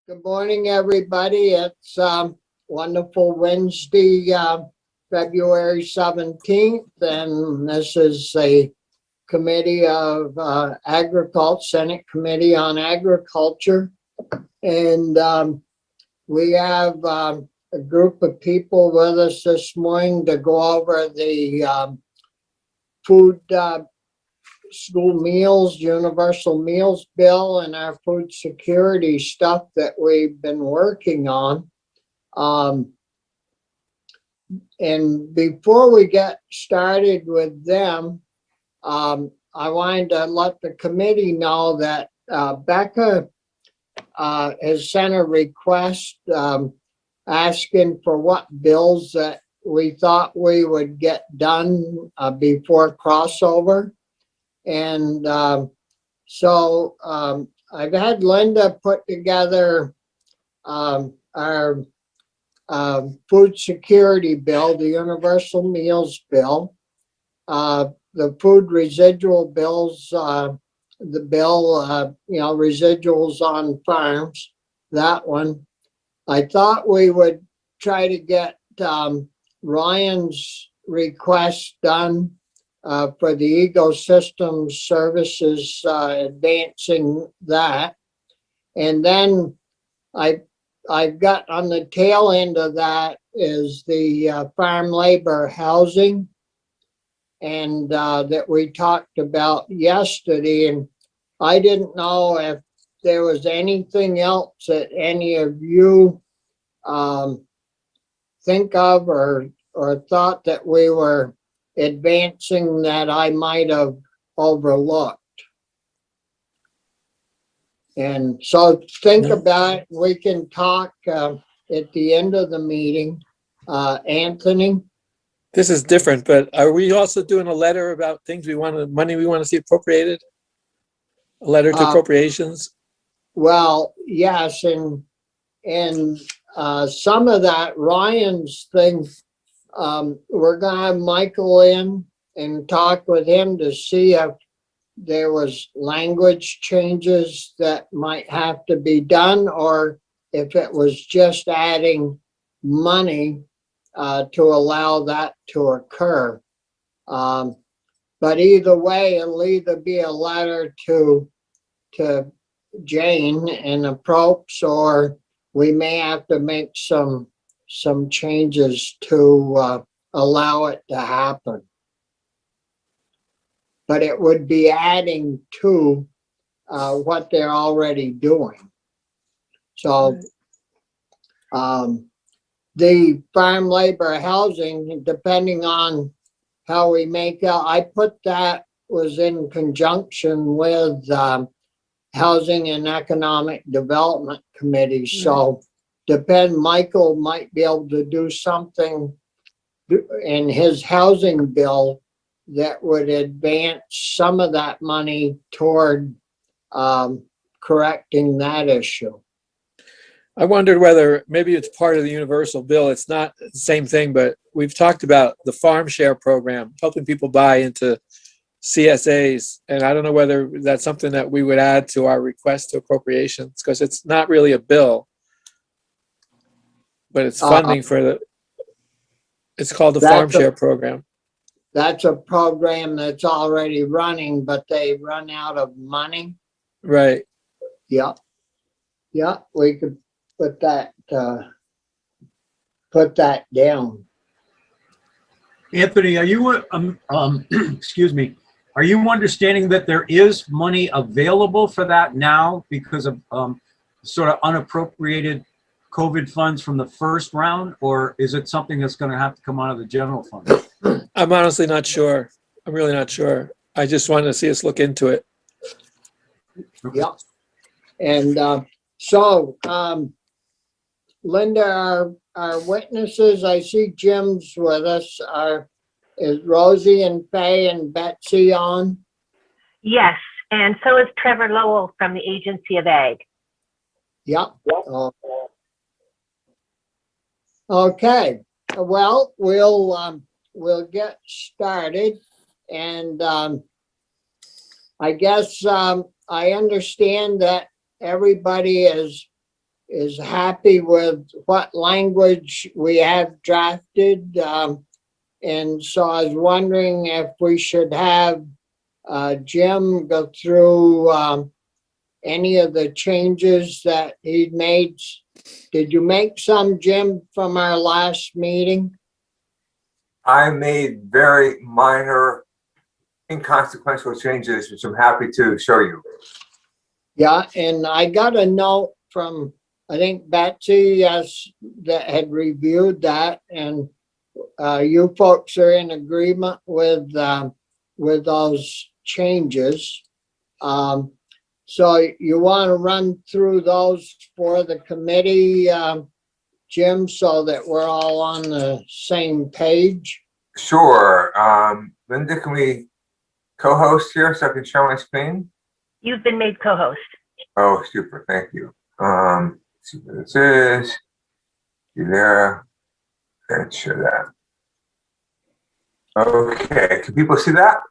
Good morning, everybody. It's wonderful Wednesday, February 17th, and this is a committee of Agriculture, Senate Committee on Agriculture. And we have a group of people with us this morning to go over the food school meals, universal meals bill, and our food security stuff that we've been working on. And before we get started with them, I wanted to let the committee know that Becca has sent a request asking for what bills that we thought we would get done before crossover. And so I've had Linda put together our food security bill, the universal meals bill, the food residual bills, the bill, residuals on farms, that one. I thought we would try to get Ryan's request done for the ecosystem services, advancing that. And then I've got on the tail end of that is the farm labor housing, and that we talked about yesterday. And I didn't know if there was anything else that any of you think of or thought that we were advancing that I might have overlooked. And so think about it. We can talk at the end of the meeting. Anthony? This is different, but are we also doing a letter about things money we want to see appropriated? A letter to appropriations? Well, yes, and some of that, Ryan's thing, we're gonna have Michael in and talk with him to see if there was language changes that might have to be done, or if it was just adding money to allow that to occur. But either way, it'll either be a letter to Jane and the Propes, or we may have to make some changes to allow it to happen. But it would be adding to what they're already doing. So the farm labor housing, depending on how we make out, I put that was in conjunction with Housing and Economic Development Committee. So Michael might be able to do something in his housing bill that would advance some of that money toward correcting that issue. I wondered whether maybe it's part of the universal bill. It's not the same thing, but we've talked about the farm share program, helping people buy into CSAs. And I don't know whether that's something that we would add to our request to appropriations, because it's not really a bill, but it's funding for it's called the farm share program. That's a program that's already running, but they run out of money. Right. Yeah. Yeah, we could put that down. Anthony, are you excuse me, are you understanding that there is money available for that now because of sort of unappropriated COVID funds from the first round, or is it something that's going to have to come out of the general fund? I'm honestly not sure. I'm really not sure. I just wanted to see us look into it. Okay. Yeah. And so Linda, our witnesses, I see Jim's with us. Is Rosie and Faye and Betsy on? Yes, and so is Trevor Lowell from the Agency of Ag. Yep. Okay. Well, we'll get started, and I guess I understand that everybody is is happy with what language we have drafted. And so I was wondering if we should have Jim go through any of the changes that he made. Did you make some, Jim, from our last meeting? I made very minor, inconsequential changes, which I'm happy to show you. Yeah, and I got a note from, I think Betsy, yes, that had reviewed that, and you folks are in agreement with those changes. So you want to run through those for the committee, Jim, so that we're all on the same page? Sure. Linda, can we co-host here so I can share my screen? You've been made co-host. Oh, super. Thank you. Let's see what this is. You there? And share that. Okay. Can people see that?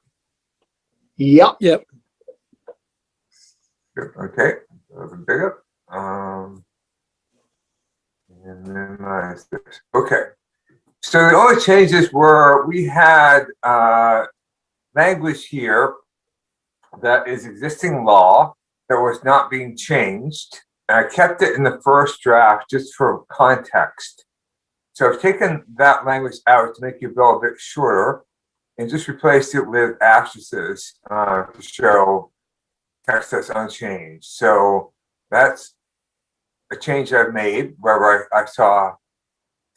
Yep. Yep. Good. Okay. A little bit bigger. And minimize this. Okay. So the only changes were we had language here that is existing law that was not being changed. And I kept it in the first draft just for context. So I've taken that language out to make your bill a bit shorter and just replaced it with asterisks to show text that's unchanged. So that's a change I've made where I saw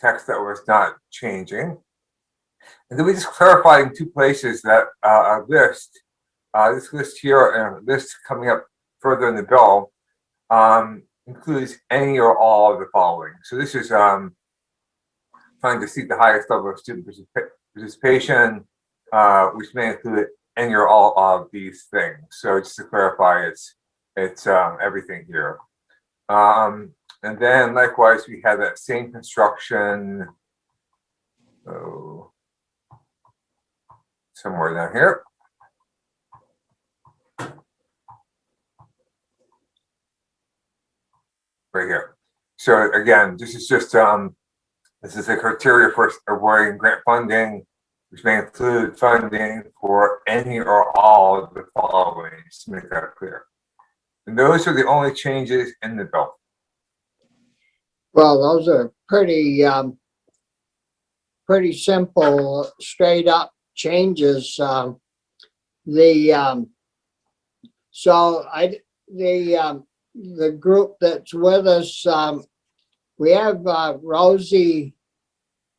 text that was not changing. And then we just clarified in two places that a list, this list here and a list coming up further in the bill includes any or all of the following. So this is trying to seek the highest level of student participation, which may include any or all of these things. So just to clarify, it's everything here. And then likewise, we have that same construction, somewhere down here. Right here. So again, this is just, this is a criteria for awarding grant funding, which may include funding for any or all of the following, just to make that clear. And those are the only changes in the bill. Well, those are pretty simple, straight up changes. So the group that's with us, we have Rosie.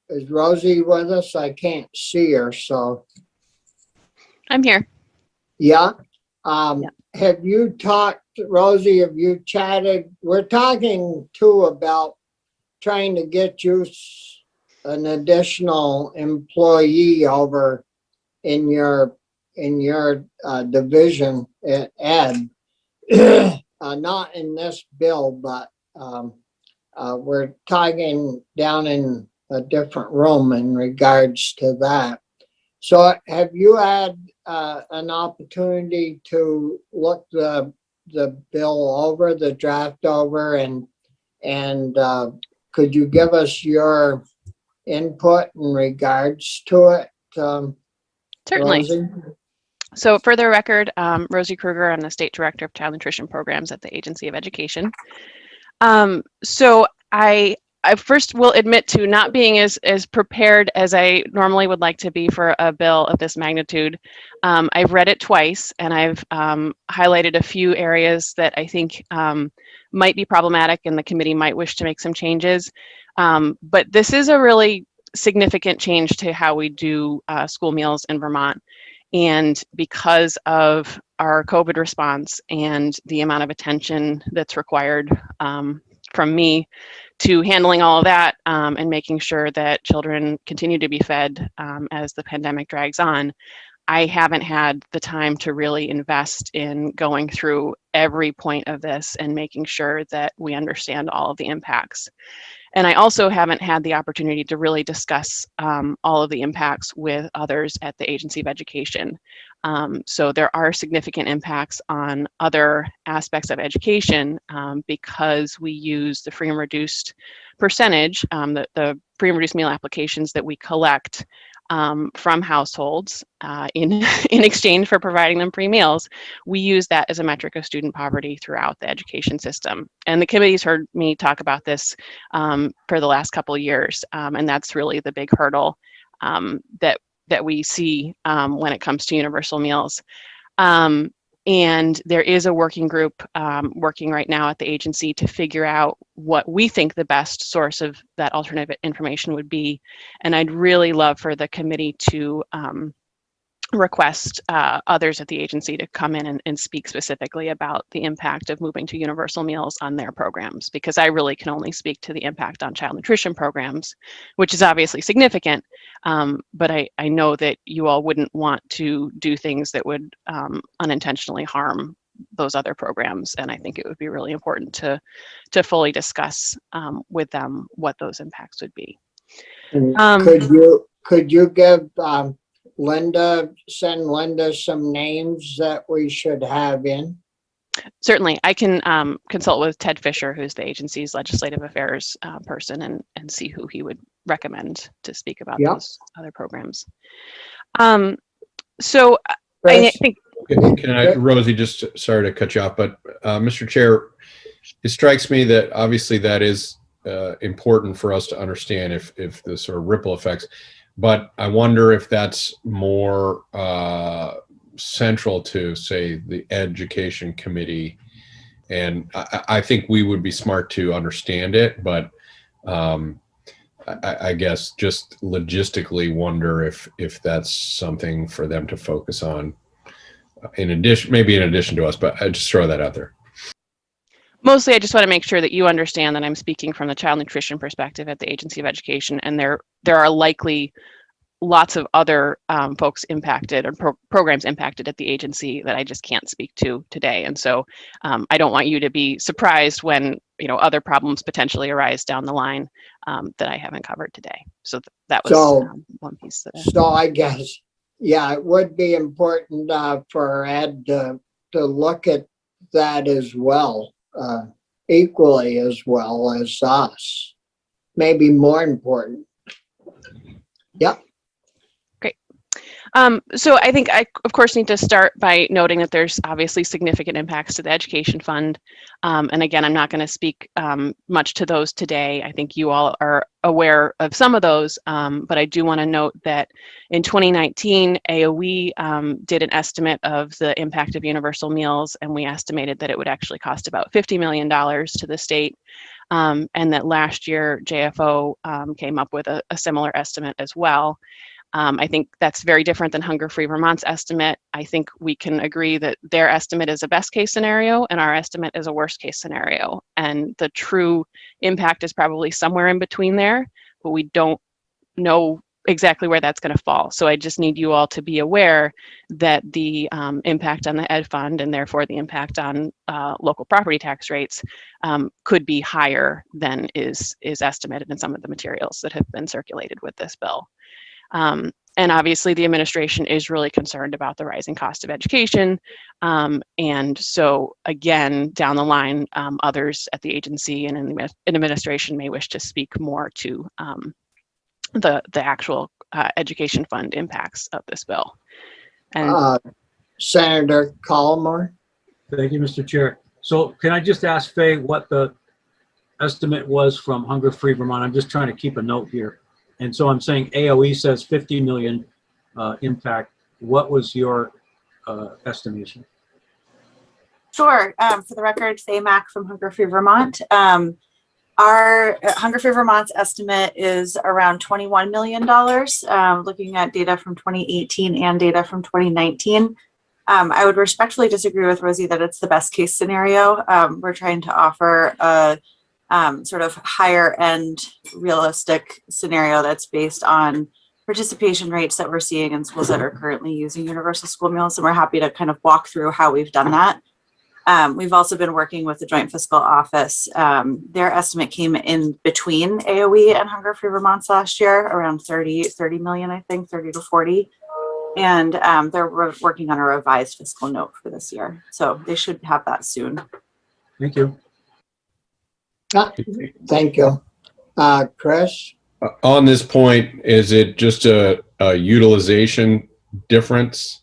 Is Rosie with us? I can't see her, so. I'm here. Yeah. Have you talked, Rosie, have you chatted? We're talking too about trying to get you an additional employee over in your division at Ed. Not in this bill, but we're talking down in a different room in regards to that. So have you had an opportunity to look the bill over, the draft over, and could you give us your input in regards to it? Certainly. Rosie? So for the record, Rosie Kruger, I'm the State Director of Child Nutrition Programs at the Agency of Education. So I first will admit to not being as prepared as I normally would like to be for a bill of this magnitude. I've read it twice, and I've highlighted a few areas that I think might be problematic and the committee might wish to make some changes. But this is a really significant change to how we do school meals in Vermont. And because of our COVID response and the amount of attention that's required from me to handling all of that and making sure that children continue to be fed as the pandemic drags on, I haven't had the time to really invest in going through every point of this and making sure that we understand all of the impacts. And I also haven't had the opportunity to really discuss all of the impacts with others at the Agency of Education. So there are significant impacts on other aspects of education because we use the free and reduced percentage, the free and reduced meal applications that we collect from households in exchange for providing them free meals. We use that as a metric of student poverty throughout the education system. And the committee's heard me talk about this for the last couple of years, and that's really the big hurdle that we see when it comes to universal meals. And there is a working group working right now at the agency to figure out what we think the best source of that alternative information would be. And I'd really love for the committee to request others at the agency to come in and speak specifically about the impact of moving to universal meals on their programs, because I really can only speak to the impact on child nutrition programs, which is obviously significant, but I know that you all wouldn't want to do things that would unintentionally harm those other programs, and I think it would be really important to fully discuss with them what those impacts would be. Could you give send Linda some names that we should have in? Certainly, I can consult with Ted Fisher, who's the agency's legislative affairs person, and see who he would recommend to speak about those other programs. So I think. Can I, Rosie, just sorry to cut you off, but Mr. Chair, it strikes me that obviously that is important for us to understand if the sort of ripple effects, but I wonder if that's more central to, say, the Education Committee. And I think we would be smart to understand it, but I guess just logistically wonder if that's something for them to focus on maybe in addition to us, but I just throw that out there. Mostly, I just want to make sure that you understand that I'm speaking from the child nutrition perspective at the Agency of Education, and there are likely lots of other folks impacted or programs impacted at the agency that I just can't speak to today. And so I don't want you to be surprised when other problems potentially arise down the line that I haven't covered today. So that was one piece. So I guess, yeah, it would be important for Ed to look at that as well. Equally as well as us, maybe more important. Yep. Great. So I think I, of course, need to start by noting that there's obviously significant impacts to the education fund. And again, I'm not going to speak much to those today. I think you all are aware of some of those, but I do want to note that in 2019, AOE did an estimate of the impact of universal meals, and we estimated that it would actually cost about $50 million to the state, and that last year JFO came up with a similar estimate as well. I think that's very different than Hunger Free Vermont's estimate. I think we can agree that their estimate is a best case scenario and our estimate is a worst case scenario. And the true impact is probably somewhere in between there, but we don't know exactly where that's going to fall. So I just need you all to be aware that the impact on the ed fund and therefore the impact on local property tax rates could be higher than is estimated in some of the materials that have been circulated with this bill. And obviously the administration is really concerned about the rising cost of education. And so again, down the line, others at the agency and in the administration may wish to speak more to the actual education fund impacts of this bill. And Senator Collmore. Thank you, Mr. Chair. So can I just ask Faye what the estimate was from Hunger Free Vermont? I'm just trying to keep a note here. And so I'm saying AOE says 50 million impact. What was your estimation? Sure. For the record, Faye Mack from Hunger Free Vermont. Our Hunger Free Vermont's estimate is around $21 million, looking at data from 2018 and data from 2019. I would respectfully disagree with Rosie that it's the best case scenario. We're trying to offer a sort of higher end realistic scenario that's based on participation rates that we're seeing in schools that are currently using universal school meals, and we're happy to kind of walk through how we've done that. We've also been working with the Joint Fiscal Office. Their estimate came in between AOE and Hunger Free Vermont's last year, around 30 million, I think, 30 to 40. And they're working on a revised fiscal note for this year. So they should have that soon. Thank you. Thank you. Chris? On this point, is it just a utilization difference?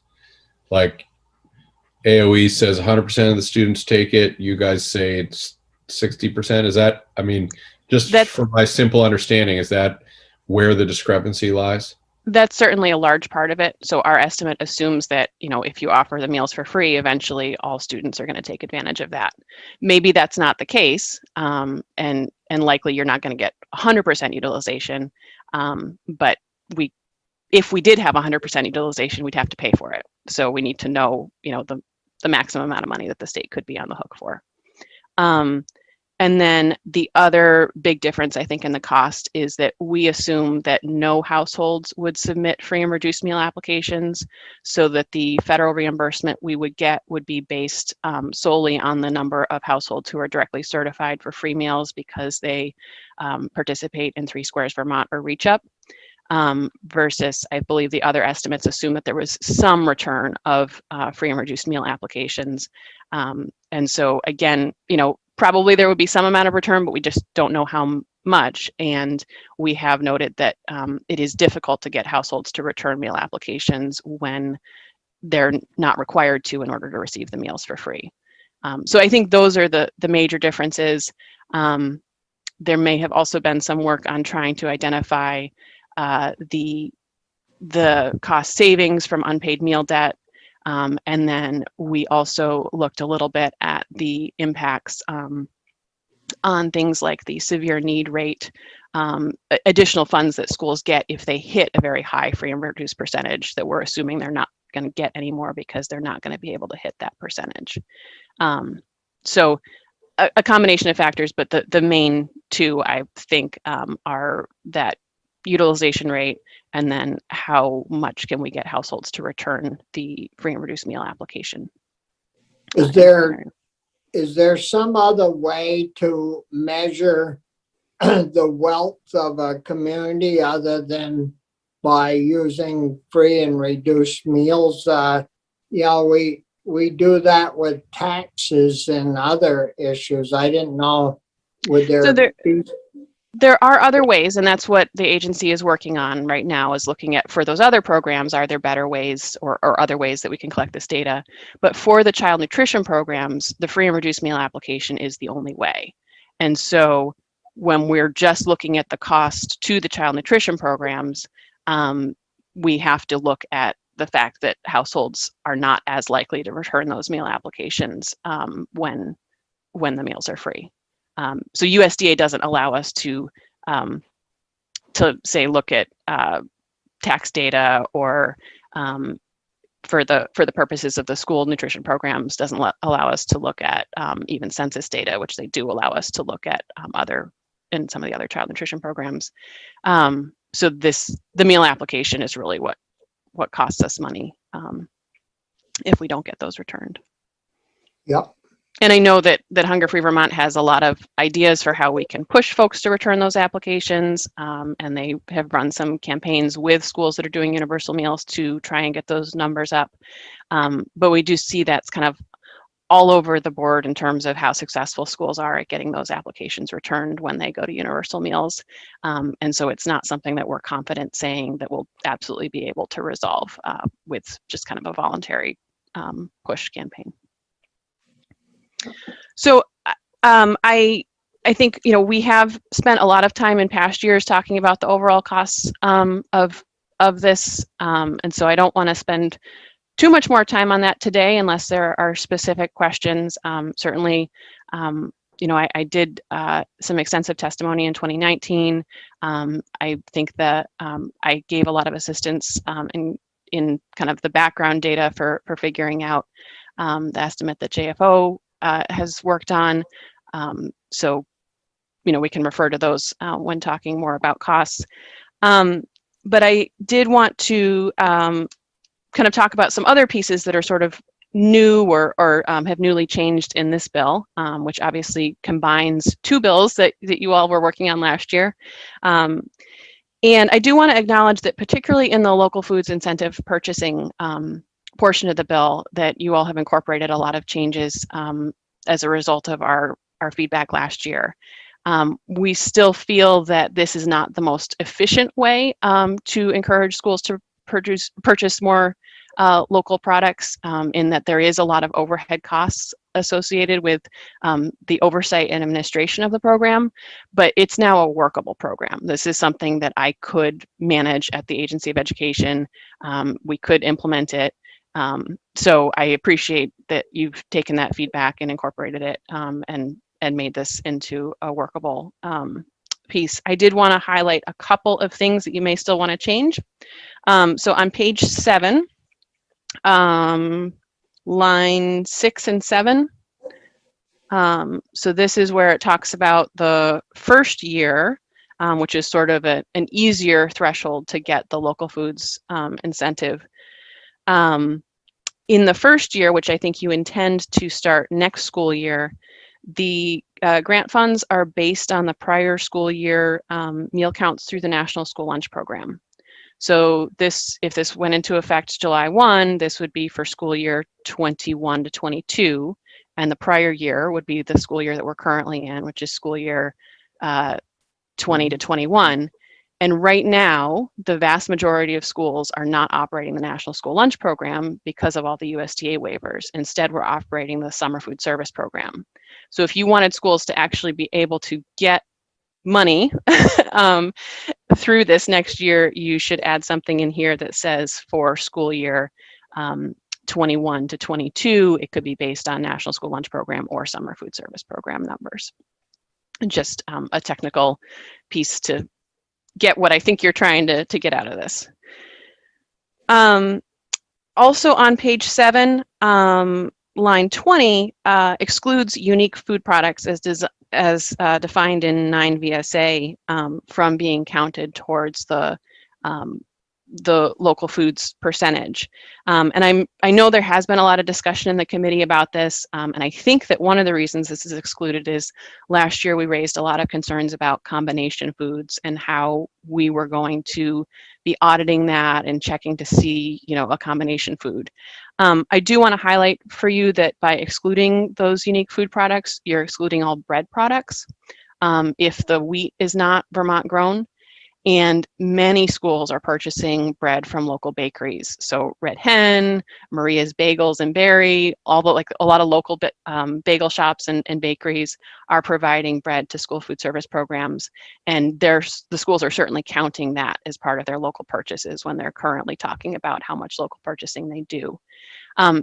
Like AOE says 100% of the students take it. You guys say it's 60%. Is that, I mean, just for my simple understanding, is that where the discrepancy lies? That's certainly a large part of it. So our estimate assumes that, you know, if you offer the meals for free, eventually all students are going to take advantage of that. Maybe that's not the case, and likely you're not going to get 100% utilization. But if we did have 100% utilization, we'd have to pay for it. So we need to know, you know, the maximum amount of money that the state could be on the hook for. And then the other big difference, I think, in the cost is that we assume that no households would submit free and reduced meal applications, so that the federal reimbursement we would get would be based solely on the number of households who are directly certified for free meals because they participate in 3 Squares Vermont or Reach Up. Versus, I believe the other estimates assume that there was some return of free and reduced meal applications. And so again, you know, probably there would be some amount of return, but we just don't know how much. And we have noted that it is difficult to get households to return meal applications when they're not required to in order to receive the meals for free. So I think those are the major differences. There may have also been some work on trying to identify the cost savings from unpaid meal debt. And then we also looked a little bit at the impacts on things like the severe need rate, additional funds that schools get if they hit a very high free and reduced percentage that we're assuming they're not going to get anymore because they're not going to be able to hit that percentage. So a combination of factors, but the main two, I think, are that utilization rate, and then how much can we get households to return the free and reduced meal application. Is there some other way to measure the wealth of a community other than by using free and reduced meals? You know, we do that with taxes and other issues. I didn't know, would there be... There are other ways, and that's what the agency is working on right now, is looking at, for those other programs, are there better ways or other ways that we can collect this data? But for the child nutrition programs, the free and reduced meal application is the only way. And so when we're just looking at the cost to the child nutrition programs, we have to look at the fact that households are not as likely to return those meal applications when the meals are free. So USDA doesn't allow us to say look at tax data, or for the purposes of the school nutrition programs doesn't allow us to look at even census data, which they do allow us to look at in some of the other child nutrition programs. So the meal application is really what costs us money if we don't get those returned. Yep. And I know that Hunger Free Vermont has a lot of ideas for how we can push folks to return those applications. And they have run some campaigns with schools that are doing universal meals to try and get those numbers up. But we do see that's kind of all over the board in terms of how successful schools are at getting those applications returned when they go to universal meals. And so it's not something that we're confident saying that we'll absolutely be able to resolve with just kind of a voluntary push campaign. So I think, you know, we have spent a lot of time in past years talking about the overall costs of this. And so I don't want to spend too much more time on that today unless there are specific questions. Certainly, you know, I did some extensive testimony in 2019. I think that I gave a lot of assistance in kind of the background data for figuring out the estimate that JFO has worked on. So, you know, we can refer to those when talking more about costs. But I did want to kind of talk about some other pieces that are sort of new or have newly changed in this bill, which obviously combines two bills that you all were working on last year. And I do want to acknowledge that particularly in the local foods incentive purchasing portion of the bill, that you all have incorporated a lot of changes as a result of our feedback last year. We still feel that this is not the most efficient way to encourage schools to purchase more local products, in that there is a lot of overhead costs associated with the oversight and administration of the program, but it's now a workable program. This is something that I could manage at the Agency of Education. We could implement it. So I appreciate that you've taken that feedback and incorporated it and made this into a workable piece. I did want to highlight a couple of things that you may still want to change. So on page 7, line 6 and 7. So this is where it talks about the first year, which is sort of an easier threshold to get the local foods incentive. In the first year, which I think you intend to start next school year, the grant funds are based on the prior school year meal counts through the National School Lunch Program. So if this went into effect July 1, this would be for school year 21 to 22, and the prior year would be the school year that we're currently in, which is school year 20 to 21. And right now, the vast majority of schools are not operating the National School Lunch Program because of all the USDA waivers. Instead, we're operating the Summer Food Service Program. So if you wanted schools to actually be able to get money through this next year, you should add something in here that says for school year 21 to 22, it could be based on National School Lunch Program or Summer Food Service Program numbers. Just a technical piece to get what I think you're trying to get out of this. Also on page 7, line 20 excludes unique food products as defined in 9 VSA from being counted towards the local foods percentage. And I know there has been a lot of discussion in the committee about this, and I think that one of the reasons this is excluded is last year we raised a lot of concerns about combination foods and how we were going to be auditing that and checking to see, a combination food. I do want to highlight for you that by excluding those unique food products, you're excluding all bread products if the wheat is not Vermont grown. And many schools are purchasing bread from local bakeries. So Red Hen, Maria's Bagels and Berry, a lot of local bagel shops and bakeries are providing bread to school food service programs. And the schools are certainly counting that as part of their local purchases when they're currently talking about how much local purchasing they do.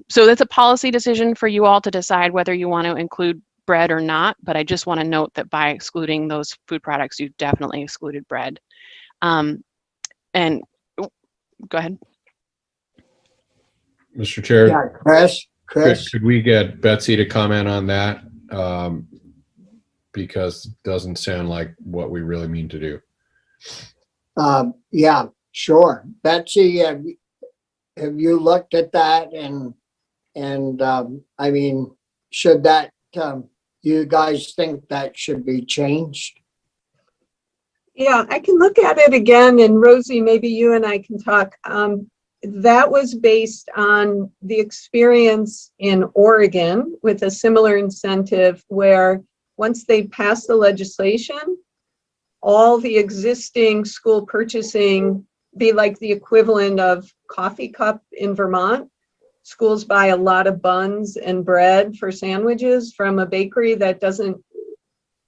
So that's a policy decision for you all to decide whether you want to include bread or not, but I just want to note that by excluding those food products, you definitely excluded bread. And go ahead. Mr. Chair, Yeah, Chris. could we get Betsy to comment on that? Because it doesn't sound like what we really mean to do. Yeah, sure. Betsy, have you looked at that? And I mean, should that, you guys think that should be changed? Yeah, I can look at it again, and Rosie, maybe you and I can talk. That was based on the experience in Oregon with a similar incentive where once they passed the legislation, all the existing school purchasing be like the equivalent of coffee cup in Vermont. Schools buy a lot of buns and bread for sandwiches from a bakery that doesn't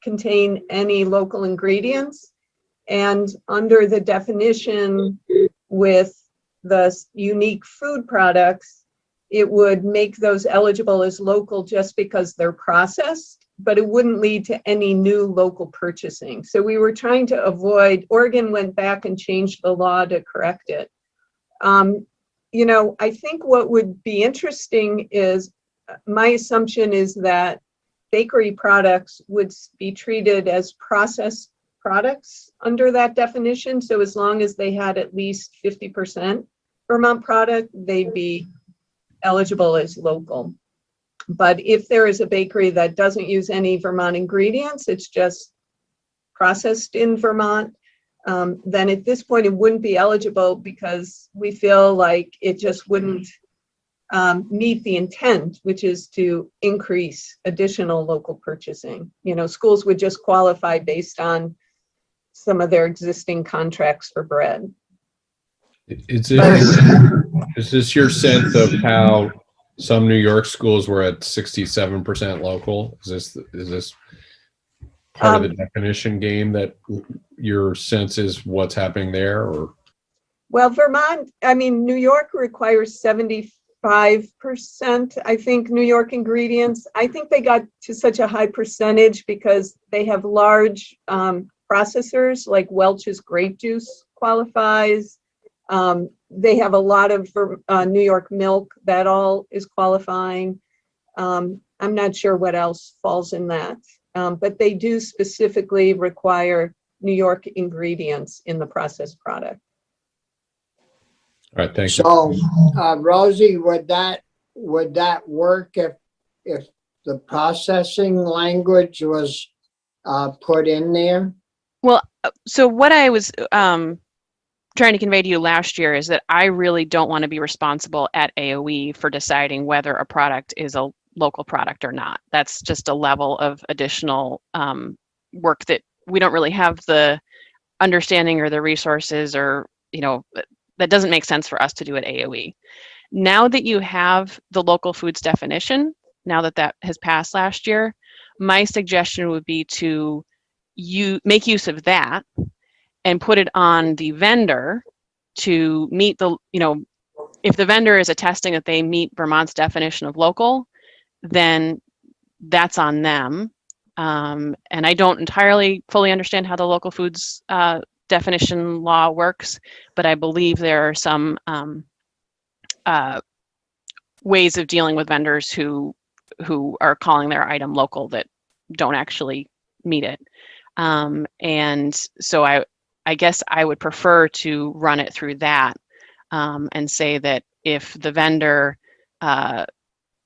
contain any local ingredients. And under the definition with the unique food products, it would make those eligible as local just because they're processed, but it wouldn't lead to any new local purchasing. So we were trying to avoid, Oregon went back and changed the law to correct it. I think what would be interesting is, my assumption is that bakery products would be treated as processed products under that definition. So as long as they had at least 50% Vermont product, they'd be eligible as local. But if there is a bakery that doesn't use any Vermont ingredients, it's just processed in Vermont, then at this point it wouldn't be eligible because we feel like it just wouldn't meet the intent, which is to increase additional local purchasing. You know, schools would just qualify based on some of their existing contracts for bread. Is this your sense of how some New York schools were at 67% local? Is this part of the definition game that your sense is what's happening there? Or Well, Vermont, I mean, New York requires 75%, I think, New York ingredients. I think they got to such a high percentage because they have large processors, like Welch's grape juice qualifies. They have a lot of New York milk, that all is qualifying. I'm not sure what else falls in that, but they do specifically require New York ingredients in the processed product. all right, thank you. So, Rosie, would that work if the processing language was put in there? Well, so what I was trying to convey to you last year is that I really don't want to be responsible at AOE for deciding whether a product is a local product or not. That's just a level of additional work that we don't really have the understanding or the resources, or, you know, that doesn't make sense for us to do at AOE. Now that you have the local foods definition, now that that has passed last year, my suggestion would be to make use of that and put it on the vendor to meet the, you know, if the vendor is attesting that they meet Vermont's definition of local, then that's on them. And I don't entirely fully understand how the local foods definition law works, but I believe there are some ways of dealing with vendors who are calling their item local that don't actually meet it. And so I guess I would prefer to run it through that and say that if the vendor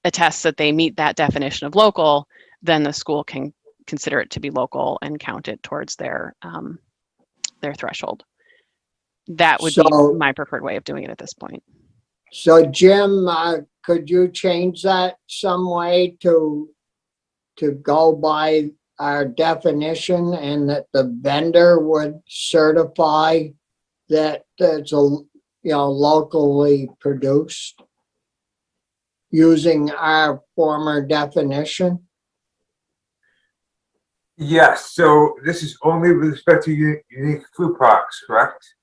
attests that they meet that definition of local, then the school can consider it to be local and count it towards their threshold. That would be my preferred way of doing it at this point. So Jim, could you change that some way to go by our definition, and that the vendor would certify that it's locally produced using our former definition? Yes, so this is only with respect to unique food products, correct?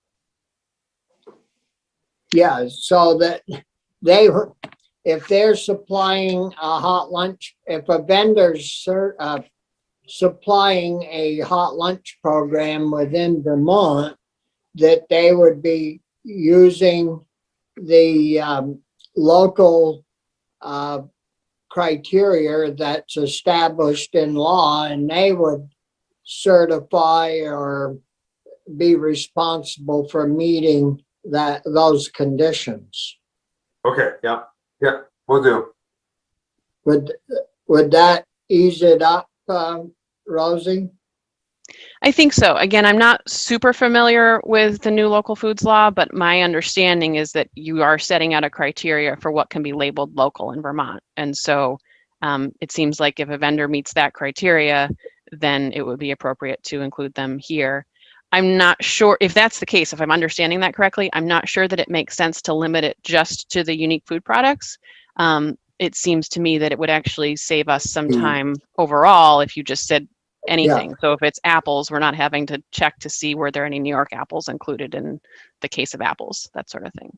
Yeah, so that if they're supplying a hot lunch, if a vendor's supplying a hot lunch program within Vermont, that they would be using the local criteria that's established in law, and they would certify or be responsible for meeting those conditions. Okay, yeah, we'll do. Would that ease it up, Rosie? I think so. Again, I'm not super familiar with the new local foods law, but my understanding is that you are setting out a criteria for what can be labeled local in Vermont. And so it seems like if a vendor meets that criteria, then it would be appropriate to include them here. I'm not sure if that's the case, if I'm understanding that correctly. I'm not sure that it makes sense to limit it just to the unique food products. It seems to me that it would actually save us some time overall if you just said anything. Yeah. So if it's apples, we're not having to check to see were there any New York apples included in the case of apples, that sort of thing.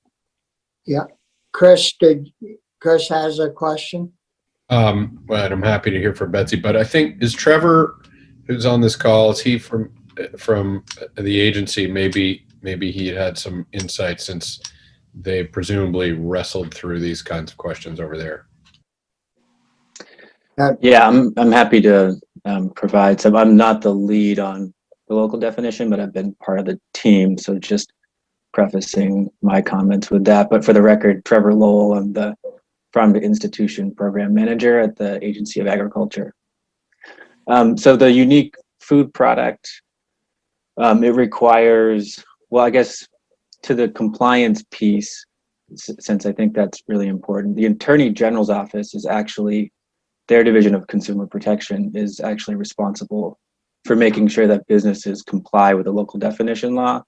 Yeah. Chris has a question. Well, I'm happy to hear from Betsy, but I think, is Trevor, who's on this call, is he from the agency? Maybe he had some insight, since they presumably wrestled through these kinds of questions over there. Yeah, I'm happy to provide some. I'm not the lead on the local definition, but I've been part of the team. So just prefacing my comments with that. But for the record, Trevor Lowell, I'm the Farm to Institution Program Manager at the Agency of Agriculture. So the unique food product, it requires, well, I guess to the compliance piece, since I think that's really important, the Attorney General's office is actually, their division of consumer protection is actually responsible for making sure that businesses comply with the local definition law.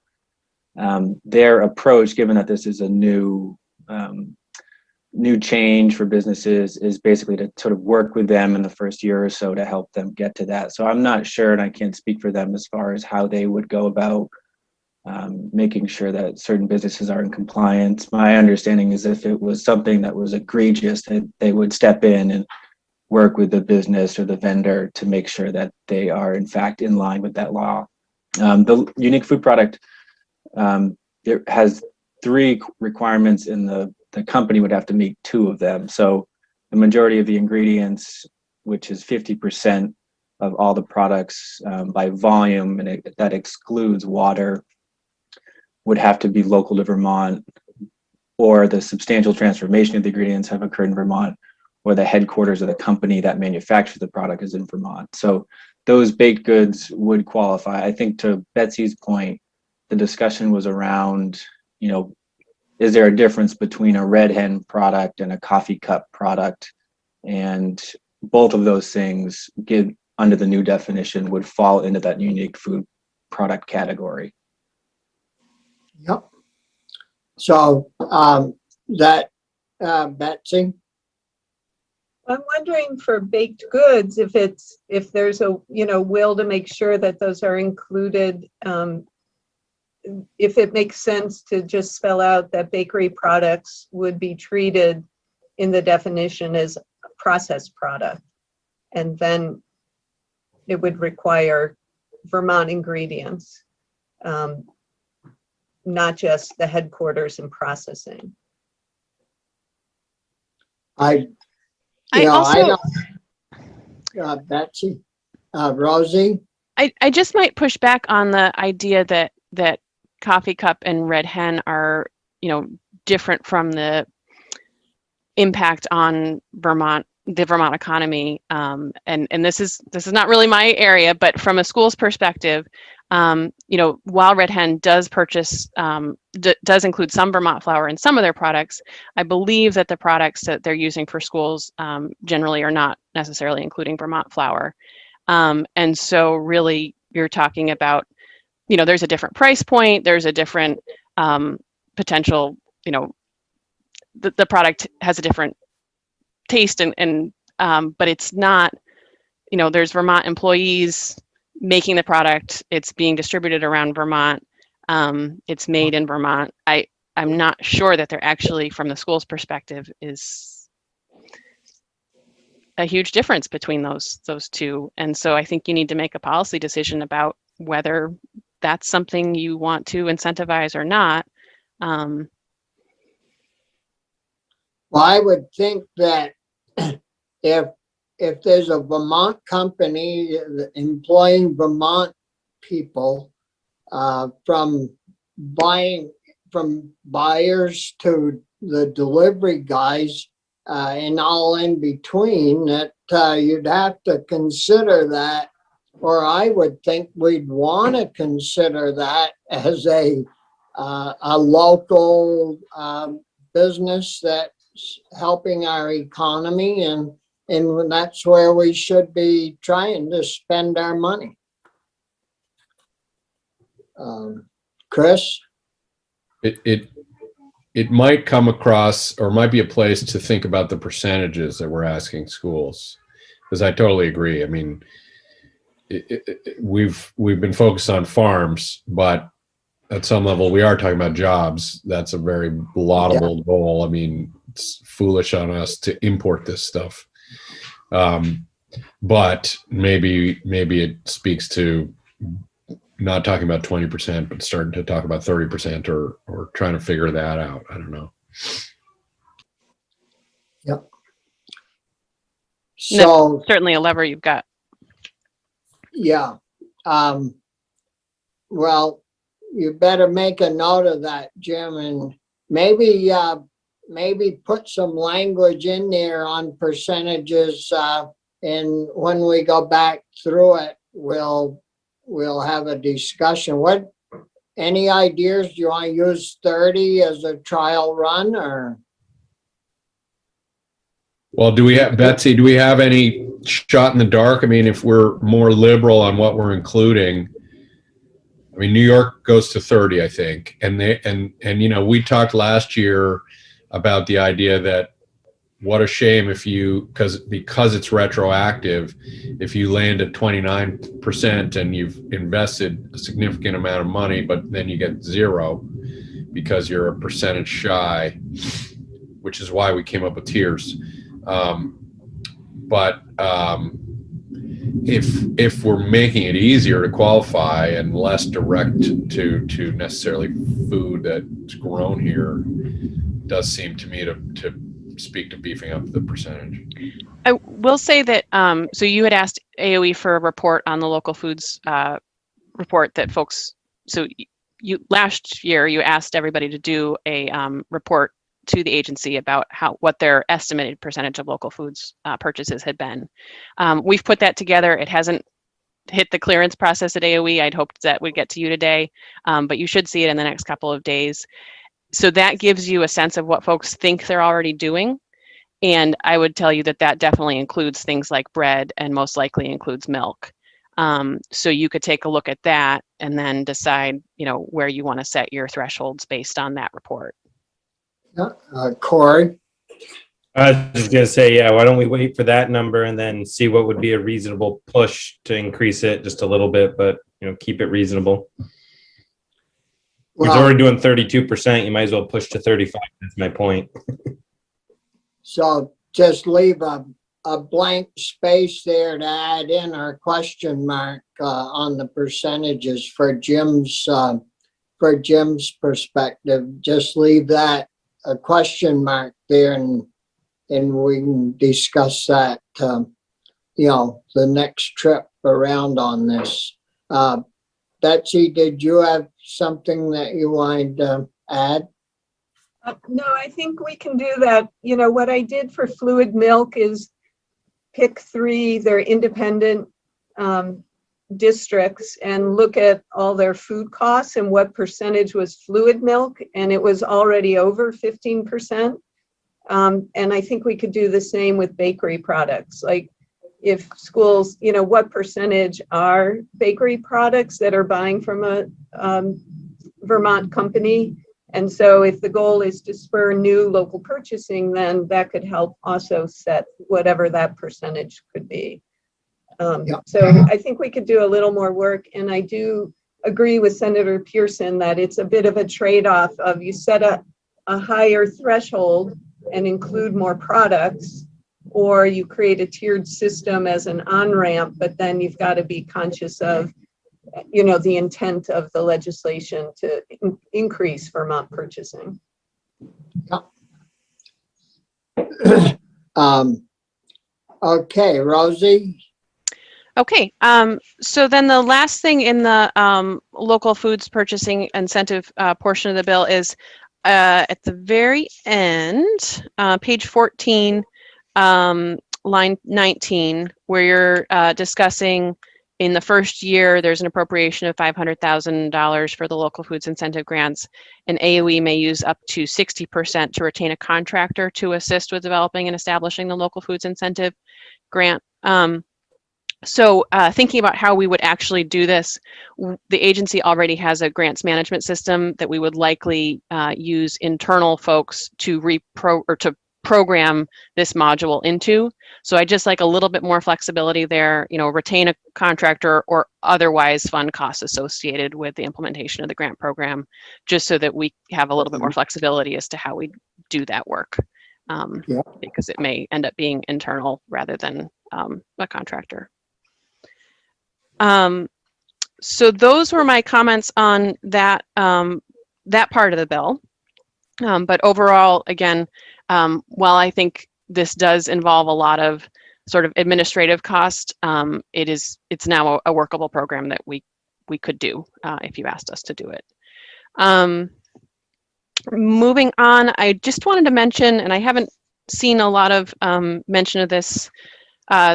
Their approach, given that this is a new change for businesses, is basically to sort of work with them in the first year or so to help them get to that. So I'm not sure, and I can't speak for them as far as how they would go about making sure that certain businesses are in compliance. My understanding is if it was something that was egregious, that they would step in and work with the business or the vendor to make sure that they are in fact in line with that law. The unique food product, it has 3 requirements, and the company would have to meet 2 of them. So the majority of the ingredients, which is 50% of all the products by volume, and that excludes water, would have to be local to Vermont, or the substantial transformation of the ingredients have occurred in Vermont, or the headquarters of the company that manufactures the product is in Vermont. So those baked goods would qualify. I think to Betsy's point, the discussion was around, you know, is there a difference between a red hen product and a coffee cup product? And both of those things, under the new definition, would fall into that unique food product category. Yep. So Betsy? I'm wondering for baked goods, if there's a, will to make sure that those are included, if it makes sense to just spell out that bakery products would be treated in the definition as a processed product. And then it would require Vermont ingredients, not just the headquarters and processing. Betsy, Rosie? I just might push back on the idea that coffee cup and red hen are, different from the impact on the Vermont economy. And this is not really my area, but from a school's perspective, while Red Hen does purchase, does include some Vermont flour in some of their products, I believe that the products that they're using for schools generally are not necessarily including Vermont flour. And so really you're talking about, there's a different price point, there's a different potential, the product has a different taste and but it's not, there's Vermont employees making the product, it's being distributed around Vermont, it's made in Vermont. I'm not sure that there actually, from the school's perspective, is a huge difference between those two. And so I think you need to make a policy decision about whether that's something you want to incentivize or not. Well, I would think that if there's a Vermont company employing Vermont people, from buyers to the delivery guys, and all in between, that you'd have to consider that, or I would think we'd want to consider that as a local business that's helping our economy, and that's where we should be trying to spend our money. Chris? It might come across, or might be a place to think about the percentages that we're asking schools, because I totally agree. I mean, we've been focused on farms, but at some level we are talking about jobs. That's a very laudable goal. I mean, it's foolish on us to import this stuff. But maybe it speaks to not talking about 20%, but starting to talk about 30%, or trying to figure that out. I don't know. Yep. So that's certainly a lever you've got. yeah. well, you better make a note of that, Jim, and maybe, maybe put some language in there on percentages, and when we go back through it, we'll have a discussion. Any ideas? Do you want to use 30 as a trial run, or? Well, Betsy, do we have any shot in the dark? I mean, if we're more liberal on what we're including, I mean, New York goes to 30, I think. And we talked last year about the idea that what a shame if because it's retroactive, if you land at 29% and you've invested a significant amount of money, but then you get zero because you're a percentage shy, which is why we came up with tiers. If we're making it easier to qualify and less direct to necessarily food that's grown here, it does seem to me to speak to beefing up the percentage. I will say that, so you had asked AOE for a report on the local foods report that folks, so last year you asked everybody to do a report to the agency about what their estimated percentage of local foods purchases had been. We've put that together. It hasn't hit the clearance process at AOE. I'd hoped that would get to you today, but you should see it in the next couple of days. So that gives you a sense of what folks think they're already doing. And I would tell you that that definitely includes things like bread and most likely includes milk. So you could take a look at that and then decide, where you want to set your thresholds based on that report. Corey? I was just going to say, yeah, why don't we wait for that number and then see what would be a reasonable push to increase it just a little bit, but keep it reasonable. It's already doing 32%. You might as well push to 35. That's my point. So just leave a blank space there to add in our question mark on the percentages for Jim's perspective. Just leave that a question mark there, and we can discuss that the next trip around on this. Betsy, did you have something that you wanted to add? No, I think we can do that. What I did for fluid milk is pick 3, they're independent districts, and look at all their food costs and what percentage was fluid milk, and it was already over 15%. And I think we could do the same with bakery products. Like if schools, what percentage are bakery products that are buying from a Vermont company? And so if the goal is to spur new local purchasing, then that could help also set whatever that percentage could be. So I think we could do a little more work. And I do agree with Senator Pearson that it's a bit of a trade-off of you set a higher threshold and include more products, or you create a tiered system as an on-ramp, but then you've got to be conscious of the intent of the legislation to increase Vermont purchasing. Okay, Rosie. Okay, so then the last thing in the local foods purchasing incentive portion of the bill is at the very end, page 14, line 19, where you're discussing in the first year, there's an appropriation of $500,000 for the local foods incentive grants, and AOE may use up to 60% to retain a contractor to assist with developing and establishing the local foods incentive grant. So thinking about how we would actually do this, the agency already has a grants management system that we would likely use internal folks to program this module into. So I just like a little bit more flexibility there, retain a contractor or otherwise fund costs associated with the implementation of the grant program, just so that we have a little bit more flexibility as to how we do that work, because it may end up being internal rather than a contractor. So those were my comments on that, that part of the bill. But overall, again, while I think this does involve a lot of sort of administrative cost, it's now a workable program that we we could do if you asked us to do it. Moving on, I just wanted to mention, and I haven't seen a lot of mention of this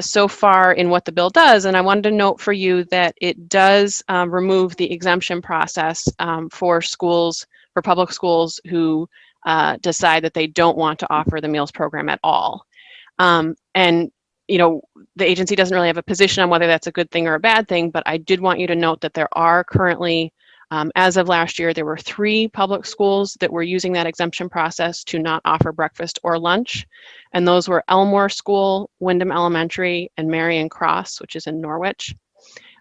so far in what the bill does, and I wanted to note for you that it does remove the exemption process for schools, for public schools who decide that they don't want to offer the meals program at all. And you know, the agency doesn't really have a position on whether that's a good thing or a bad thing, but I did want you to note that there are currently, as of last year, there were 3 public schools that were using that exemption process to not offer breakfast or lunch. And those were Elmore School, Wyndham Elementary, and Marion Cross, which is in Norwich.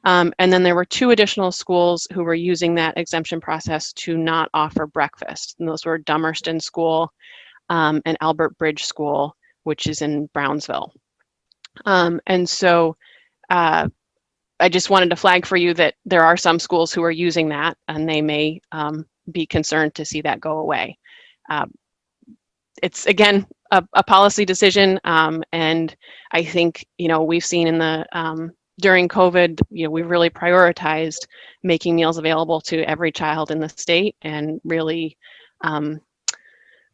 And then there were 2 additional schools who were using that exemption process to not offer breakfast. And those were Dummerston School and Albert Bridge School, which is in Brownsville. And so I just wanted to flag for you that there are some schools who are using that, and they may be concerned to see that go away. It's, again, a policy decision, and I think, you know, we've seen in the during COVID, you know, we really prioritized making meals available to every child in the state, and really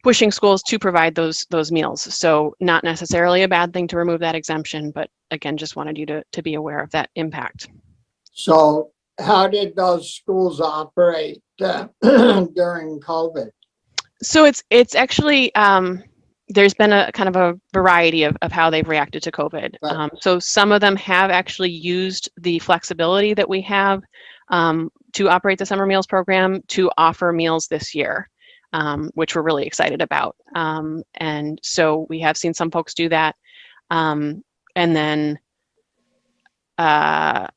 pushing schools to provide those meals. So not necessarily a bad thing to remove that exemption, but again, just wanted you to be aware of that impact. So how did those schools operate during COVID? So it's actually, there's been a kind of a variety of how they've reacted to COVID. Right. So some of them have actually used the flexibility that we have to operate the summer meals program to offer meals this year. Which we're really excited about. And so we have seen some folks do that. And then I'm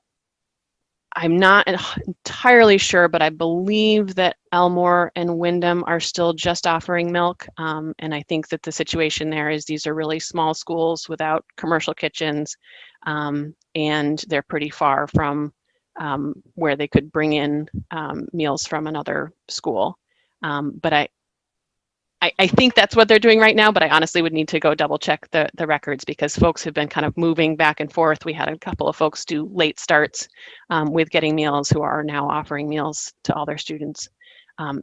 not entirely sure, but I believe that Elmore and Wyndham are still just offering milk. And I think that the situation there is these are really small schools without commercial kitchens, and they're pretty far from where they could bring in meals from another school. But I think that's what they're doing right now, but I honestly would need to go double check the records, because folks have been kind of moving back and forth. We had a couple of folks do late starts with getting meals who are now offering meals to all their students.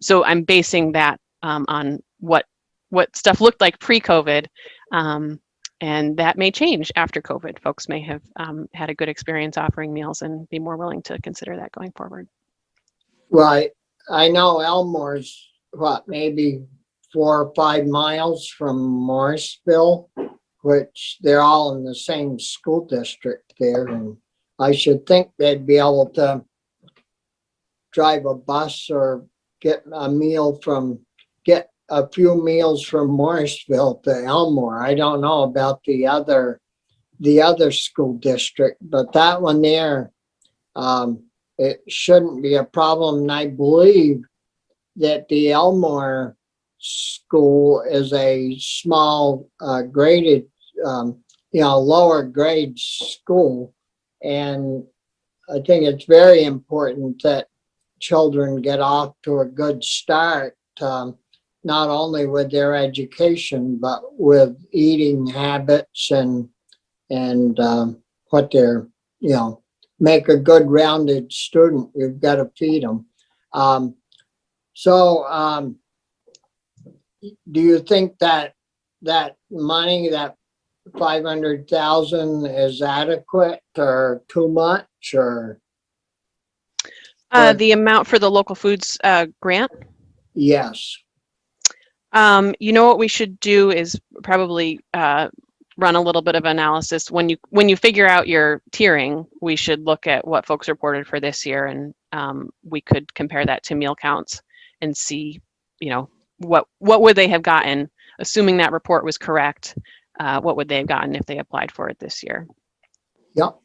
So I'm basing that on what stuff looked like pre-COVID, and that may change after COVID. Folks may have had a good experience offering meals and be more willing to consider that going forward. Right. I know Elmore's maybe 4 or 5 miles from Morrisville, which they're all in the same school district there. And I should think they'd be able to drive a bus or get a few meals from Morrisville to Elmore. I don't know about the other school district, but that one there, it shouldn't be a problem. And I believe that the Elmore school is a small graded, lower grade school. And I think it's very important that children get off to a good start, not only with their education, but with eating habits and what they're, make a good rounded student. You've got to feed them. So do you think that money, that 500,000 is adequate or too much, or? The amount for the local foods grant? Yes. What we should do is probably run a little bit of analysis. When you figure out your tiering, we should look at what folks reported for this year, and we could compare that to meal counts and see, what would they have gotten, assuming that report was correct. What would they have gotten if they applied for it this year? Yep,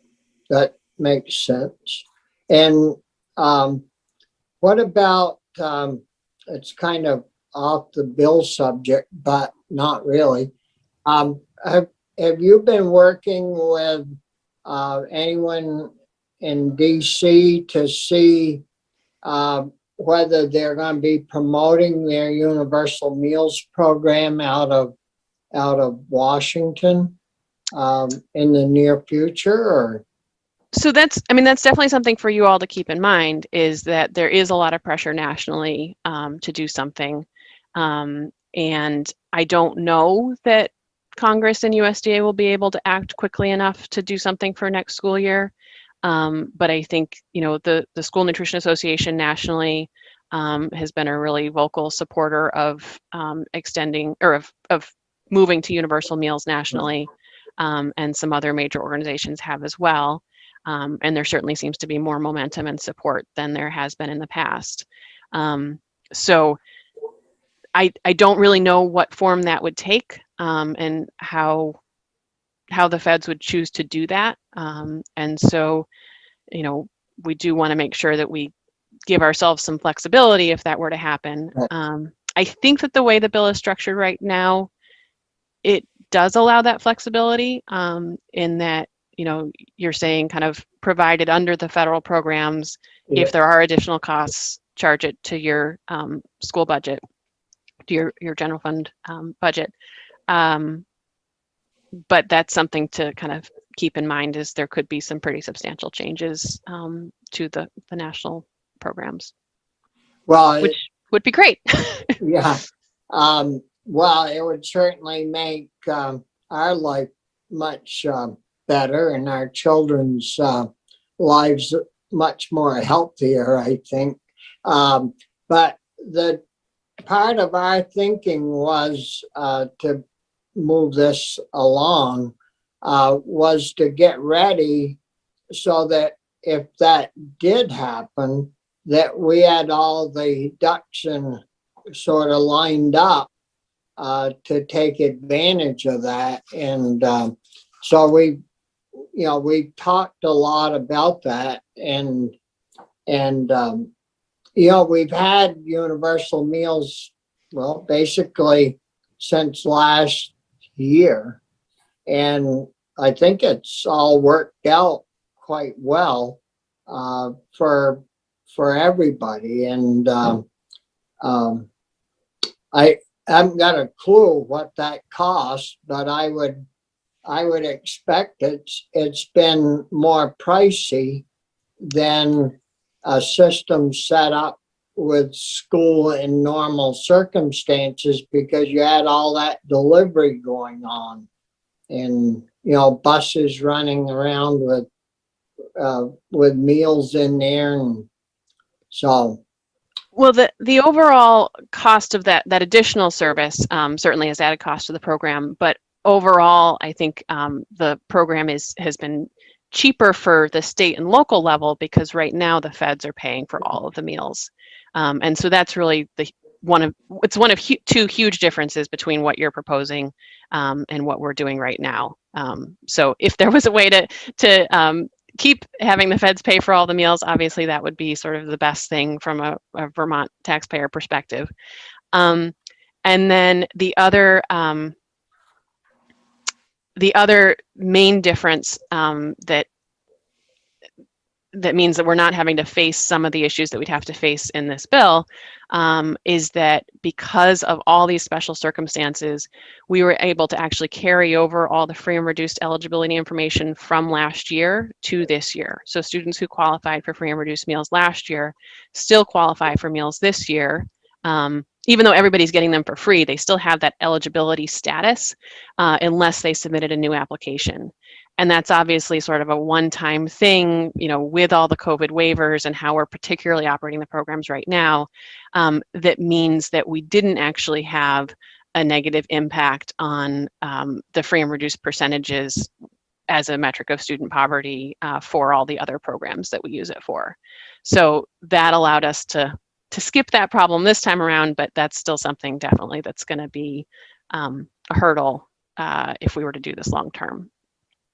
that makes sense. And what about, it's kind of off the bill subject, but not really. Have you been working with anyone in DC to see whether they're going to be promoting their universal meals program out of Washington in the near future? Or So that's, I mean, that's definitely something for you all to keep in mind, is that there is a lot of pressure nationally to do something. And I don't know that Congress and USDA will be able to act quickly enough to do something for next school year. But I think, you know, the School Nutrition Association nationally has been a really vocal supporter of extending, or of moving to universal meals nationally. And some other major organizations have as well. And there certainly seems to be more momentum and support than there has been in the past. So I don't really know what form that would take, and how the feds would choose to do that. And so, you know, we do want to make sure that we give ourselves some flexibility if that were to happen. I think that the way the bill is structured right now, it does allow that flexibility, in that, you know, you're saying kind of provided under the federal programs, if there are additional costs, charge it to your school budget, to your general fund budget. But that's something to kind of keep in mind, is there could be some pretty substantial changes to the national programs, Well, which would be great. yeah. Well, it would certainly make our life much better, and our children's lives much more healthier, I think. But the part of our thinking was to move this along, was to get ready so that if that did happen, that we had all the ducks in sort of lined up to take advantage of that. And so we talked a lot about that, and you know, we've had universal meals, well, basically since last year, and I think it's all worked out quite well for everybody. And I haven't got a clue what that costs, but I would expect it's been more pricey than a system set up with school in normal circumstances, because you had all that delivery going on, and, you know, buses running around with meals in there. And so, Well, the overall cost of that additional service certainly has added cost to the program, but overall, I think the program has been cheaper for the state and local level, because right now the feds are paying for all of the meals, and so that's really one of two huge differences between what you're proposing and what we're doing right now. So if there was a way to keep having the feds pay for all the meals, obviously that would be sort of the best thing from a Vermont taxpayer perspective. And then the other main difference that means that we're not having to face some of the issues that we'd have to face in this bill, is that because of all these special circumstances, we were able to actually carry over all the free and reduced eligibility information from last year to this year. So students who qualified for free and reduced meals last year still qualify for meals this year. Even though everybody's getting them for free, they still have that eligibility status unless they submitted a new application. And that's obviously sort of a one-time thing, you know, with all the COVID waivers and how we're particularly operating the programs right now. That means that we didn't actually have a negative impact on the free and reduced percentages as a metric of student poverty for all the other programs that we use it for. So that allowed us to skip that problem this time around, but that's still something definitely that's going to be a hurdle if we were to do this long term.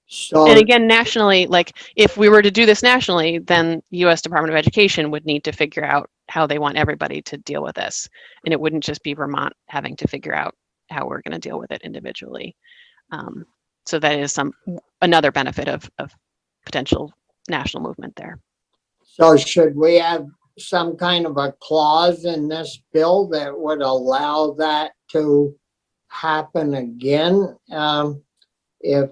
so And again, nationally, like if we were to do this nationally, then U.S. Department of Education would need to figure out how they want everybody to deal with this. And it wouldn't just be Vermont having to figure out how we're going to deal with it individually. So that is another benefit of potential national movement there. So should we have some kind of a clause in this bill that would allow that to happen again, if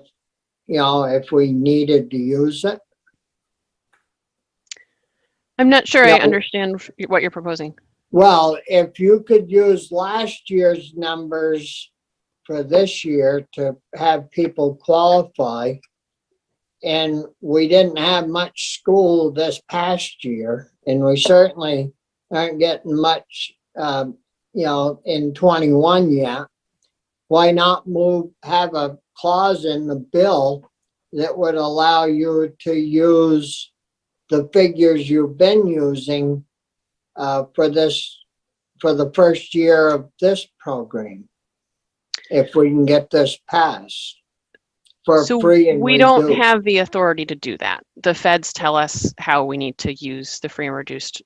we needed to use it? I'm not sure I Yeah. understand what you're proposing. Well, if you could use last year's numbers for this year to have people qualify, and we didn't have much school this past year, and we certainly aren't getting much, in 21 yet. Why not have a clause in the bill that would allow you to use the figures you've been using for the first year of this program, if we can get this passed for So free and we don't reduced. have the authority to do that. The feds tell us how we need to use the free and reduced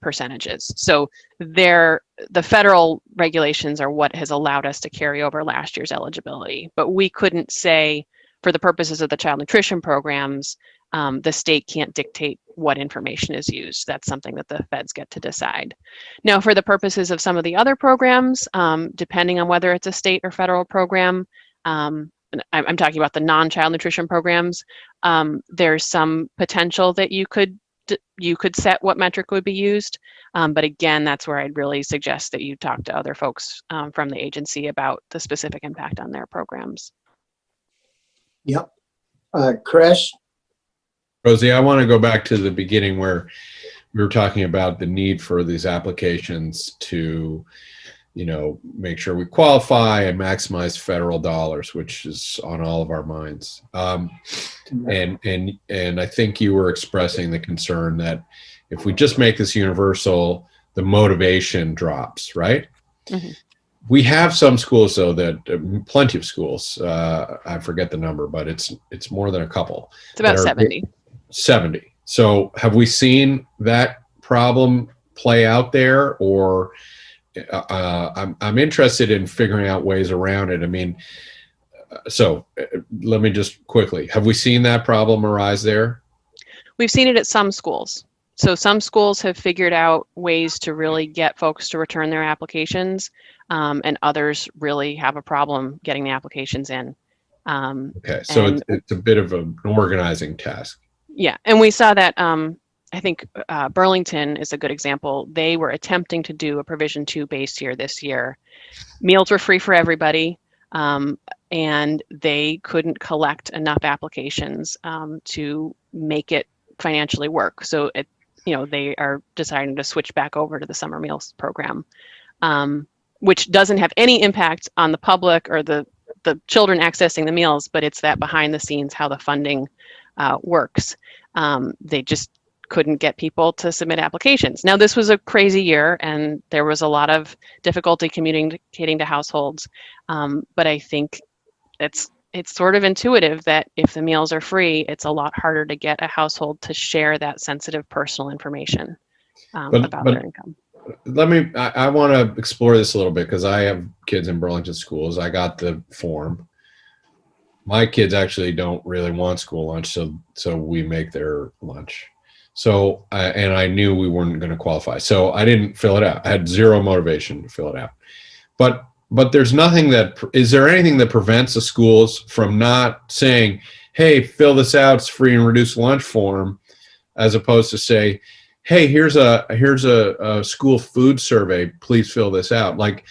percentages. So the federal regulations are what has allowed us to carry over last year's eligibility. But we couldn't say, for the purposes of the child nutrition programs, the state can't dictate what information is used. That's something that the feds get to decide. Now, for the purposes of some of the other programs, depending on whether it's a state or federal program, I'm talking about the non-child nutrition programs, there's some potential that you could set what metric would be used. But again, that's where I'd really suggest that you talk to other folks from the agency about the specific impact on their programs. Yep. Chris? Rosie, I want to go back to the beginning where we were talking about the need for these applications to, make sure we qualify and maximize federal dollars, which is on all of our minds. And I think you were expressing the concern that if we just make this universal, the motivation drops, right? Mm-hmm. We have some schools, though, that plenty of schools. I forget the number, but it's more than a couple. It's about 70. 70. So have we seen that problem play out there, or I'm interested in figuring out ways around it. I mean, so let me just quickly, have we seen that problem arise there? We've seen it at some schools. So some schools have figured out ways to really get folks to return their applications, and others really have a problem getting the applications in. Okay, so it's a bit of an organizing task. Yeah, and we saw that, I think Burlington is a good example. They were attempting to do a Provision 2 base year this year. Meals were free for everybody, and they couldn't collect enough applications to make it financially work. So they are deciding to switch back over to the summer meals program, which doesn't have any impact on the public or the children accessing the meals, but it's that behind the scenes how the funding works. They just couldn't get people to submit applications. Now, this was a crazy year, and there was a lot of difficulty communicating to households. But I think it's sort of intuitive that if the meals are free, it's a lot harder to get a household to share that sensitive personal information about their income. I want to explore this a little bit because I have kids in Burlington schools. I got the form. My kids actually don't really want school lunch, so we make their lunch. So, and I knew we weren't going to qualify, so I didn't fill it out. I had zero motivation to fill it out. But there's nothing is there anything that prevents the schools from not saying, hey, fill this out, it's free and reduced lunch form, as opposed to say, hey, here's a school food survey, please fill this out. Like,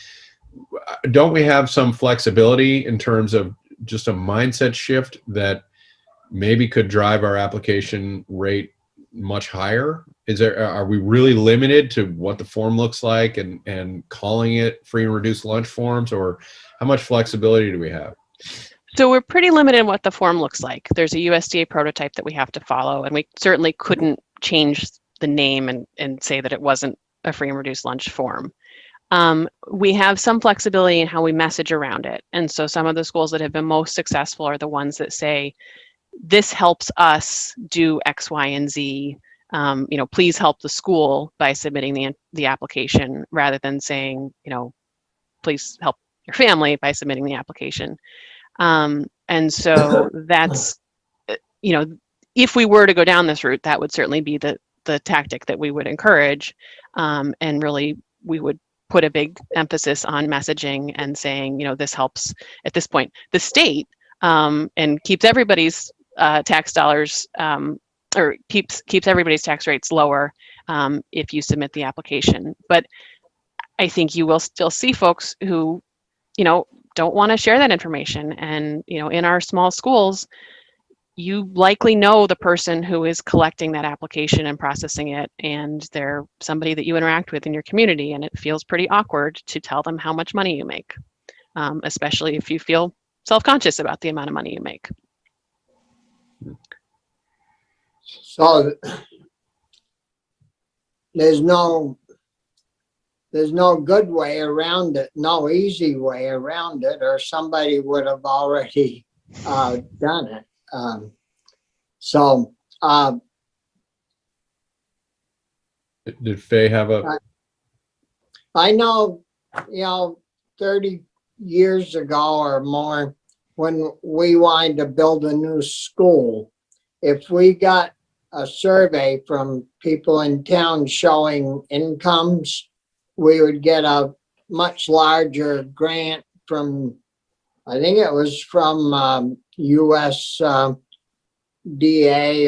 don't we have some flexibility in terms of just a mindset shift that maybe could drive our application rate much higher? Are we really limited to what the form looks like and calling it free and reduced lunch forms, or how much flexibility do we have? So we're pretty limited in what the form looks like. There's a USDA prototype that we have to follow, and we certainly couldn't change the name and say that it wasn't a free and reduced lunch form. We have some flexibility in how we message around it. And so some of the schools that have been most successful are the ones that say, this helps us do X, Y, and Z. Please help the school by submitting the application, rather than saying, please help your family by submitting the application. And so that's, if we were to go down this route, that would certainly be the tactic that we would encourage. And really, we would put a big emphasis on messaging and saying, this helps at this point the state, and keeps everybody's tax dollars, or keeps everybody's tax rates lower. if you submit the application. But I think you will still see folks who, don't want to share that information. And, in our small schools, you likely know the person who is collecting that application and processing it, and they're somebody that you interact with in your community, and it feels pretty awkward to tell them how much money you make, especially if you feel self-conscious about the amount of money you make. So there's no good way around it, no easy way around it, or somebody would have already done it. Did Faye have a? I know, 30 years ago or more, when we wanted to build a new school, if we got a survey from people in town showing incomes, we would get a much larger grant from, I think it was from USDA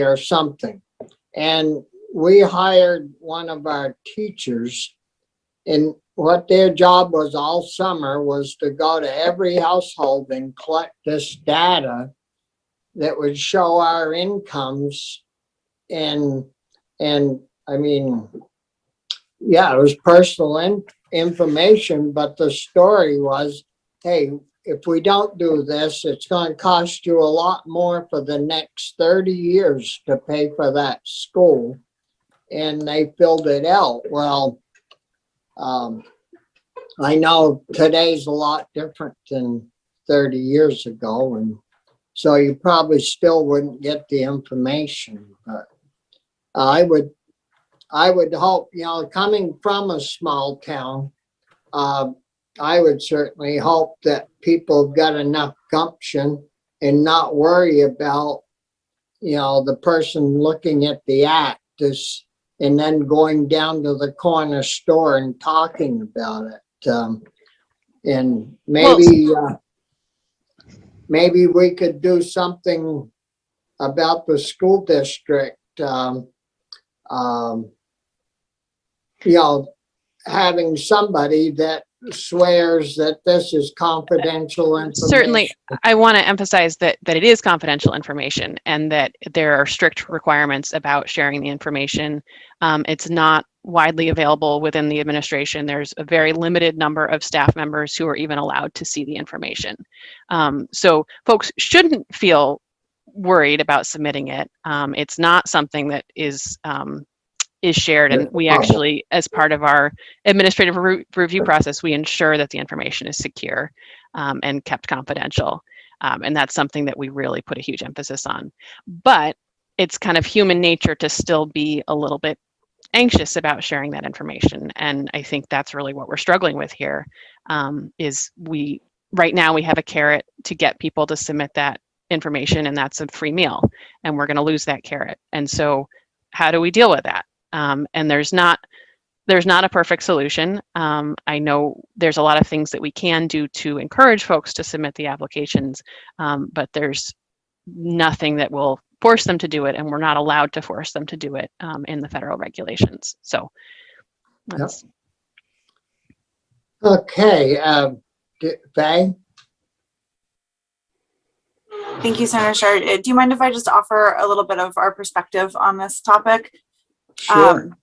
or something. And we hired one of our teachers, and what their job was all summer was to go to every household and collect this data that would show our incomes. And I mean, yeah, it was personal information, but the story was, hey, if we don't do this, it's going to cost you a lot more for the next 30 years to pay for that school. And they filled it out. Well, I know today's a lot different than 30 years ago, and so you probably still wouldn't get the information. But I would hope, coming from a small town, I would certainly hope that people have got enough gumption and not worry about, the person looking at the act and then going down to the corner store and talking about it. And maybe we could do something about the school district, having somebody that swears that this is confidential information. Certainly, I want to emphasize that it is confidential information, and that there are strict requirements about sharing the information. It's not widely available within the administration. There's a very limited number of staff members who are even allowed to see the information. So folks shouldn't feel worried about submitting it. It's not something that is shared, and we actually, as part of our administrative review process, we ensure that the information is secure and kept confidential. And that's something that we really put a huge emphasis on. But it's kind of human nature to still be a little bit anxious about sharing that information. And I think that's really what we're struggling with here, is right now we have a carrot to get people to submit that information, and that's a free meal, and we're going to lose that carrot. And so how do we deal with that? And there's not a perfect solution. I know there's a lot of things that we can do to encourage folks to submit the applications, but there's nothing that will force them to do it, and we're not allowed to force them to do it in the federal regulations. So that's... Okay, Faye? Thank you, Senator Shard. Do you mind if I just offer a little bit of our perspective on this topic? Sure.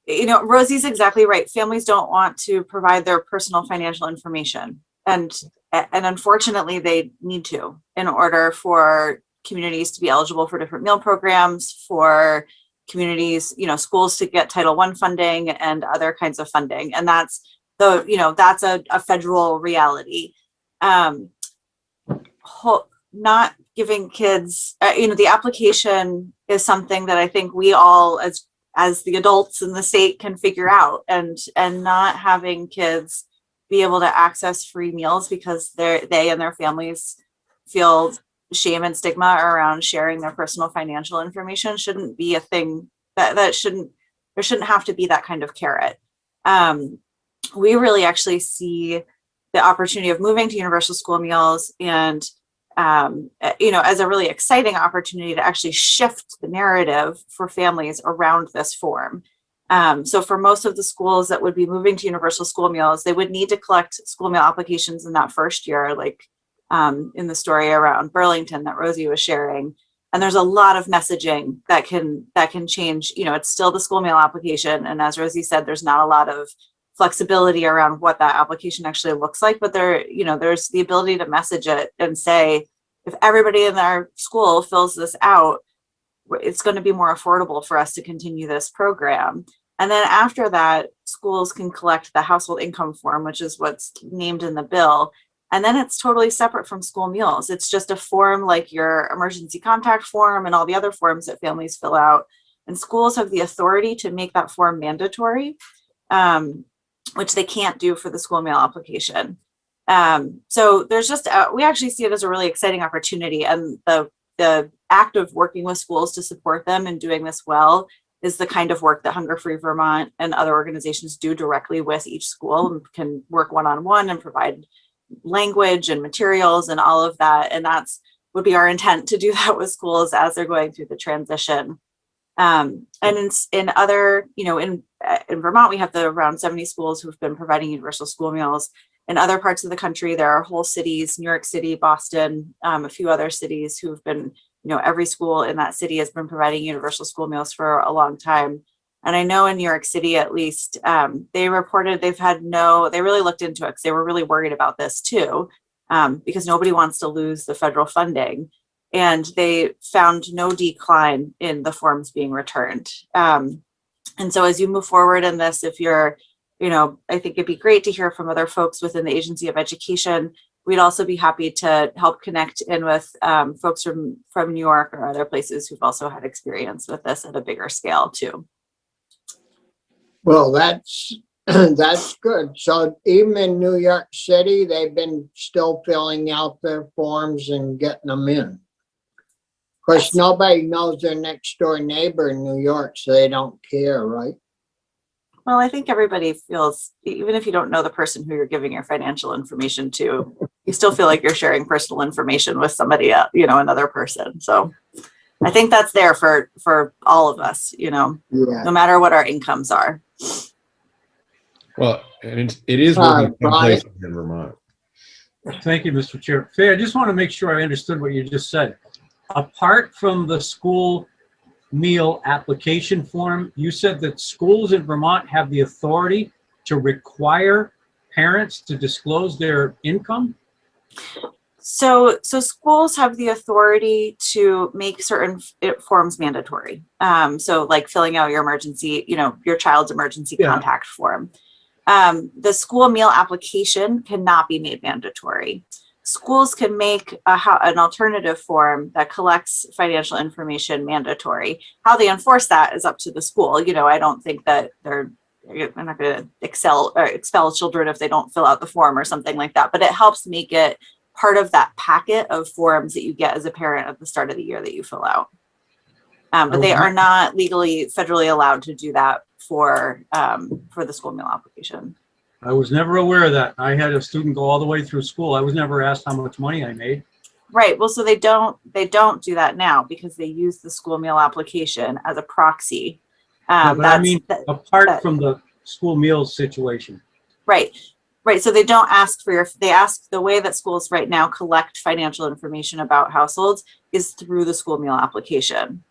Rosie's exactly right. Families don't want to provide their personal financial information, and unfortunately they need to, in order for communities to be eligible for different meal programs, for communities, schools to get Title I funding and other kinds of funding. And that's a federal reality. Not giving kids, the application is something that I think we all, as the adults in the state, can figure out, and not having kids be able to access free meals because they and their families feel shame and stigma around sharing their personal financial information shouldn't be a thing. There shouldn't have to be that kind of carrot. We really actually see the opportunity of moving to universal school meals and as a really exciting opportunity to actually shift the narrative for families around this form. So for most of the schools that would be moving to universal school meals, they would need to collect school meal applications in that first year, like in the story around Burlington that Rosie was sharing. And there's a lot of messaging that can change. You know, it's still the school meal application. And as Rosie said, there's not a lot of flexibility around what that application actually looks like, but there's the ability to message it and say, if everybody in our school fills this out, it's going to be more affordable for us to continue this program. And then after that, schools can collect the household income form, which is what's named in the bill. And then it's totally separate from school meals. It's just a form like your emergency contact form and all the other forms that families fill out. And schools have the authority to make that form mandatory, which they can't do for the school meal application. So there's just, we actually see it as a really exciting opportunity. And the act of working with schools to support them and doing this well is the kind of work that Hunger Free Vermont and other organizations do directly with each school, and can work one-on-one and provide language and materials and all of that. And that's would be our intent, to do that with schools as they're going through the transition. And in other, in Vermont, we have around 70 schools who've been providing universal school meals. In other parts of the country, there are whole cities, New York City, Boston, a few other cities who've been, every school in that city has been providing universal school meals for a long time. And I know in New York City, at least, they reported they really looked into it because they were really worried about this too, because nobody wants to lose the federal funding. And they found no decline in the forms being returned. And so as you move forward in this, if you're, I think it'd be great to hear from other folks within the Agency of Education. We'd also be happy to help connect in with folks from New York or other places who've also had experience with this at a bigger scale too. Well, that's good. So even in New York City, they've been still filling out their forms and getting them in. Of course, nobody knows their next door neighbor in New York, so they don't care, right? Well, I think everybody feels, even if you don't know the person who you're giving your financial information to, you still feel like you're sharing personal information with somebody, another person. So I think that's there for all of us, no matter what our incomes are. Well, and it is working in places in Vermont. Thank you, Mr. Chair. Faye, I just want to make sure I understood what you just said. Apart from the school meal application form, you said that schools in Vermont have the authority to require parents to disclose their income? So schools have the authority to make certain forms mandatory. So like filling out your emergency, your child's emergency contact form. The school meal application cannot be made mandatory. Schools can make an alternative form that collects financial information mandatory. How they enforce that is up to the school. I don't think that they're not going to expel children if they don't fill out the form or something like that, but it helps make it part of that packet of forms that you get as a parent at the start of the year that you fill out. But they are not legally, federally allowed to do that for the school meal application. I was never aware of that. I had a student go all the way through school. I was never asked how much money I made. Right. Well, so they don't do that now because they use the school meal application as a proxy. But I mean, apart from the school meals situation. Right. Right. So they don't ask they ask the way that schools right now collect financial information about households is through the school meal application.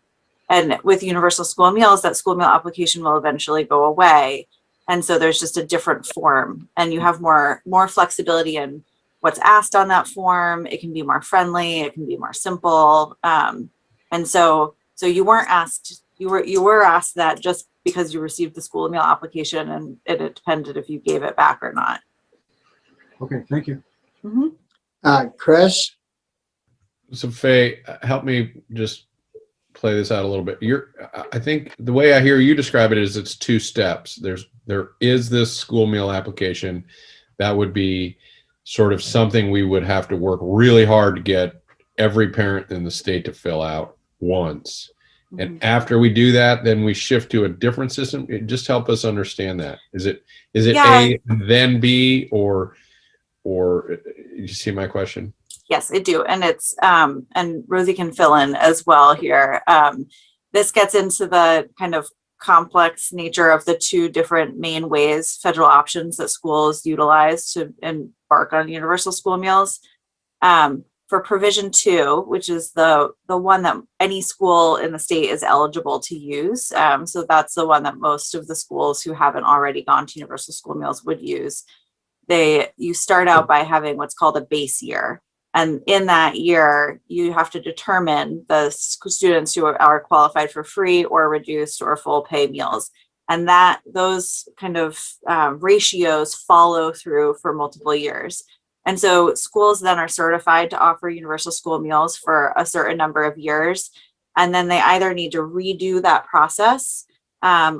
And with universal school meals, that school meal application will eventually go away. And so there's just a different form, and you have more flexibility in what's asked on that form. It can be more friendly. It can be more simple. And so you weren't asked, you were asked that just because you received the school meal application, and it depended if you gave it back or not. Okay, thank you. Mm-hmm. Chris? So Faye, help me just play this out a little bit. I think the way I hear you describe it is it's two steps. There is this school meal application that would be sort of something we would have to work really hard to get every parent in the state to fill out once. Mm-hmm. And after we do that, then we shift to a different system. Just help us understand that. Is it A and then B, or you see my question? Yes, I do. And it's, and Rosie can fill in as well here. This gets into the kind of complex nature of the two different main ways, federal options that schools utilize to embark on universal school meals. For provision 2, which is the one that any school in the state is eligible to use. So that's the one that most of the schools who haven't already gone to universal school meals would use. You start out by having what's called a base year. And in that year, you have to determine the students who are qualified for free or reduced or full pay meals. And those kind of ratios follow through for multiple years. And so schools then are certified to offer universal school meals for a certain number of years. And then they either need to redo that process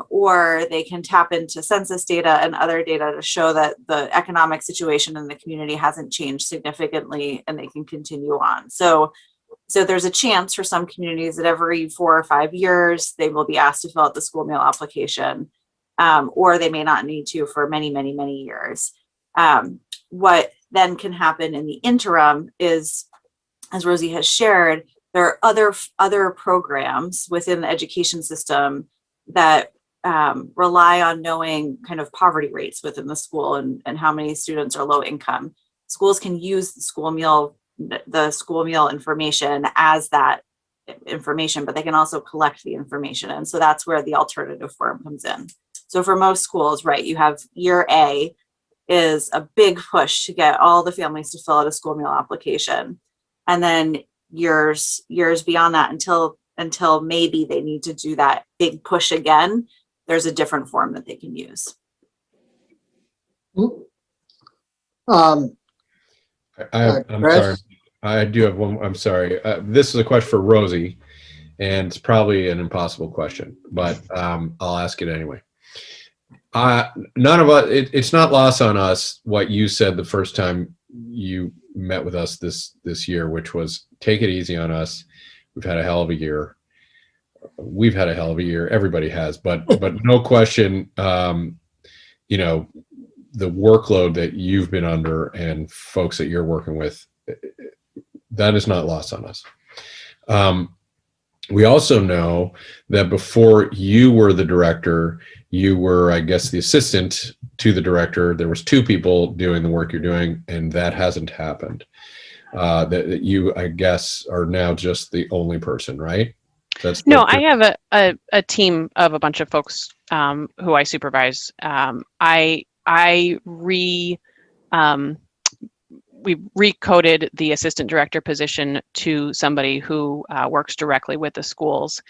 or they can tap into census data and other data to show that the economic situation in the community hasn't changed significantly and they can continue on. So there's a chance for some communities that every 4 or 5 years, they will be asked to fill out the school meal application, or they may not need to for many, many, many years. What then can happen in the interim is, as Rosie has shared, there are other programs within the education system that rely on knowing kind of poverty rates within the school and how many students are low income. Schools can use the school meal information as that information, but they can also collect the information. And so that's where the alternative form comes in. So for most schools, right, you have year A is a big push to get all the families to fill out a school meal application. And then years beyond that until maybe they need to do that big push again, there's a different form that they can use. I'm Chris? sorry. I do have one. I'm sorry. This is a question for Rosie, and it's probably an impossible question, but I'll ask it anyway. None of us, it's not lost on us what you said the first time you met with us this year, which was take it easy on us. We've had a hell of a year. We've had a hell of a year. Everybody has, but no question, you know, the workload that you've been under and folks that you're working with, that is not lost on us. We also know that before you were the director, you were, I guess, the assistant to the director. There was 2 people doing the work you're doing, and that hasn't happened. That you, I guess, are now just the only person, right? No, I have a team of a bunch of folks who I supervise. We recoded the assistant director position to somebody who works directly with the schools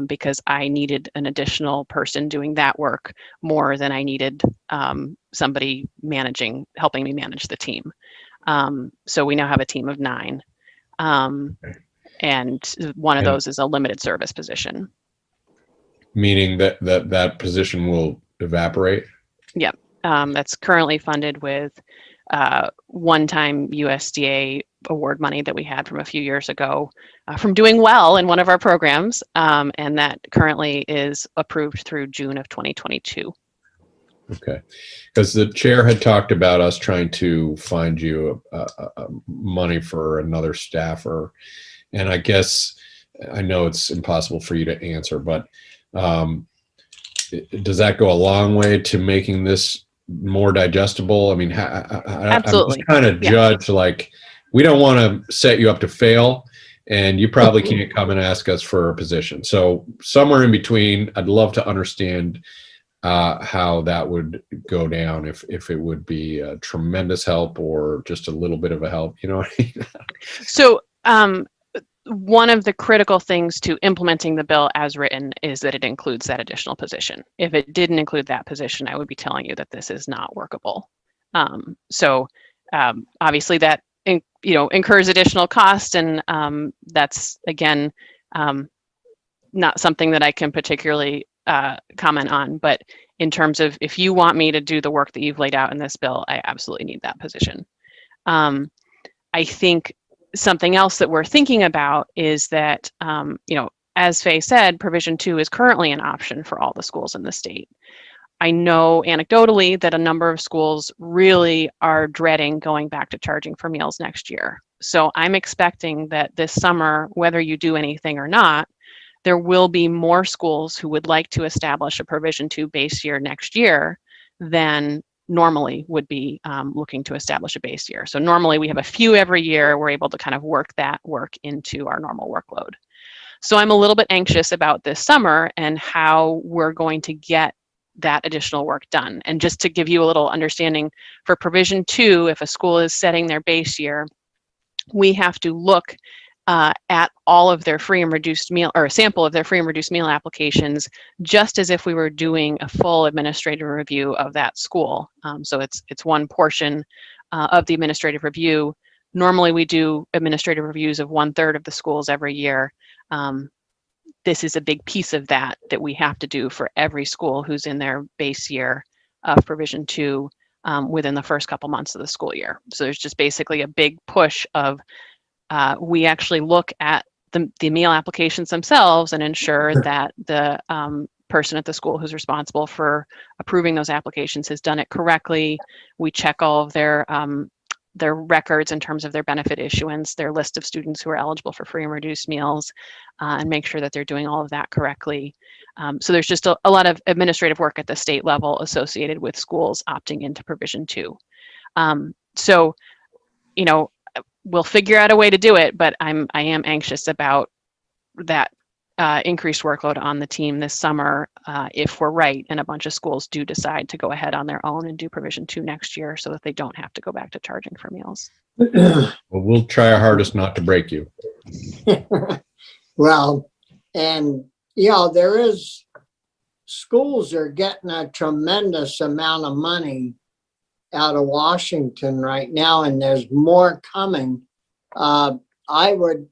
because I needed an additional person doing that work more than I needed somebody helping me manage the team. So we now have a team of 9. And one of those is a limited service position. Meaning that position will evaporate? Yep. That's currently funded with one-time USDA award money that we had from a few years ago from doing well in one of our programs. And that currently is approved through June of 2022. Okay. Because the chair had talked about us trying to find you money for another staffer. And I guess, I know it's impossible for you to answer, but does that go a long way to making this more digestible? I mean, Absolutely. I'm just kind of judge, like, we don't want to set you up to fail, and you probably can't come and ask us for a position. So somewhere in between, I'd love to understand how that would go down, if it would be a tremendous help or just a little bit of a help, you know what I mean? So one of the critical things to implementing the bill as written is that it includes that additional position. If it didn't include that position, I would be telling you that this is not workable. So obviously that incurs additional cost, and that's again not something that I can particularly comment on. But in terms of, if you want me to do the work that you've laid out in this bill, I absolutely need that position. I think something else that we're thinking about is that, as Faye said, Provision 2 is currently an option for all the schools in the state. I know anecdotally that a number of schools really are dreading going back to charging for meals next year. So I'm expecting that this summer, whether you do anything or not, there will be more schools who would like to establish a Provision 2 base year next year than normally would be looking to establish a base year. So normally we have a few every year. We're able to kind of work that work into our normal workload. So I'm a little bit anxious about this summer and how we're going to get that additional work done. And just to give you a little understanding, for Provision 2, if a school is setting their base year, we have to look at all of their free and reduced meal, or a sample of their free and reduced meal applications, just as if we were doing a full administrative review of that school. So it's one portion of the administrative review. Normally we do administrative reviews of 1/3 of the schools every year. This is a big piece of that we have to do for every school who's in their base year of Provision 2 within the first couple months of the school year. So there's just basically a big push of we actually look at the meal applications themselves and ensure that the person at the school who's responsible for approving those applications has done it correctly. We check all of their records in terms of their benefit issuance, their list of students who are eligible for free and reduced meals, and make sure that they're doing all of that correctly. So there's just a lot of administrative work at the state level associated with schools opting into Provision 2. So, you know, we'll figure out a way to do it, but I am anxious about that increased workload on the team this summer if we're right and a bunch of schools do decide to go ahead on their own and do Provision 2 next year so that they don't have to go back to charging for meals. Well, we'll try our hardest not to break you. Well, and there is, schools are getting a tremendous amount of money out of Washington right now, and there's more coming. I would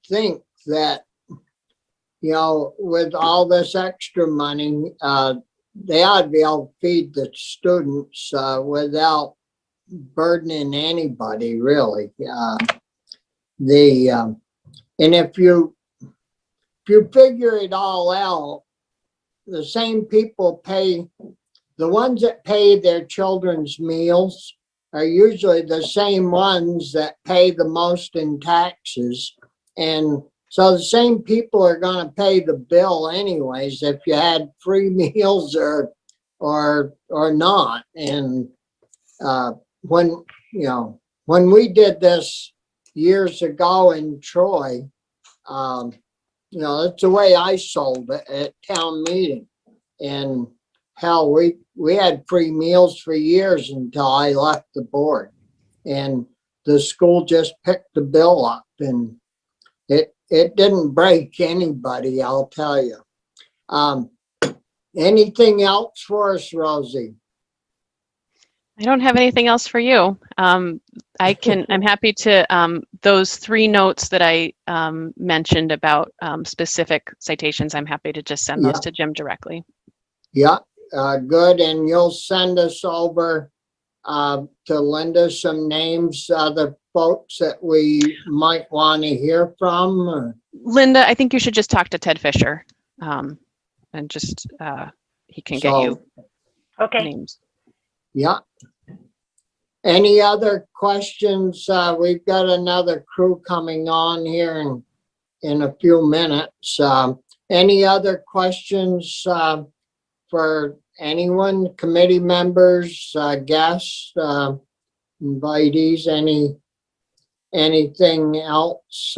think that, with all this extra money, they ought to be able to feed the students without burdening anybody, really. And if you figure it all out, the same people pay. The ones that pay their children's meals are usually the same ones that pay the most in taxes. And so the same people are going to pay the bill anyways, if you had free meals or not. And when we did this years ago in Troy, that's the way I sold it at town meeting. And hell, we had free meals for years until I left the board, and the school just picked the bill up, and it didn't break anybody, I'll tell you. Anything else for us, Rosie? I don't have anything else for you. I'm happy to, those 3 notes that I mentioned about specific citations, I'm happy to just send those to Jim directly. Yeah. Good, and you'll send us over to Linda some names, other folks that we might want to hear from. Linda, I think you should just talk to Ted Fisher, and just he can get you names. Yeah. Any other questions? We've got another crew coming on here in a few minutes. Any other questions for anyone, committee members, guests, invitees, anything else?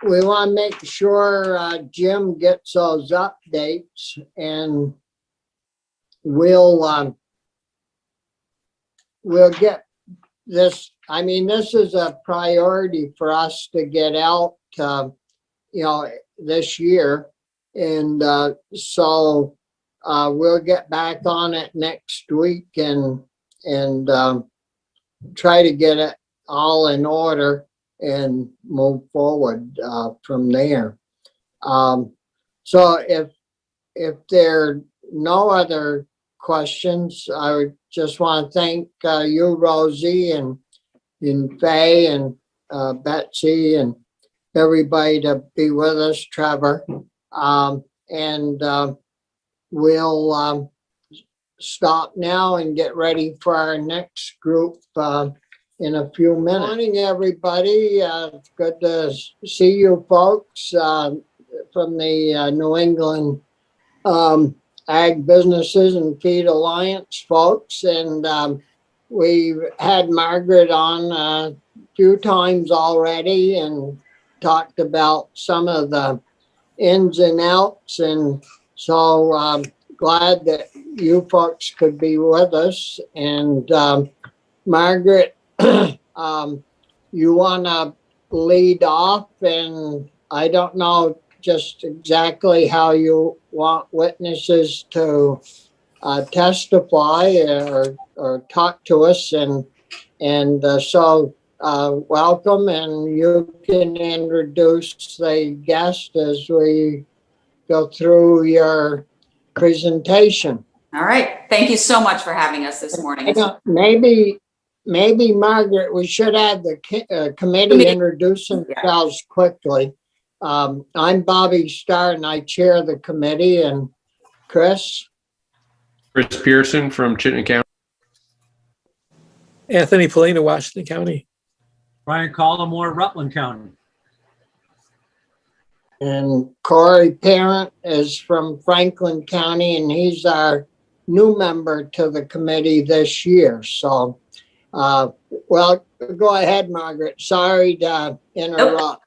We want to make sure Jim gets those updates, and we'll get this. I mean, this is a priority for us to get out this year. And so we'll get back on it next week and try to get it all in order and move forward from there. So if there are no other questions, I would just want to thank you, Rosie, and Faye, and Betsy, and everybody to be with us, Trevor. We'll stop now and get ready for our next group in a few minutes. Morning, everybody. It's good to see you folks from the New England Ag Businesses and Feed Alliance folks. And we've had Margaret on a few times already and talked about some of the ins and outs. And so glad that you folks could be with us. And Margaret, you want to lead off? And I don't know just exactly how you want witnesses to testify or talk to us. And so welcome, and you can introduce the guest as we go through your presentation. All right. Thank you so much for having us this morning. Maybe Margaret, we should have the committee introduce themselves quickly. I'm Bobby Starr and I chair the committee, and Chris Pearson from Chittenden County. Anthony Polina, Washington County. Brian Collmore, Rutland County. And Corey Parent is from Franklin County, and he's our new member to the committee this year. So, well, go ahead, Margaret. Sorry to interrupt.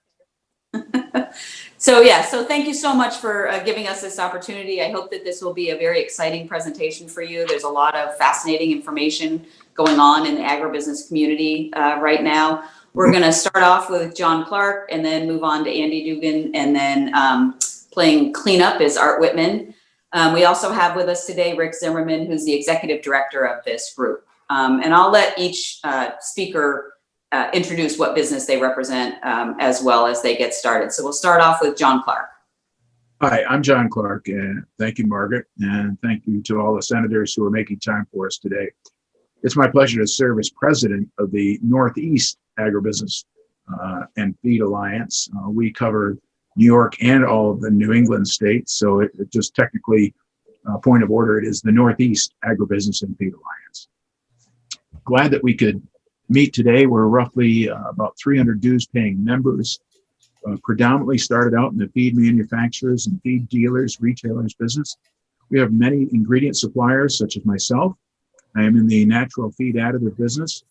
So thank you so much for giving us this opportunity. I hope that this will be a very exciting presentation for you. There's a lot of fascinating information going on in the agribusiness community right now. We're going to start off with John Clark and then move on to Andy Dugan, and then playing cleanup is Art Whitman. We also have with us today Rick Zimmerman, who's the executive director of this group. And I'll let each speaker introduce what business they represent as well as they get started. So we'll start off with John Clark. Hi, I'm John Clark, and thank you, Margaret, and thank you to all the senators who are making time for us today. It's my pleasure to serve as president of the Northeast Agribusiness and Feed Alliance. We cover New York and all of the New England states, so it just technically, point of order, it is the Northeast Agribusiness and Feed Alliance. Glad that we could meet today. We're roughly about 300 dues-paying members, predominantly started out in the feed manufacturers and feed dealers, retailers business. We have many ingredient suppliers, such as myself. I am in the natural feed additive business.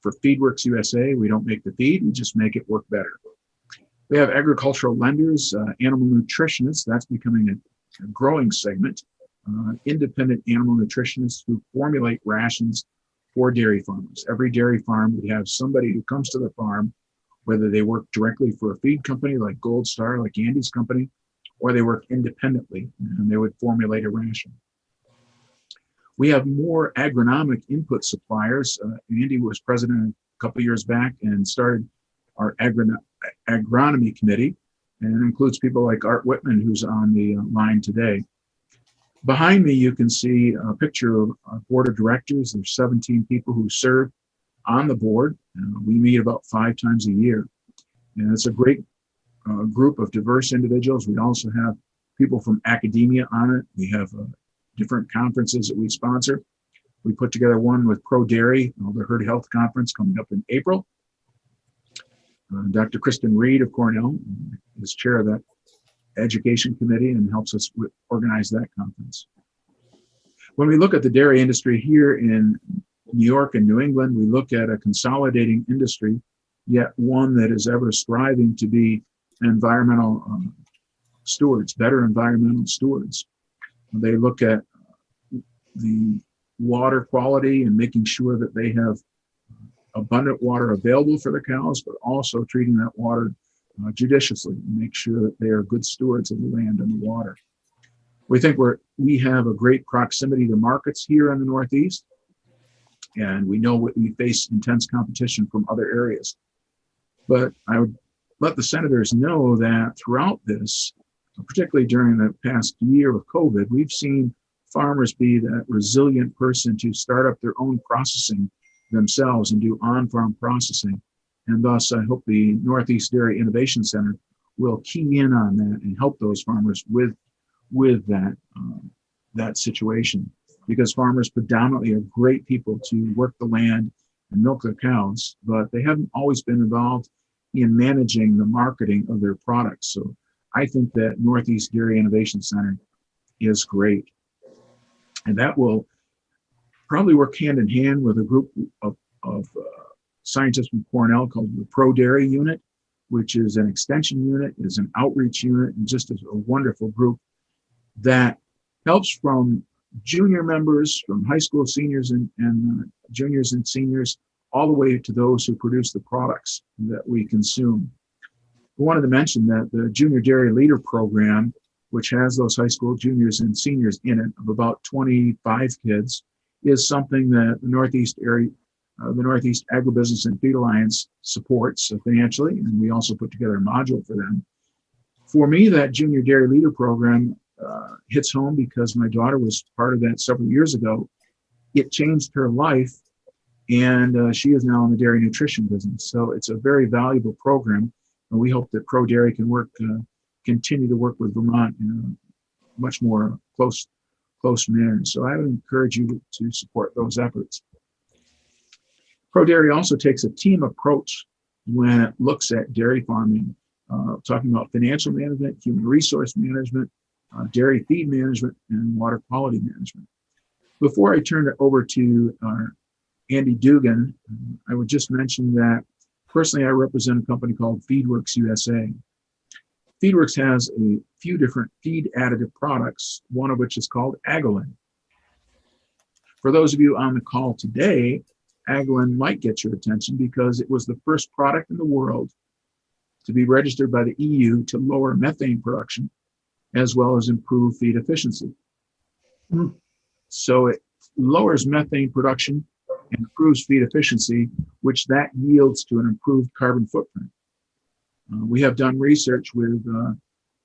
For FeedWorks USA, we don't make the feed, we just make it work better. We have agricultural lenders, animal nutritionists, that's becoming a growing segment, independent animal nutritionists who formulate rations for dairy farmers. Every dairy farm would have somebody who comes to the farm, whether they work directly for a feed company like Gold Star, like Andy's company, or they work independently and they would formulate a ration. We have more agronomic input suppliers. Andy was president a couple of years back and started our agronomy committee, and it includes people like Art Whitman, who's on the line today. Behind me, you can see a picture of our board of directors. There's 17 people who serve on the board. We meet about 5 times a year, and it's a great group of diverse individuals. We also have people from academia on it. We have different conferences that we sponsor. We put together one with Pro Dairy, the Herd Health Conference coming up in April. Dr. Kristen Reed of Cornell is chair of that education committee and helps us organize that conference. When we look at the dairy industry here in New York and New England, we look at a consolidating industry, yet one that is ever striving to be environmental stewards, better environmental stewards. They look at the water quality and making sure that they have abundant water available for the cows, but also treating that water judiciously and make sure that they are good stewards of the land and the water. We think we have a great proximity to markets here in the Northeast, and we know we face intense competition from other areas. But I would let the senators know that throughout this, particularly during the past year of COVID, we've seen farmers be that resilient person to start up their own processing themselves and do on-farm processing. And thus, I hope the Northeast Dairy Innovation Center will key in on that and help those farmers with that situation. Because farmers predominantly are great people to work the land and milk their cows, but they haven't always been involved in managing the marketing of their products. So I think that Northeast Dairy Innovation Center is great. And that will probably work hand in hand with a group of scientists from Cornell called the Pro Dairy Unit, which is an extension unit, is an outreach unit, and just is a wonderful group that helps from junior members, from high school seniors and juniors and seniors, all the way to those who produce the products that we consume. I wanted to mention that the Junior Dairy Leader Program, which has those high school juniors and seniors in it, of about 25 kids, is something that the Northeast Agribusiness and Feed Alliance supports financially, and we also put together a module for them. For me, that Junior Dairy Leader Program hits home because my daughter was part of that several years ago. It changed her life, and she is now in the dairy nutrition business. So it's a very valuable program, and we hope that Pro Dairy can continue to work with Vermont in a much more close manner. So I would encourage you to support those efforts. Pro Dairy also takes a team approach when it looks at dairy farming, talking about financial management, human resource management, dairy feed management, and water quality management. Before I turn it over to Andy Dugan, I would just mention that personally I represent a company called Feedworks USA. Feedworks has a few different feed additive products, one of which is called Agolin. For those of you on the call today, Agolin might get your attention because it was the first product in the world to be registered by the EU to lower methane production as well as improve feed efficiency. So it lowers methane production and improves feed efficiency, which that yields to an improved carbon footprint. We have done research with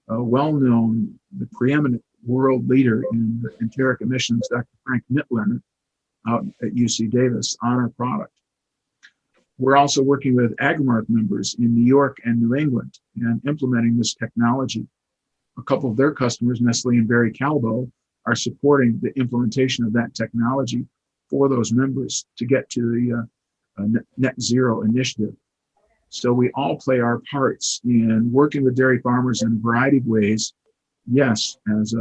a well-known, the preeminent world leader in enteric emissions, Dr. Frank Mittler, out at UC Davis on our product. We're also working with Agrimark members in New York and New England and implementing this technology. A couple of their customers, Nestle and Barry Callebaut, are supporting the implementation of that technology for those members to get to the net zero initiative. So we all play our parts in working with dairy farmers in a variety of ways. Yes, as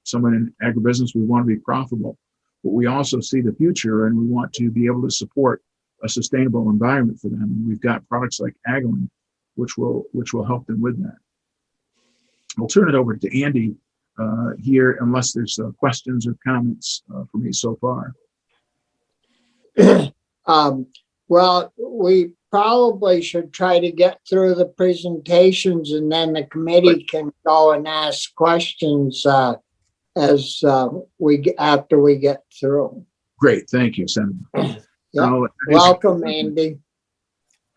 someone in agribusiness, we want to be profitable, but we also see the future and we want to be able to support a sustainable environment for them. And we've got products like Agolin, which will help them with that. I'll turn it over to Andy here, unless there's questions or comments for me so far. Well, we probably should try to get through the presentations and then the committee can go and ask questions after we get through. Great, thank you, Senator. Yep. So, Welcome, Andy.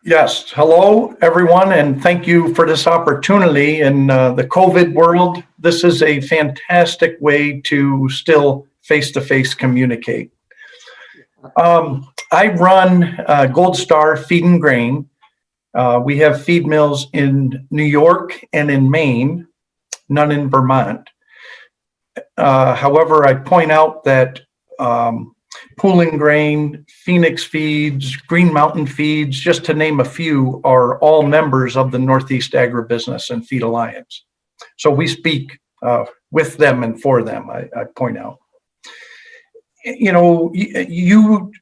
Yes, hello everyone, and thank you for this opportunity. In the COVID world, this is a fantastic way to still face-to-face communicate. I run Gold Star Feed and Grain. We have feed mills in New York and in Maine, none in Vermont. However, I point out that Pool and Grain, Phoenix Feeds, Green Mountain Feeds, just to name a few, are all members of the Northeast Agribusiness and Feed Alliance. So we speak with them and for them, I point out. You know, you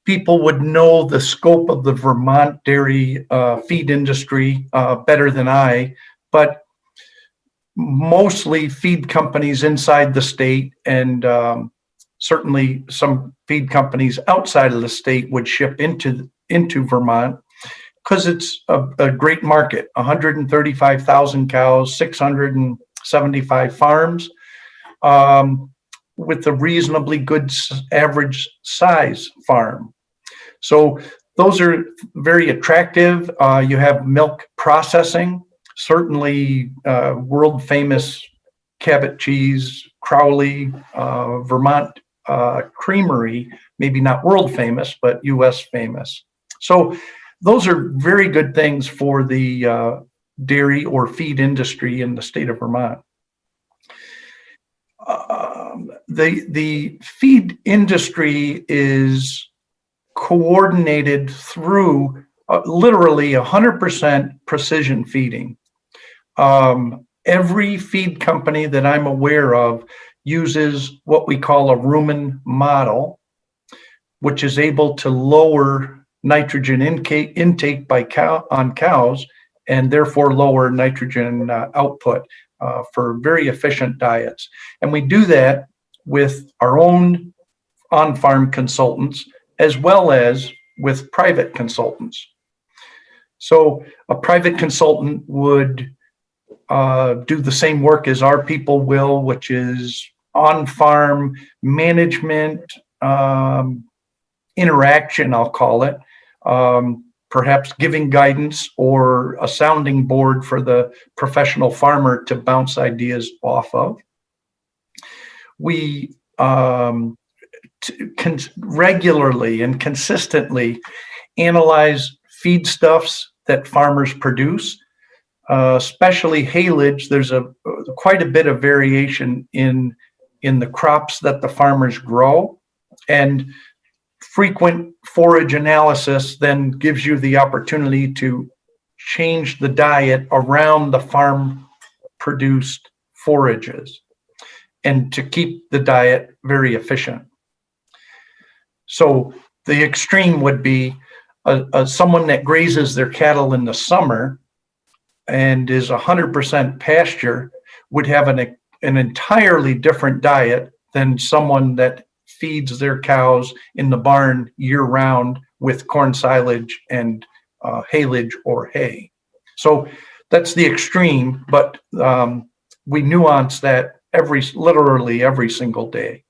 people would know the scope of the Vermont dairy feed industry better than I, but mostly feed companies inside the state and certainly some feed companies outside of the state would ship into Vermont because it's a great market. 135,000 cows, 675 farms, with a reasonably good average size farm. So those are very attractive. You have milk processing, certainly world famous Cabot cheese, Crowley, Vermont creamery, maybe not world famous, but US famous. So those are very good things for the dairy or feed industry in the state of Vermont. The feed industry is coordinated through literally 100% precision feeding. Every feed company that I'm aware of uses what we call a rumen model, which is able to lower nitrogen intake by on cows and therefore lower nitrogen output for very efficient diets. And we do that with our own on-farm consultants as well as with private consultants. So a private consultant would do the same work as our people will, which is on-farm management, interaction, I'll call it, perhaps giving guidance or a sounding board for the professional farmer to bounce ideas off of. We regularly and consistently analyze feedstuffs that farmers produce, especially haylage. There's quite a bit of variation in the crops that the farmers grow, and frequent forage analysis then gives you the opportunity to change the diet around the farm produced forages and to keep the diet very efficient. So the extreme would be someone that grazes their cattle in the summer and is 100% pasture would have an entirely different diet than someone that feeds their cows in the barn year round with corn silage and haylage or hay. So that's the extreme, but we nuance that literally every single day.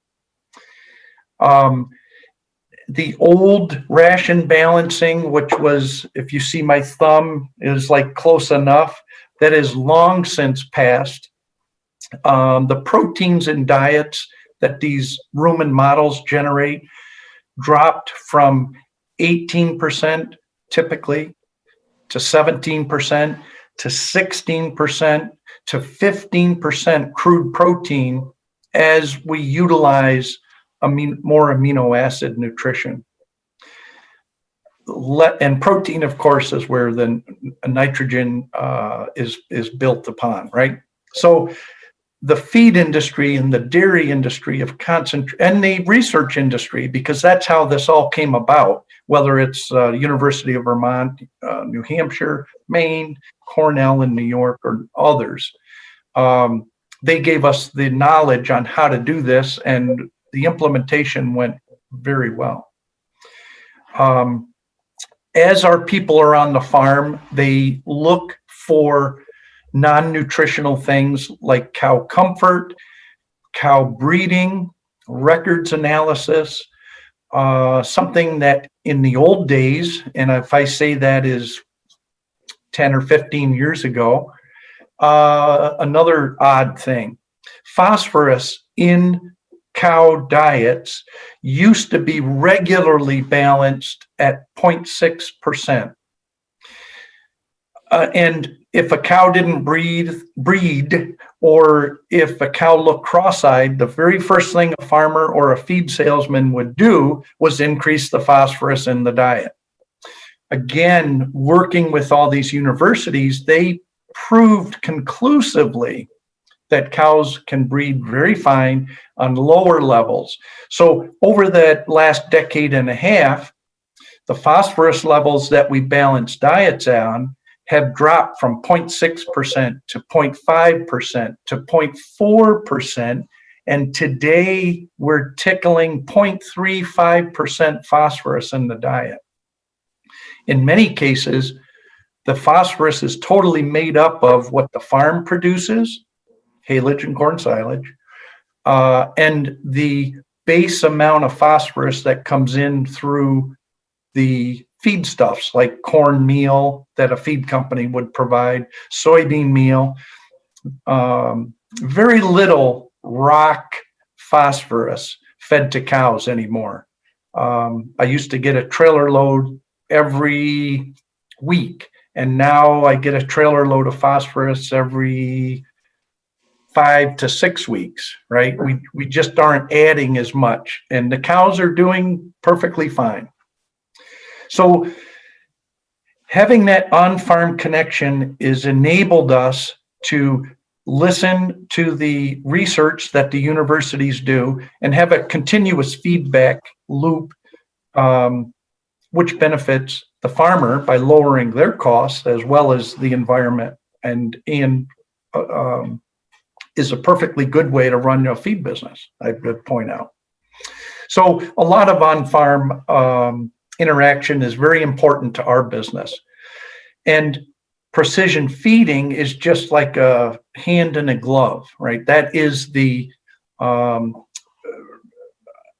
The old ration balancing, which was, if you see my thumb, is like close enough, that is long since passed. The proteins in diets that these rumen models generate dropped from 18% typically to 17% to 16% to 15% crude protein as we utilize more amino acid nutrition. And protein, of course, is where the nitrogen is built upon, right? So the feed industry and the dairy industry and the research industry, because that's how this all came about, whether it's University of Vermont, New Hampshire, Maine, Cornell in New York, or others. They gave us the knowledge on how to do this, and the implementation went very well. As our people are on the farm, they look for non-nutritional things like cow comfort, cow breeding, records analysis, something that in the old days, and if I say that is 10 or 15 years ago, another odd thing, phosphorus in cow diets used to be regularly balanced at 0.6%. And if a cow didn't breed, or if a cow looked cross-eyed, the very first thing a farmer or a feed salesman would do was increase the phosphorus in the diet. Again, working with all these universities, they proved conclusively that cows can breed very fine on lower levels. So over that last decade and a half, the phosphorus levels that we balance diets on have dropped from 0.6% to 0.5% to 0.4%. And today we're tickling 0.35% phosphorus in the diet. In many cases, the phosphorus is totally made up of what the farm produces, haylage and corn silage, and the base amount of phosphorus that comes in through the feedstuffs like corn meal that a feed company would provide, soybean meal, very little rock phosphorus fed to cows anymore. I used to get a trailer load every week, and now I get a trailer load of phosphorus every 5 to 6 weeks, right? We just aren't adding as much, and the cows are doing perfectly fine. So having that on-farm connection is enabled us to listen to the research that the universities do and have a continuous feedback loop, which benefits the farmer by lowering their costs as well as the environment, and is a perfectly good way to run a feed business, I would point out. So a lot of on-farm interaction is very important to our business. And precision feeding is just like a hand in a glove, right? That is the,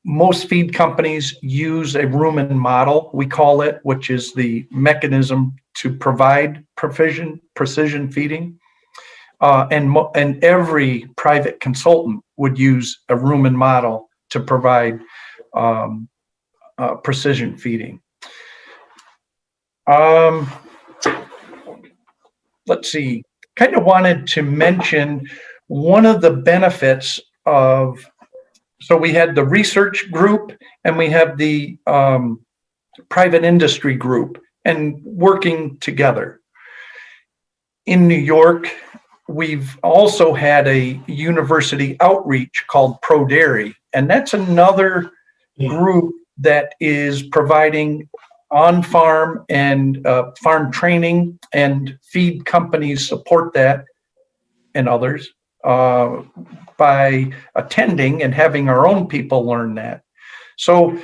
most feed companies use a rumen model, we call it, which is the mechanism to provide precision feeding. And every private consultant would use a rumen model to provide precision feeding. Let's see, kind of wanted to mention one of the benefits of, so we had the research group and we have the private industry group and working together. In New York, we've also had a university outreach called Pro Dairy, and that's another group that is providing on-farm and farm training, and feed companies support that and others by attending and having our own people learn that. So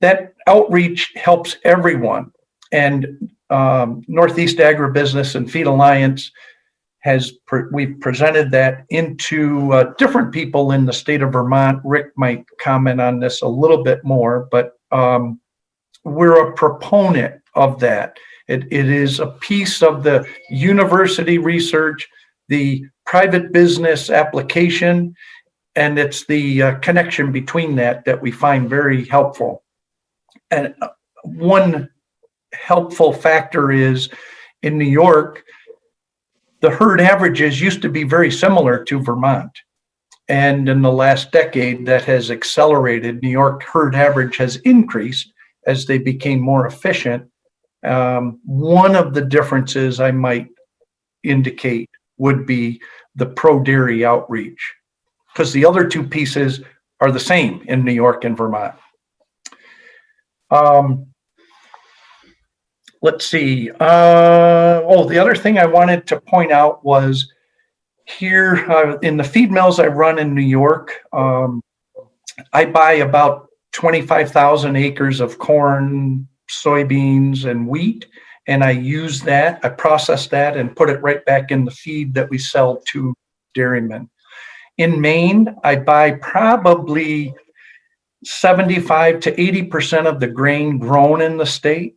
that outreach helps everyone. And Northeast Agribusiness and Feed Alliance we've presented that into different people in the state of Vermont. Rick might comment on this a little bit more, but we're a proponent of that. It is a piece of the university research, the private business application, and it's the connection between that we find very helpful. And one helpful factor is in New York, the herd averages used to be very similar to Vermont. And in the last decade, that has accelerated. New York herd average has increased as they became more efficient. One of the differences I might indicate would be the Pro Dairy outreach, because the other two pieces are the same in New York and Vermont. Let's see. The other thing I wanted to point out was here in the feed mills I run in New York, I buy about 25,000 acres of corn, soybeans, and wheat, and I use that, I process that and put it right back in the feed that we sell to dairymen. In Maine, I buy probably 75 to 80% of the grain grown in the state.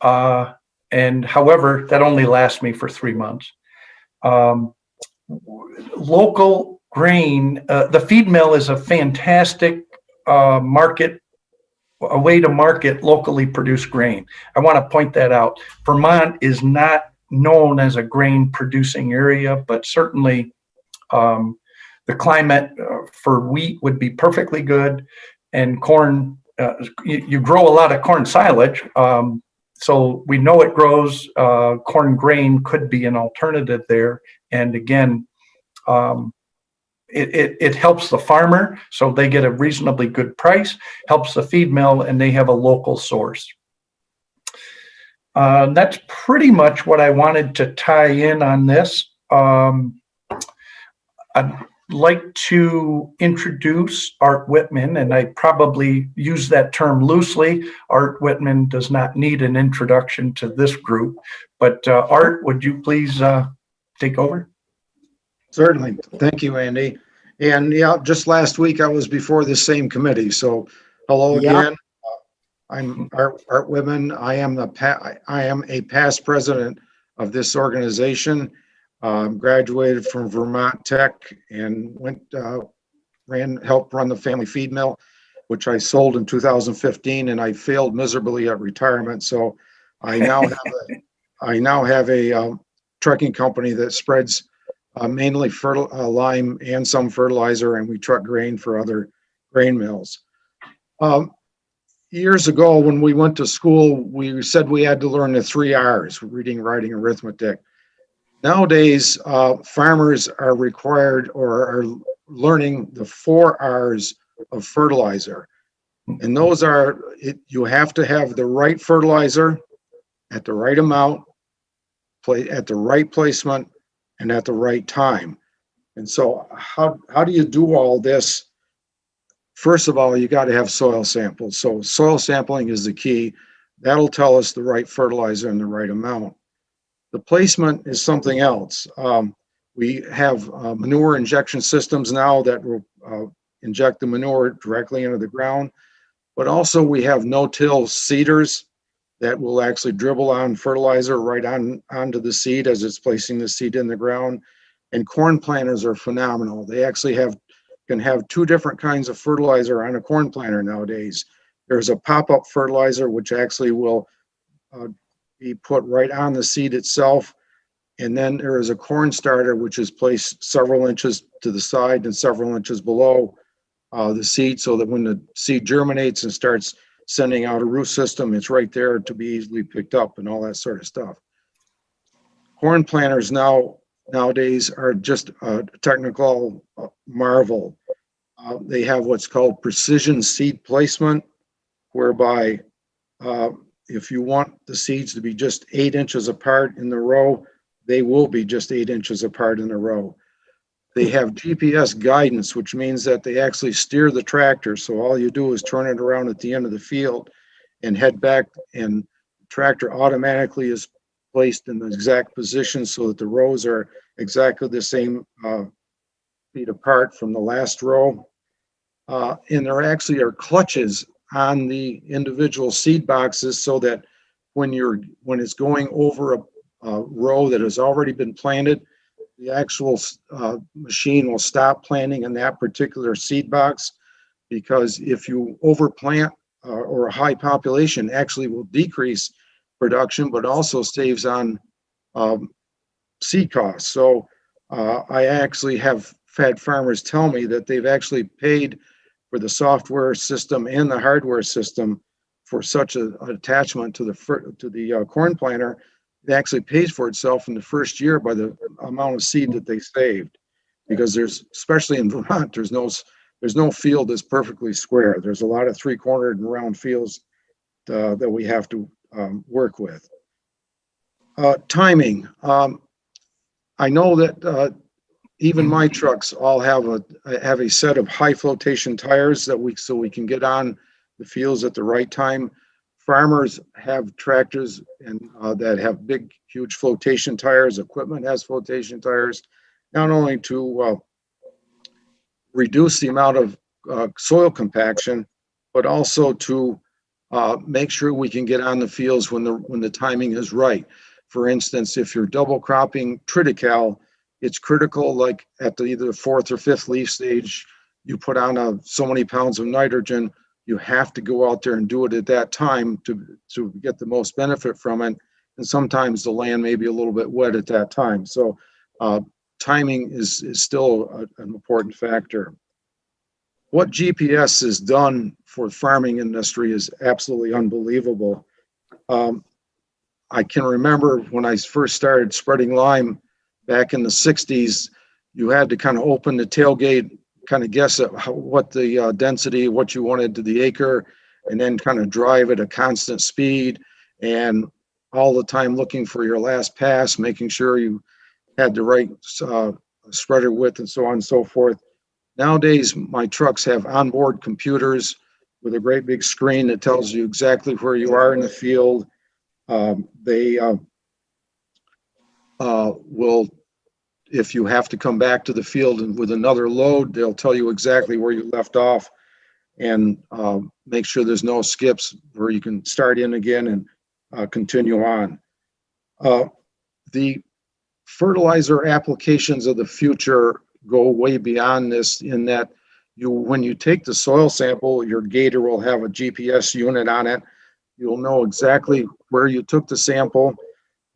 And however, that only lasts me for 3 months. Local grain, the feed mill is a fantastic market, a way to market locally produced grain. I want to point that out. Vermont is not known as a grain producing area, but certainly the climate for wheat would be perfectly good, and corn, you grow a lot of corn silage. So we know it grows. Corn grain could be an alternative there. And again, it helps the farmer, so they get a reasonably good price, helps the feed mill, and they have a local source. That's pretty much what I wanted to tie in on this. I'd like to introduce Art Whitman, and I probably use that term loosely. Art Whitman does not need an introduction to this group, but Art, would you please take over? Certainly. Thank you, Andy. And yeah, just last week I was before this same committee. So hello again. I'm Art Whitman. I am a past president of this organization. Graduated from Vermont Tech and helped run the family feed mill, which I sold in 2015, and I failed miserably at retirement. So I now have a trucking company that spreads mainly lime and some fertilizer, and we truck grain for other grain mills. years ago, when we went to school, we said we had to learn the 3 R's: reading, writing, arithmetic. Nowadays, farmers are required or are learning the 4 R's of fertilizer. And those are, you have to have the right fertilizer at the right amount, at the right placement, and at the right time. And so how do you do all this? First of all, you got to have soil samples. So soil sampling is the key. That'll tell us the right fertilizer and the right amount. The placement is something else. We have manure injection systems now that will inject the manure directly into the ground, but also we have no-till seeders that will actually dribble on fertilizer right onto the seed as it's placing the seed in the ground. And corn planters are phenomenal. They actually can have 2 different kinds of fertilizer on a corn planter nowadays. There's a pop-up fertilizer, which actually will be put right on the seed itself. And then there is a corn starter, which is placed several inches to the side and several inches below the seed, so that when the seed germinates and starts sending out a root system, it's right there to be easily picked up and all that sort of stuff. Corn planters nowadays are just a technical marvel. They have what's called precision seed placement, whereby if you want the seeds to be just 8 inches apart in the row, they will be just 8 inches apart in a row. They have GPS guidance, which means that they actually steer the tractor. So all you do is turn it around at the end of the field and head back, and the tractor automatically is placed in the exact position so that the rows are exactly the same feet apart from the last row. And there actually are clutches on the individual seed boxes so that when it's going over a row that has already been planted, the actual machine will stop planting in that particular seed box, because if you overplant or a high population actually will decrease production, but also saves on seed costs. So I actually have had farmers tell me that they've actually paid for the software system and the hardware system for such an attachment to the corn planter. It actually pays for itself in the first year by the amount of seed that they saved, because especially in Vermont, there's no field that's perfectly square. There's a lot of 3-cornered and round fields that we have to work with. Timing. I know that even my trucks all have a set of high flotation tires so we can get on the fields at the right time. Farmers have tractors that have big, huge flotation tires. Equipment has flotation tires, not only to reduce the amount of soil compaction, but also to make sure we can get on the fields when the timing is right. For instance, if you're double cropping triticale, it's critical, like at either the 4th or 5th leaf stage, you put on so many pounds of nitrogen. You have to go out there and do it at that time to get the most benefit from it. And sometimes the land may be a little bit wet at that time. So timing is still an important factor. What GPS has done for the farming industry is absolutely unbelievable. I can remember when I first started spreading lime back in the 60s, you had to kind of open the tailgate, kind of guess at what the density, what you wanted to the acre, and then kind of drive at a constant speed, and all the time looking for your last pass, making sure you had the right spreader width and so on and so forth. Nowadays, my trucks have onboard computers with a great big screen that tells you exactly where you are in the field. They will, if you have to come back to the field and with another load, they'll tell you exactly where you left off and make sure there's no skips, where you can start in again and continue on. The fertilizer applications of the future go way beyond this, in that when you take the soil sample, your gator will have a GPS unit on it. You'll know exactly where you took the sample.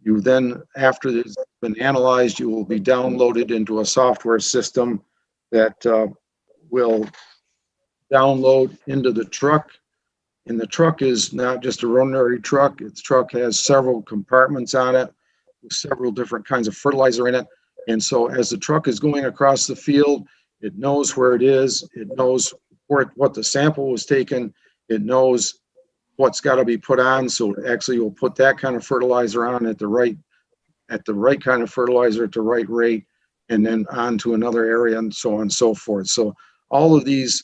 You then, after it's been analyzed, you will be downloaded into a software system that will download into the truck, And the truck is not just a ordinary truck. Its truck has several compartments on it with several different kinds of fertilizer in it. And so as the truck is going across the field, it knows where it is. It knows what the sample was taken. It knows what's got to be put on. So actually will put that kind of fertilizer on at the right kind of fertilizer at the right rate, and then on to another area, and so on and so forth. So all of these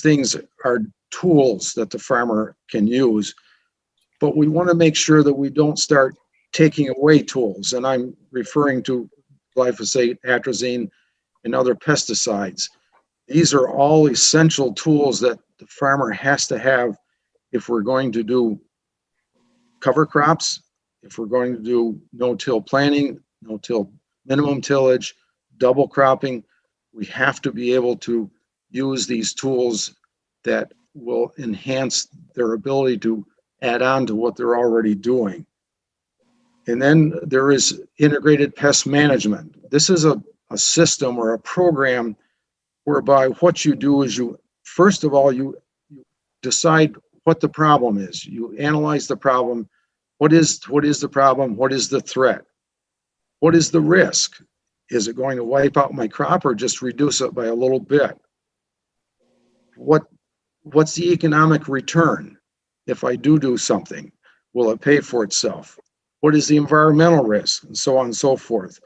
things are tools that the farmer can use, but we want to make sure that we don't start taking away tools. And I'm referring to glyphosate, atrazine, and other pesticides. These are all essential tools that the farmer has to have if we're going to do cover crops, if we're going to do no-till planting, no-till minimum tillage, double cropping. We have to be able to use these tools that will enhance their ability to add on to what they're already doing. And then there is integrated pest management. This is a system or a program whereby what you do is first of all, you decide what the problem is. You analyze the problem. What is the problem? What is the threat? What is the risk? Is it going to wipe out my crop or just reduce it by a little bit? What's the economic return if I do something? Will it pay for itself? What is the environmental risk? And so on and so forth.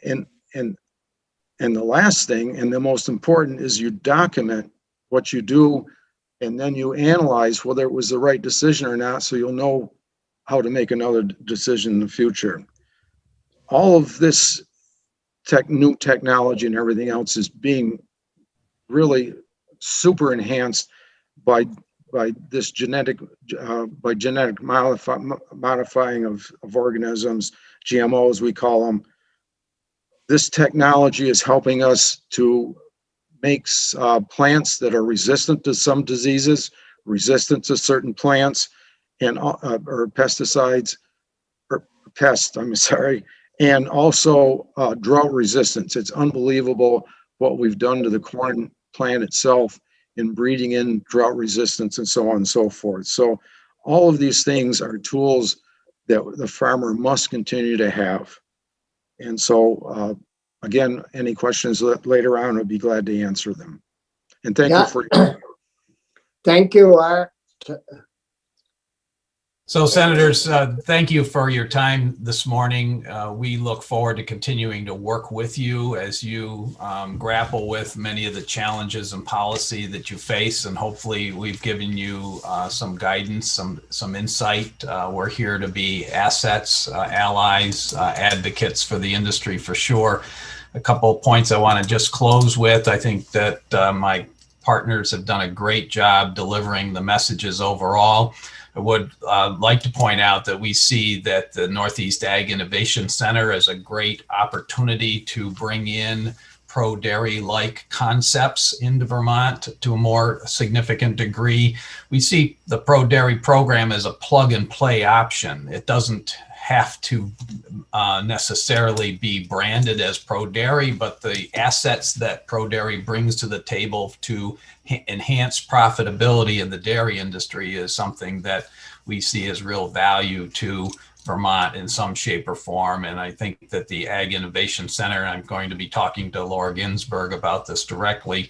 And the last thing, and the most important, is you document what you do, and then you analyze whether it was the right decision or not, so you'll know how to make another decision in the future. All of this new technology and everything else is being really super enhanced by this genetic modifying of organisms, GMOs we call them. This technology is helping us to make plants that are resistant to some diseases, resistant to certain plants, and or pesticides, or pests, I'm sorry, and also drought resistance. It's unbelievable what we've done to the corn plant itself in breeding in drought resistance and so on and so forth. So all of these things are tools that the farmer must continue to have. And so, again, any questions later on, I'll be glad to answer them. And thank you for Thank you, Art. So, Senators, thank you for your time this morning. We look forward to continuing to work with you as you grapple with many of the challenges and policy that you face, and hopefully we've given you some guidance, some insight. We're here to be assets, allies, advocates for the industry for sure. A couple of points I want to just close with. I think that my partners have done a great job delivering the messages overall. I would like to point out that we see that the Northeast Ag Innovation Center is a great opportunity to bring in pro-dairy-like concepts into Vermont to a more significant degree. We see the pro-dairy program as a plug-and-play option. It doesn't have to necessarily be branded as pro-dairy, but the assets that pro-dairy brings to the table to enhance profitability in the dairy industry is something that we see as real value to Vermont in some shape or form. And I think that the Ag Innovation Center, and I'm going to be talking to Laura Ginsburg about this directly,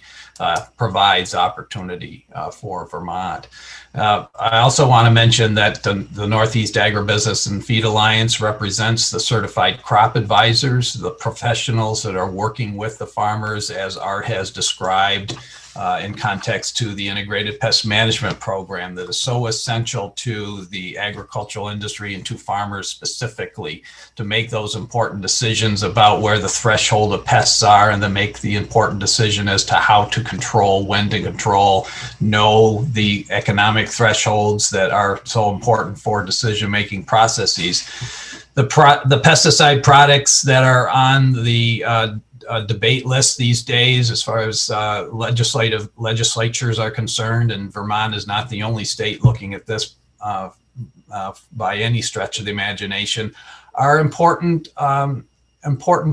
provides opportunity for Vermont. I also want to mention that the Northeast Agribusiness and Feed Alliance represents the certified crop advisors, the professionals that are working with the farmers, as Art has described, in context to the integrated pest management program that is so essential to the agricultural industry and to farmers specifically to make those important decisions about where the threshold of pests are, and to make the important decision as to how to control, when to control, know the economic thresholds that are so important for decision-making processes. The pesticide products that are on the debate list these days, as far as legislatures are concerned, and Vermont is not the only state looking at this by any stretch of the imagination, are important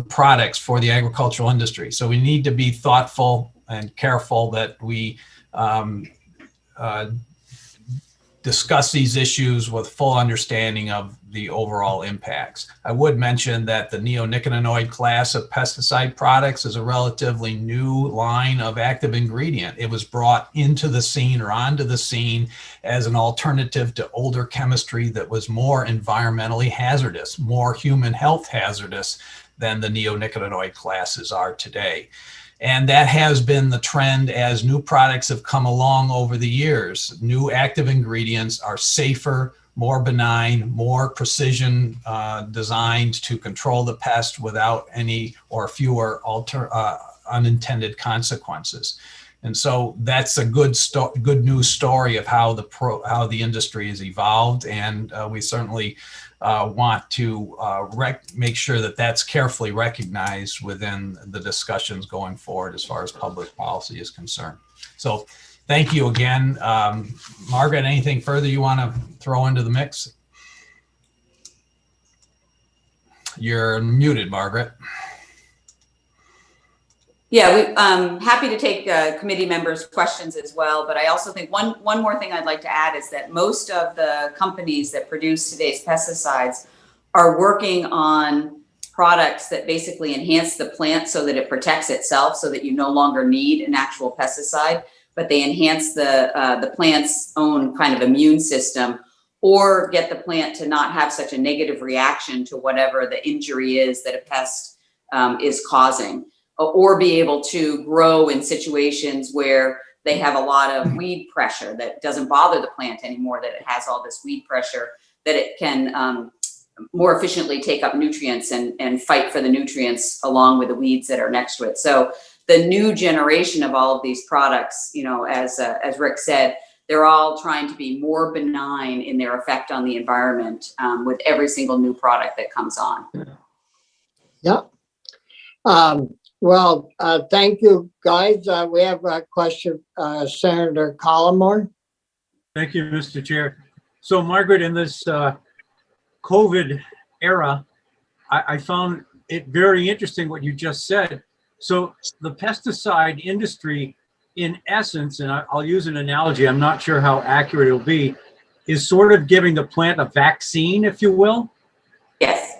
products for the agricultural industry. So we need to be thoughtful and careful that we discuss these issues with full understanding of the overall impacts. I would mention that the neonicotinoid class of pesticide products is a relatively new line of active ingredient. It was brought into the scene or onto the scene as an alternative to older chemistry that was more environmentally hazardous, more human health hazardous than the neonicotinoid classes are today. And that has been the trend as new products have come along over the years. New active ingredients are safer, more benign, more precision designed to control the pest without any or fewer unintended consequences. And so that's a good news story of how the industry has evolved, and we certainly want to make sure that that's carefully recognized within the discussions going forward as far as public policy is concerned. So thank you again. Margaret, anything further you want to throw into the mix? You're muted, Margaret. Yeah, I'm happy to take committee members' questions as well, but I also think one more thing I'd like to add is that most of the companies that produce today's pesticides are working on products that basically enhance the plant so that it protects itself, so that you no longer need an actual pesticide, but they enhance the plant's own kind of immune system, or get the plant to not have such a negative reaction to whatever the injury is that a pest is causing, or be able to grow in situations where they have a lot of weed pressure that doesn't bother the plant anymore, that it has all this weed pressure, that it can more efficiently take up nutrients and fight for the nutrients along with the weeds that are next to it. So the new generation of all of these products, you know, as Rick said, they're all trying to be more benign in their effect on the environment with every single new product that comes on. Yep. Well, thank you, guys. We have a question, Senator Collmore. Thank you, Mr. Chair. So Margaret, in this COVID era, I found it very interesting what you just said. So the pesticide industry, in essence, and I'll use an analogy, I'm not sure how accurate it'll be, is sort of giving the plant a vaccine, if you will? Yes.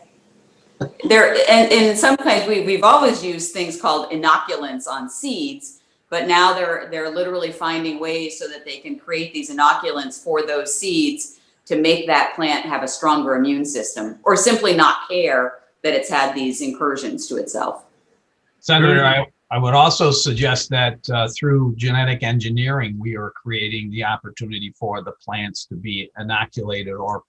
And in some kinds, we've always used things called inoculants on seeds, but now they're literally finding ways so that they can create these inoculants for those seeds to make that plant have a stronger immune system, or simply not care that it's had these incursions to itself. Senator, I would also suggest that through genetic engineering, we are creating the opportunity for the plants to be inoculated or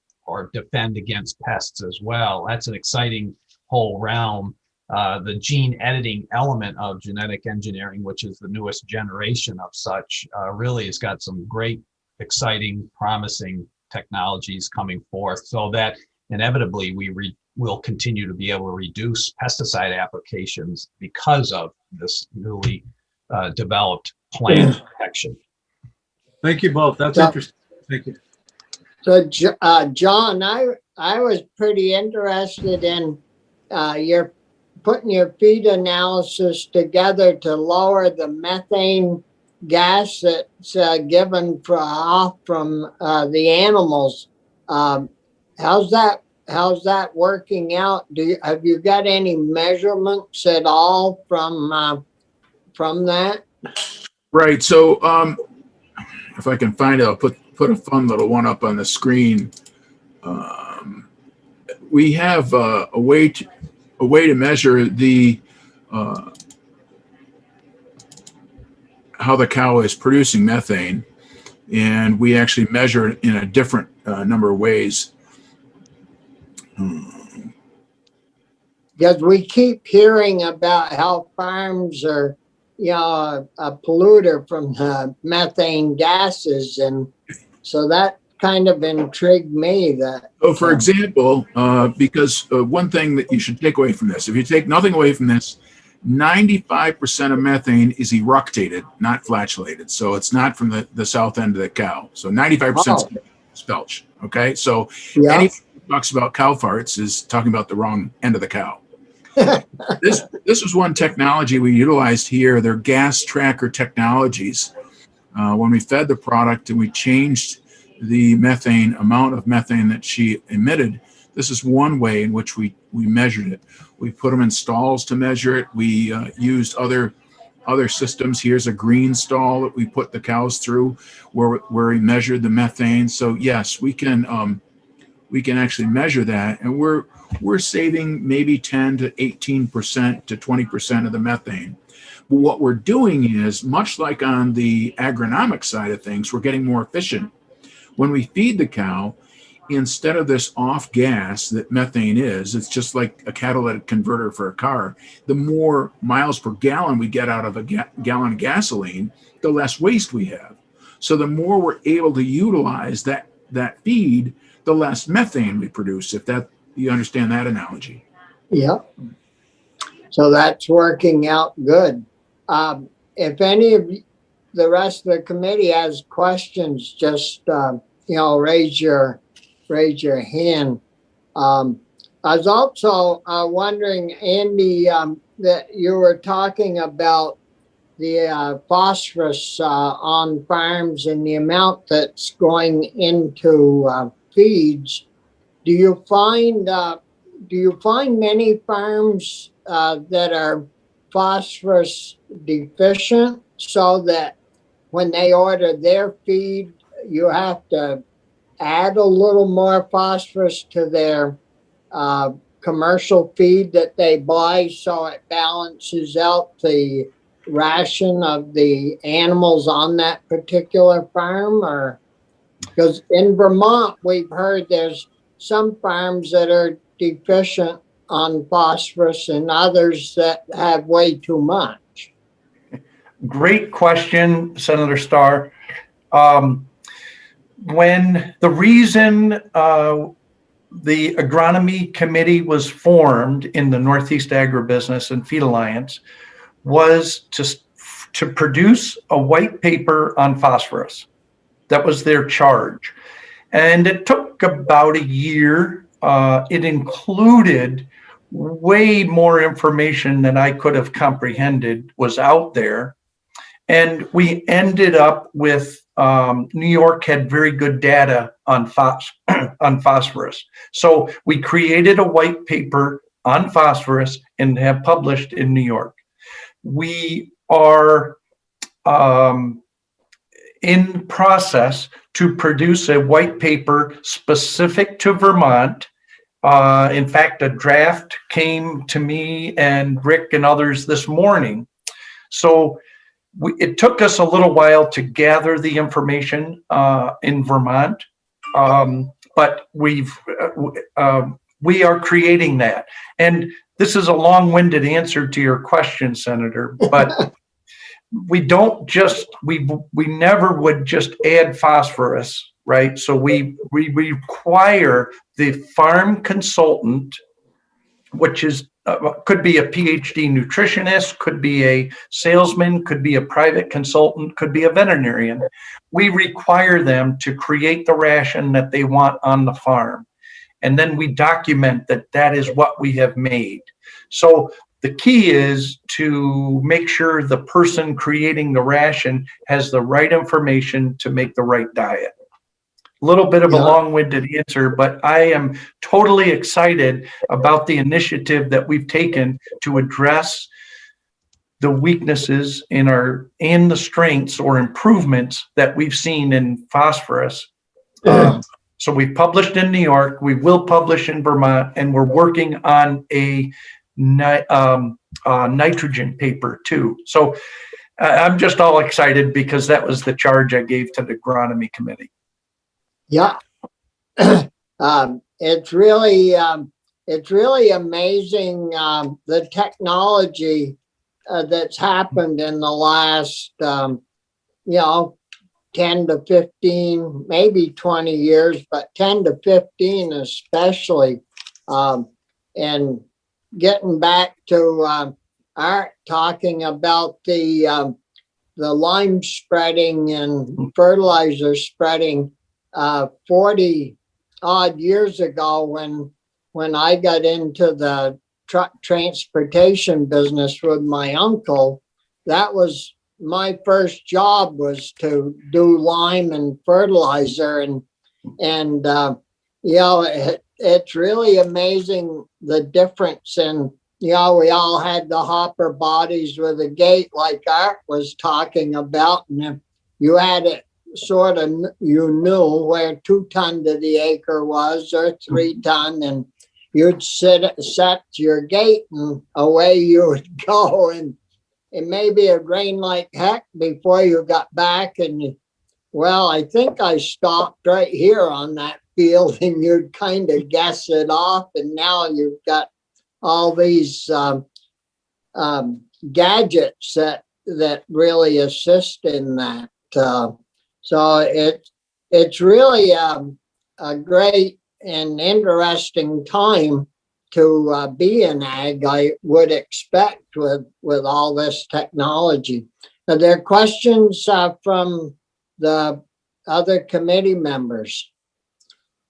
defend against pests as well. That's an exciting whole realm. The gene editing element of genetic engineering, which is the newest generation of such, really has got some great, exciting, promising technologies coming forth, so that inevitably we will continue to be able to reduce pesticide applications because of this newly developed plant protection. Thank you both. That's interesting. Thank you. So, John, I was pretty interested in your putting your feed analysis together to lower the methane gas that's given off from the animals. How's that working out? Have you got any measurements at all from that? Right. So if I can find it, I'll put a fun little one up on the screen. We have a way to measure the how the cow is producing methane, and we actually measure it in a different number of ways. Because we keep hearing about how farms are, a polluter from methane gases, and so that kind of intrigued me. That. So, for example, because one thing that you should take away from this, if you take nothing away from this, 95% of methane is eructated, not flatulated. So it's not from the south end of the cow. So 95% is belch. Okay. So anyone who talks about cow farts is talking about the wrong end of the cow. This was one technology we utilized here. They're gas tracker technologies. When we fed the product and we changed the methane, amount of methane that she emitted. This is one way in which we measured it. We put them in stalls to measure it. We used other systems. Here's a green stall that we put the cows through where we measured the methane. So yes, we can actually measure that, and we're saving maybe 10 to 18% to 20% of the methane. But what we're doing is, much like on the agronomic side of things, we're getting more efficient. When we feed the cow, instead of this off gas that methane is, it's just like a catalytic converter for a car. The more miles per gallon we get out of a gallon of gasoline, the less waste we have. So the more we're able to utilize that feed, the less methane we produce, if that you understand that analogy. Yep. So that's working out good. If any of the rest of the committee has questions, just raise your hand. I was also wondering, Andy, that you were talking about the phosphorus on farms and the amount that's going into feeds. Do you find many farms that are phosphorus deficient, so that when they order their feed, you have to add a little more phosphorus to their commercial feed that they buy, so it balances out the ration of the animals on that particular farm? Or because in Vermont, we've heard there's some farms that are deficient on phosphorus and others that have way too much. Great question, Senator Starr. When the reason the agronomy committee was formed in the Northeast Agribusiness and Feed Alliance was to produce a white paper on phosphorus. That was their charge. And it took about a year. It included way more information than I could have comprehended was out there. And we ended up with New York had very good data on phosphorus. So we created a white paper on phosphorus and have published in New York. We are in process to produce a white paper specific to Vermont. In fact, a draft came to me and Rick and others this morning. So it took us a little while to gather the information in Vermont, but we are creating that. And this is a long-winded answer to your question, Senator, but we never would just add phosphorus, right? So we require the farm consultant, which is could be a PhD nutritionist, could be a salesman, could be a private consultant, could be a veterinarian. We require them to create the ration that they want on the farm. And then we document that that is what we have made. So the key is to make sure the person creating the ration has the right information to make the right diet. A little bit of a long-winded answer, but I am totally excited about the initiative that we've taken to address the weaknesses and the strengths or improvements that we've seen in phosphorus. So we've published in New York, we will publish in Vermont, and we're working on a nitrogen paper too. So I'm just all excited because that was the charge I gave to the agronomy committee. Yeah, it's really amazing the technology that's happened in the last 10 to 15, maybe 20 years, but 10 to 15 especially. And getting back to Art talking about the lime spreading and fertilizer spreading. 40 odd years ago when I got into the truck transportation business with my uncle, that was my first job, was to do lime and fertilizer. And And, it's really amazing the difference in, we all had the hopper bodies with a gate like Art was talking about. And if you had it sort of, you knew where 2 ton to the acre was or 3 ton, and you'd set your gate and away you would go. And it maybe it rained like heck before you got back. And well, I think I stopped right here on that field, and you'd kind of guess it off. And now you've got all these gadgets that really assist in that. So it's really a great and interesting time to be in ag, I would expect, with all this technology. Are there questions from the other committee members?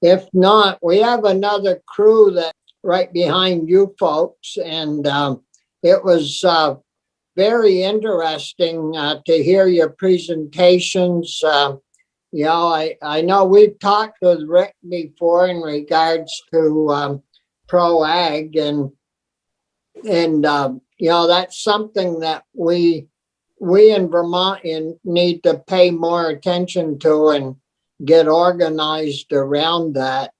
If not, we have another crew that right behind you folks, and it was very interesting to hear your presentations. I know we've talked with Rick before in regards to pro ag, and that's something that we in Vermont need to pay more attention to and get organized around that.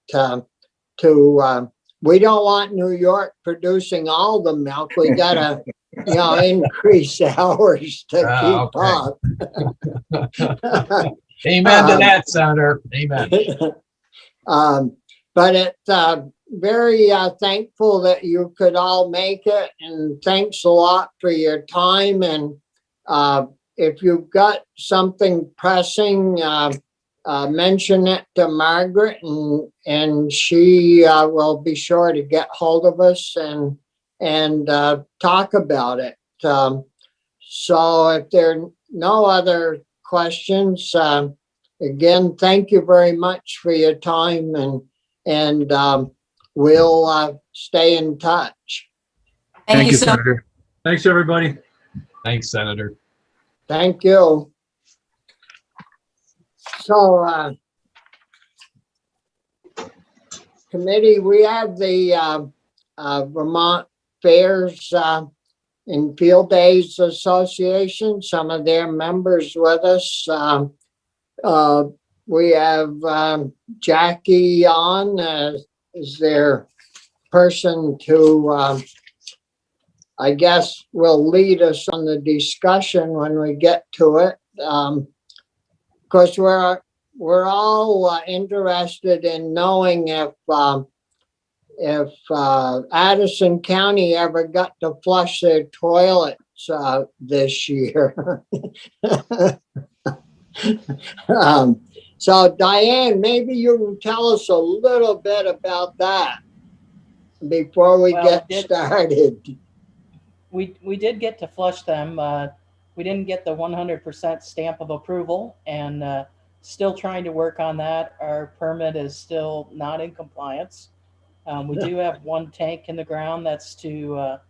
We don't want New York producing all the milk. We gotta increase ours to keep up. Amen to that, Senator. Amen. But it's very thankful that you could all make it, and thanks a lot for your time. And if you've got something pressing, mention it to Margaret, and she will be sure to get hold of us and talk about it. So if there are no other questions, again, thank you very much for your time, and we'll stay in touch. Thank you, Senator. Thanks, everybody. Thanks, Senator. Thank you. So, committee, we have the Vermont Fairs and Field Days Association, some of their members with us. We have Jackie on as their person to, I guess, will lead us on the discussion when we get to it. Of course, we're all interested in knowing if Addison County ever got to flush their toilets this year. So Diane, maybe you can tell us a little bit about that before we get started. We did get to flush them. We didn't get the 100% stamp of approval, and still trying to work on that. Our permit is still not in compliance. We do have one tank in the ground that's to,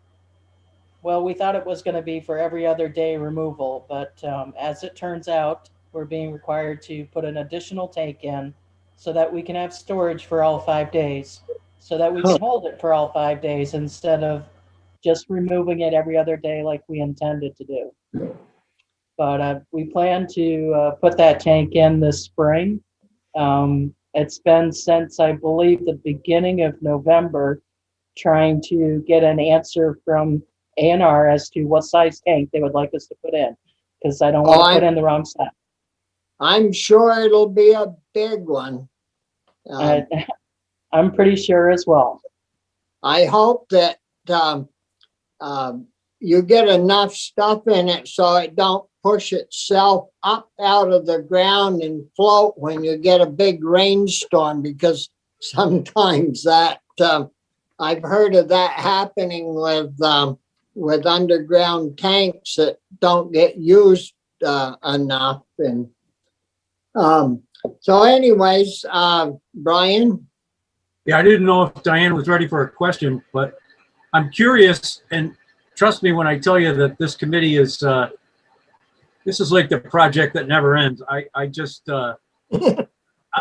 well, we thought it was going to be for every other day removal, but as it turns out, we're being required to put an additional tank in so that we can have storage for all 5 days, so that we can hold it for all 5 days instead of just removing it every other day like we intended to do. But we plan to put that tank in this spring. It's been since, I believe, the beginning of November, trying to get an answer from A&R as to what size tank they would like us to put in, because I don't want to put in the wrong size. I'm sure it'll be a big one. I'm pretty sure as well. I hope that you get enough stuff in it so it don't push itself up out of the ground and float when you get a big rainstorm, because sometimes that I've heard of that happening with underground tanks that don't get used enough. And so anyways, Brian? Yeah, I didn't know if Diane was ready for a question, but I'm curious, and trust me when I tell you that this committee is, this is like the project that never ends. I just,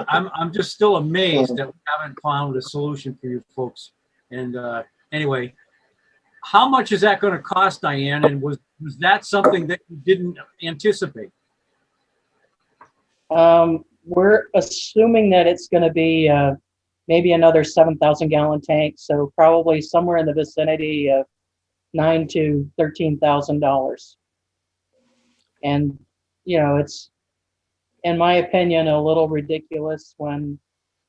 I'm just still amazed that we haven't found a solution for you folks. And anyway, how much is that going to cost, Diane? And was that something that you didn't anticipate? We're assuming that it's going to be maybe another 7,000 gallon tank, so probably somewhere in the vicinity of $9,000 to $13,000. And you know, it's, in my opinion, a little ridiculous when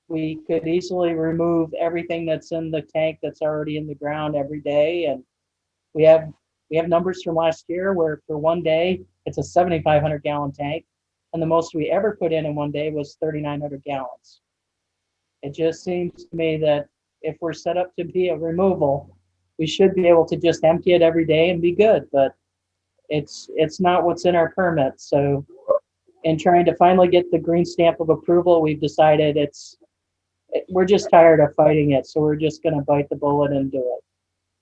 we could easily remove everything that's in the tank that's already in the ground every day. And we have numbers from last year where for one day it's a 7,500 gallon tank, and the most we ever put in one day was 3,900 gallons. It just seems to me that if we're set up to be a removal, we should be able to just empty it every day and be good, but it's not what's in our permit. So in trying to finally get the green stamp of approval, we've decided we're just tired of fighting it. So we're just going to bite the bullet and do it.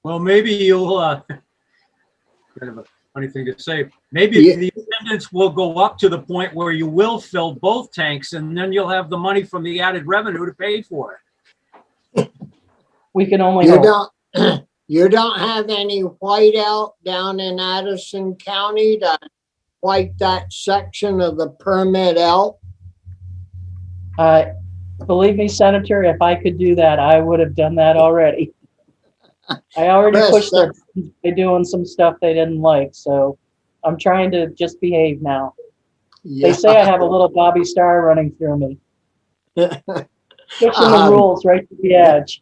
Well, maybe you'll, kind of a funny thing to say, maybe the attendance will go up to the point where you will fill both tanks, and then you'll have the money from the added revenue to pay for it. We can only hope. You don't have any whiteout down in Addison County to white that section of the permit out? Believe me, Senator, if I could do that, I would have done that already. I already pushed them by doing some stuff they didn't like, so I'm trying to just behave now. Yeah. They say I have a little Bobby Star running through me. Pushing the rules right to the edge.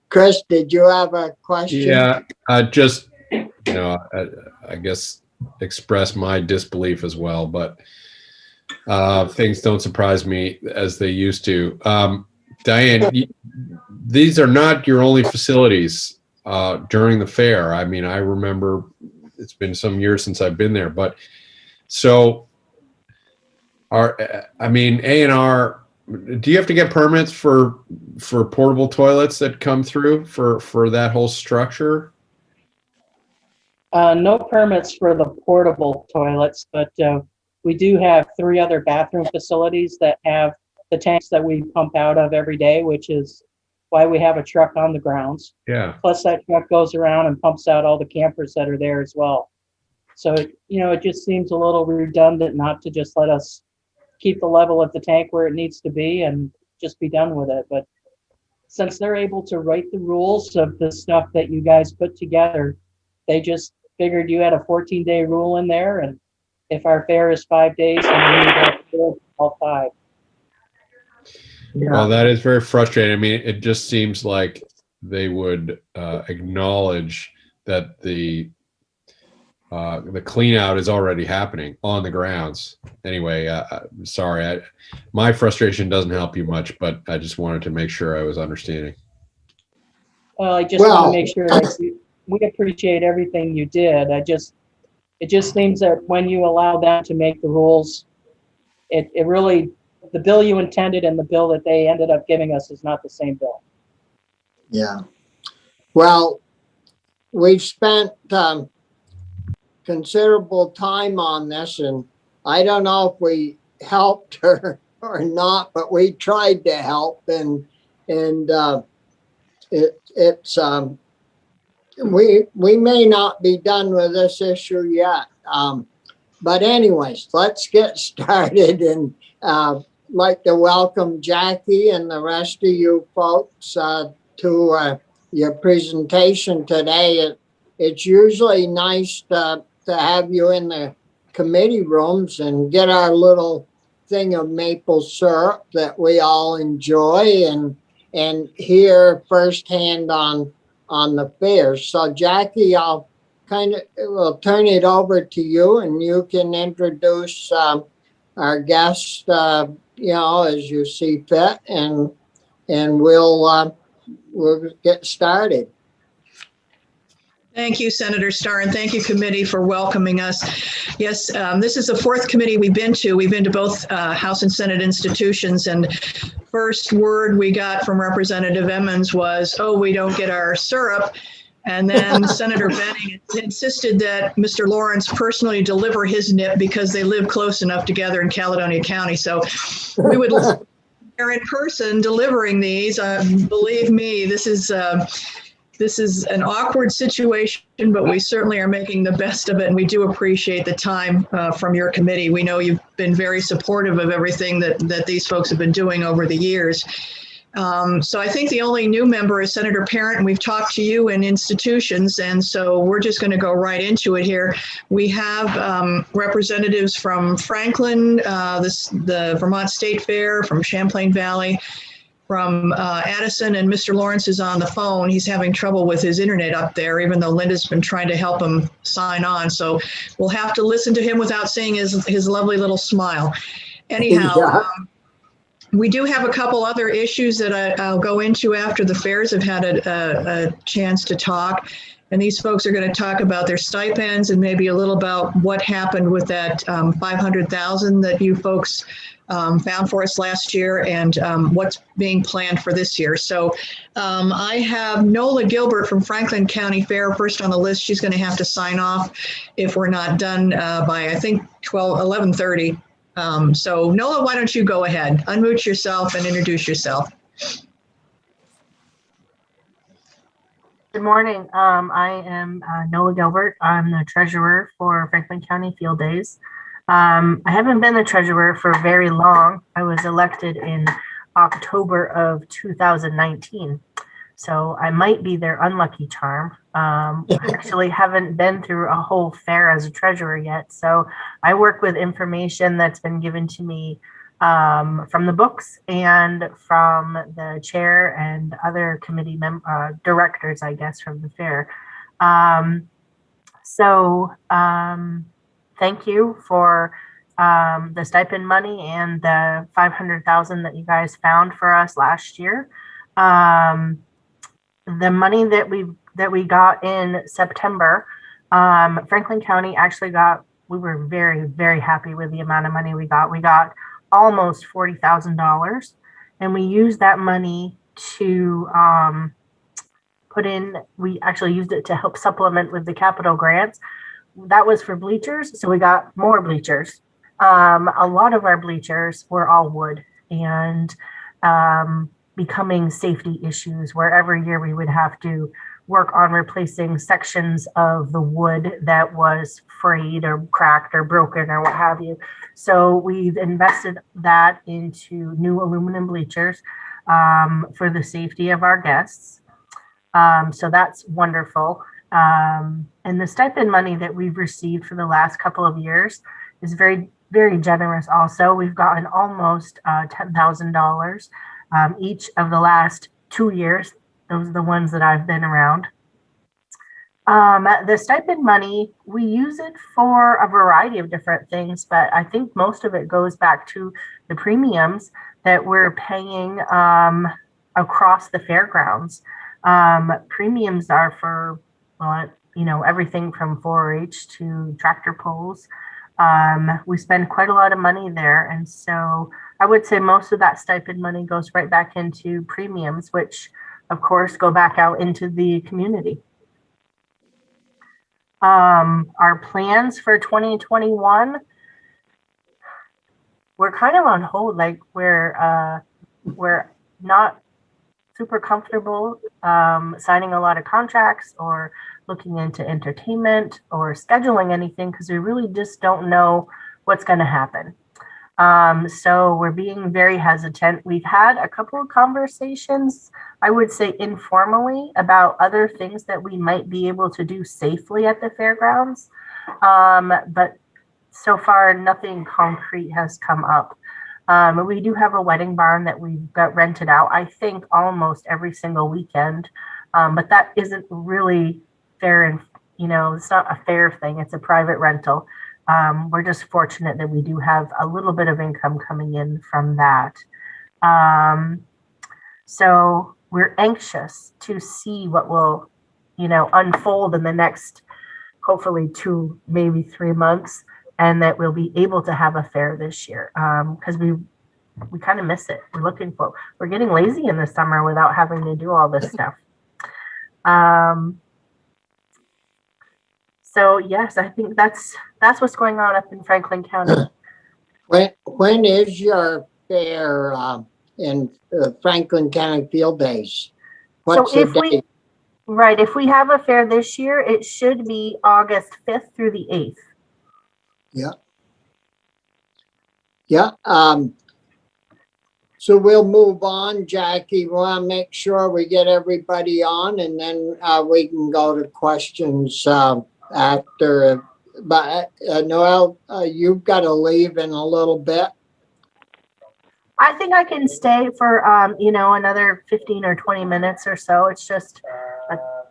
Chris, did you have a question? Yeah, just, I guess express my disbelief as well, but things don't surprise me as they used to. Diane, these are not your only facilities during the fair. I mean, I remember it's been some years since I've been there, but so A&R, do you have to get permits for portable toilets that come through for that whole structure? No permits for the portable toilets, but we do have 3 other bathroom facilities that have the tanks that we pump out of every day, which is why we have a truck on the grounds. Yeah. Plus that truck goes around and pumps out all the campers that are there as well. So, it just seems a little redundant not to just let us keep the level of the tank where it needs to be and just be done with it. But since they're able to write the rules of the stuff that you guys put together, they just figured you had a 14-day rule in there, and if our fair is 5 days, then we need to do all 5. Yeah. Well, that is very frustrating. I mean, it just seems like they would acknowledge that the clean out is already happening on the grounds. Anyway, sorry, my frustration doesn't help you much, but I just wanted to make sure I was understanding. Well, I just want to make sure that we appreciate everything you did. It just seems that when you allow them to make the rules, it really, the bill you intended and the bill that they ended up giving us is not the same bill. Yeah. Well, we've spent considerable time on this, and I don't know if we helped her or not, but we tried to help, and we may not be done with this issue yet. But anyways, let's get started, and like to welcome Jackie and the rest of you folks to your presentation today. It's usually nice to have you in the committee rooms and get our little thing of maple syrup that we all enjoy and hear firsthand on the fair. So Jackie, I'll will turn it over to you, and you can introduce our guest, as you see fit, and we'll get started. Thank you, Senator Starr, and thank you, committee, for welcoming us. Yes, this is the 4th committee we've been to. We've been to both House and Senate institutions, and first word we got from Representative Emmons was, "Oh, we don't get our syrup." And then Senator Benning insisted that Mr. Lawrence personally deliver his nip because they live close enough together in Caledonia County. So we would there in person delivering these. Believe me, this is an awkward situation, but we certainly are making the best of it, and we do appreciate the time from your committee. We know you've been very supportive of everything that these folks have been doing over the years. So I think the only new member is Senator Parent, and we've talked to you in institutions, and so we're just going to go right into it here. We have representatives from Franklin, the Vermont State Fair, from Champlain Valley, from Addison, and Mr. Lawrence is on the phone. He's having trouble with his internet up there, even though Linda's been trying to help him sign on. So we'll have to listen to him without seeing his lovely little smile. Anyhow, Yeah. we do have a couple other issues that I'll go into after the fairs have had a chance to talk. And these folks are going to talk about their stipends and maybe a little about what happened with that $500,000 that you folks found for us last year, and what's being planned for this year. So I have Nola Gilbert from Franklin County Fair first on the list. She's going to have to sign off if we're not done by, I think, 11:30. So Nola, why don't you go ahead, unmute yourself and introduce yourself. Good morning. I am Nola Gilbert. I'm the treasurer for Franklin County Field Days. I haven't been the treasurer for very long. I was elected in October of 2019. So I might be their unlucky charm. Actually haven't been through a whole fair as a treasurer yet. So I work with information that's been given to me from the books and from the chair and other committee directors, I guess, from the fair. Thank you for the stipend money and the $500,000 that you guys found for us last year. The money that we got in September, Franklin County actually got. We were very, very happy with the amount of money we got. We got almost $40,000, and we used that money to put in. We actually used it to help supplement with the capital grants. That was for bleachers, so we got more bleachers. A lot of our bleachers were all wood, and becoming safety issues where every year we would have to work on replacing sections of the wood that was frayed or cracked or broken or what have you. So we've invested that into new aluminum bleachers for the safety of our guests. So that's wonderful. And the stipend money that we've received for the last couple of years is very, very generous also. We've gotten almost $10,000 each of the last 2 years. Those are the ones that I've been around. The stipend money, we use it for a variety of different things, but I think most of it goes back to the premiums that we're paying across the fairgrounds. Premiums are for, well, everything from 4-H to tractor pulls. We spend quite a lot of money there. And so I would say most of that stipend money goes right back into premiums, which of course go back out into the community. Our plans for 2021, we're kind of on hold. Like we're not super comfortable signing a lot of contracts or looking into entertainment or scheduling anything because we really just don't know what's going to happen. So we're being very hesitant. We've had a couple of conversations, I would say informally, about other things that we might be able to do safely at the fairgrounds. But so far, nothing concrete has come up. We do have a wedding barn that we've got rented out, I think, almost every single weekend. But that isn't really fair. And, it's not a fair thing. It's a private rental. We're just fortunate that we do have a little bit of income coming in from that. So we're anxious to see what will, unfold in the next, hopefully 2, maybe 3 months, and that we'll be able to have a fair this year. Because we kind of miss it. We're getting lazy in the summer without having to do all this stuff. So yes, I think that's what's going on up in Franklin County. When is your fair in Franklin County Field Days? What's So the date? if we have a fair this year, it should be August 5th through the 8th. Yeah. Yeah. So we'll move on, Jackie. We want to make sure we get everybody on, and then we can go to questions after. But Noel, you've got to leave in a little bit. I think I can stay for another 15 or 20 minutes or so. It's just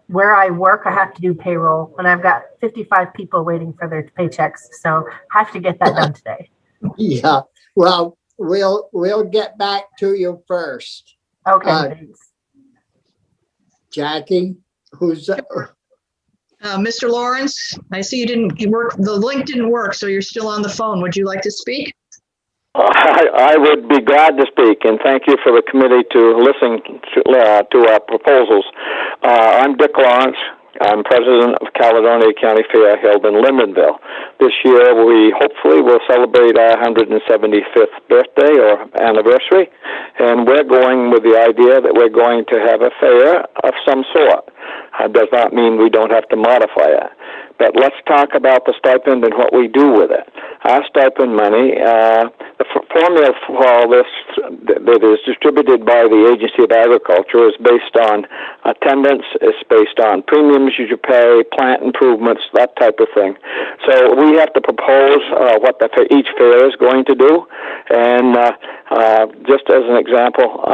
where I work, I have to do payroll, and I've got 55 people waiting for their paychecks, so I have to get that done today. Yeah. Well, we'll get back to you first. Okay. Thanks. Jackie, who's Mr. Lawrence, I see you didn't work. The link didn't work, so you're still on the phone. Would you like to speak? I would be glad to speak, and thank you for the committee to listen to our proposals. I'm Dick Lawrence. I'm president of Caledonia County Fair held in Lindenville. This year we hopefully will celebrate our 175th birthday or anniversary, and we're going with the idea that we're going to have a fair of some sort. Does not mean we don't have to modify it. But let's talk about the stipend and what we do with it. Our stipend money, the formula for all this that is distributed by the Agency of Agriculture is based on attendance, it's based on premiums you pay, plant improvements, that type of thing. So we have to propose what each fair is going to do. And just as an example,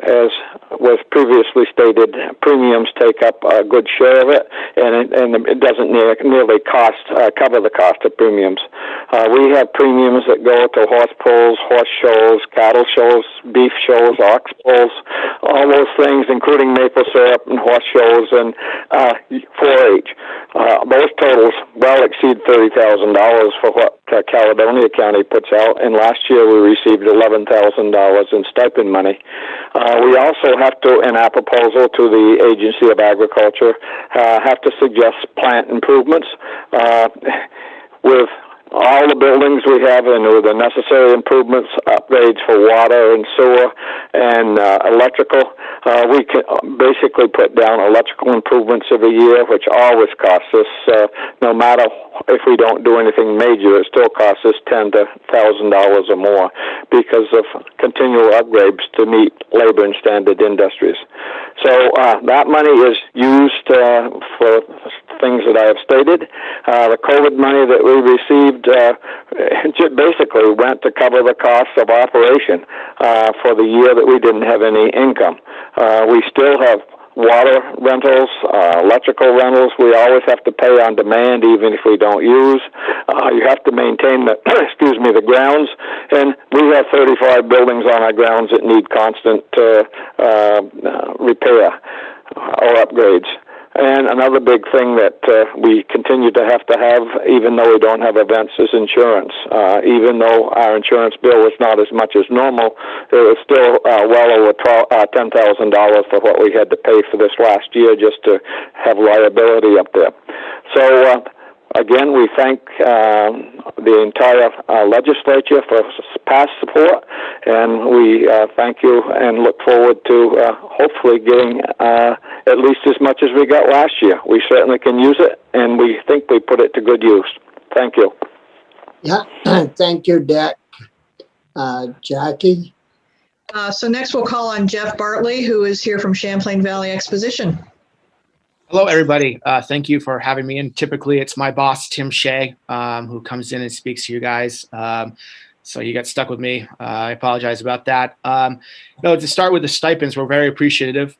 as was previously stated, premiums take up a good share of it, and it doesn't nearly cover the cost of premiums. We have premiums that go to horse pulls, horse shows, cattle shows, beef shows, ox pulls, all those things, including maple syrup and horse shows and 4-H. Those totals well exceed $30,000 for what Caledonia County puts out, and last year we received $11,000 in stipend money. We also have to, in our proposal to the Agency of Agriculture, have to suggest plant improvements with all the buildings we have and with the necessary improvements, upgrades for water and sewer and electrical. We can basically put down electrical improvements every year, which always costs us, no matter if we don't do anything major, it still costs us $10,000 to $1,000 or more because of continual upgrades to meet labor and standard industries. So that money is used for things that I have stated. The COVID money that we received basically went to cover the costs of operation for the year that we didn't have any income. We still have water rentals, electrical rentals. We always have to pay on demand, even if we don't use. You have to maintain the, the grounds, and we have 35 buildings on our grounds that need constant repair or upgrades. And another big thing that we continue to have, even though we don't have events, is insurance. Even though our insurance bill was not as much as normal, it was still well over $10,000 for what we had to pay for this last year just to have liability up there. So again, we thank the entire legislature for past support, and we thank you and look forward to hopefully getting at least as much as we got last year. We certainly can use it, and we think we put it to good use. Thank you. Yeah, thank you, Dick. Jackie? So next we'll call on Jeff Bartley, who is here from Champlain Valley Exposition. Hello, everybody. Thank you for having me in. Typically, it's my boss, Tim Shea, who comes in and speaks to you guys. So you got stuck with me. I apologize about that. To start with the stipends, we're very appreciative.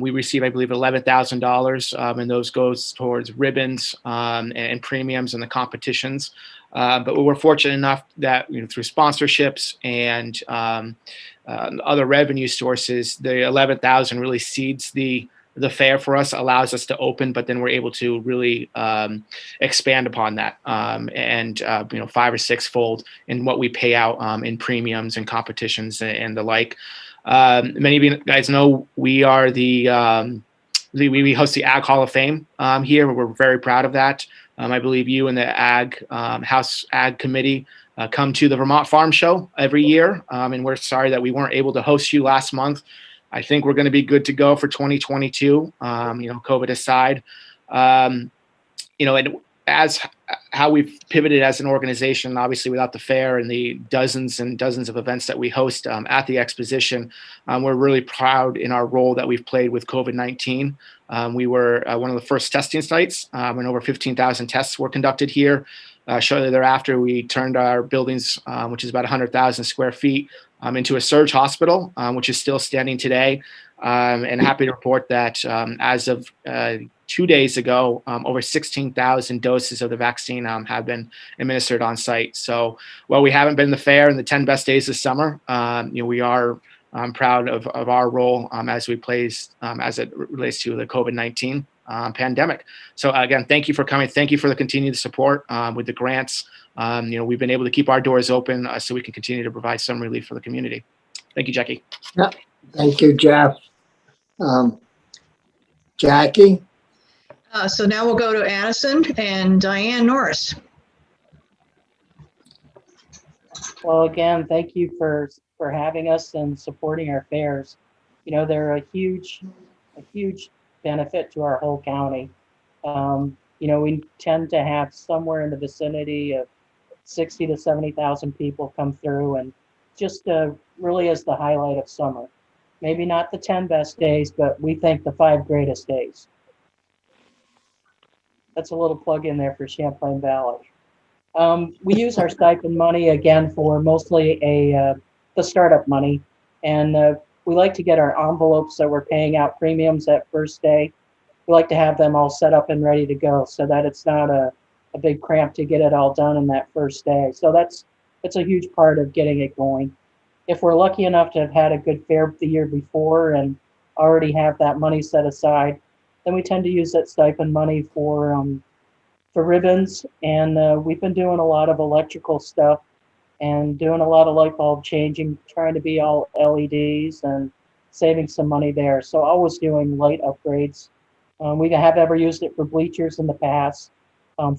We receive, I believe, $11,000, and those goes towards ribbons and premiums and the competitions. But we're fortunate enough that through sponsorships and other revenue sources, the $11,000 really seeds the fair for us, allows us to open, but then we're able to really expand upon that and 5 or 6 fold in what we pay out in premiums and competitions and the like. Many of you guys know we are we host the Ag Hall of Fame here. We're very proud of that. I believe you and the House Ag Committee come to the Vermont Farm Show every year, and we're sorry that we weren't able to host you last month. I think we're going to be good to go for 2022, COVID aside. And as how we've pivoted as an organization, obviously without the fair and the dozens and dozens of events that we host at the exposition, we're really proud in our role that we've played with COVID-19. We were one of the first testing sites, and over 15,000 tests were conducted here. Shortly thereafter, we turned our buildings, which is about 100,000 square feet, into a surge hospital, which is still standing today. And happy to report that as of 2 days ago, over 16,000 doses of the vaccine have been administered on site. So while we haven't been the fair in the 10 best days this summer, we are proud of our role as we plays as it relates to the COVID-19 pandemic. So again, thank you for coming. Thank you for the continued support with the grants. We've been able to keep our doors open so we can continue to provide some relief for the community. Thank you, Jackie. Yeah, thank you, Jeff. Jackie? So now we'll go to Addison and Diane Norris. Well, again, thank you for having us and supporting our fairs. They're a huge benefit to our whole county. We tend to have somewhere in the vicinity of 60 to 70,000 people come through, and just really is the highlight of summer. Maybe not the 10 best days, but we think the 5 greatest days. That's a little plug in there for Champlain Valley. We use our stipend money again for mostly the startup money, and we like to get our envelopes that we're paying out premiums that first day. We like to have them all set up and ready to go so that it's not a big cramp to get it all done in that first day. So that's a huge part of getting it going. If we're lucky enough to have had a good fair the year before and already have that money set aside, then we tend to use that stipend money for ribbons. And we've been doing a lot of electrical stuff and doing a lot of light bulb changing, trying to be all LEDs and saving some money there. So always doing light upgrades. We have ever used it for bleachers in the past,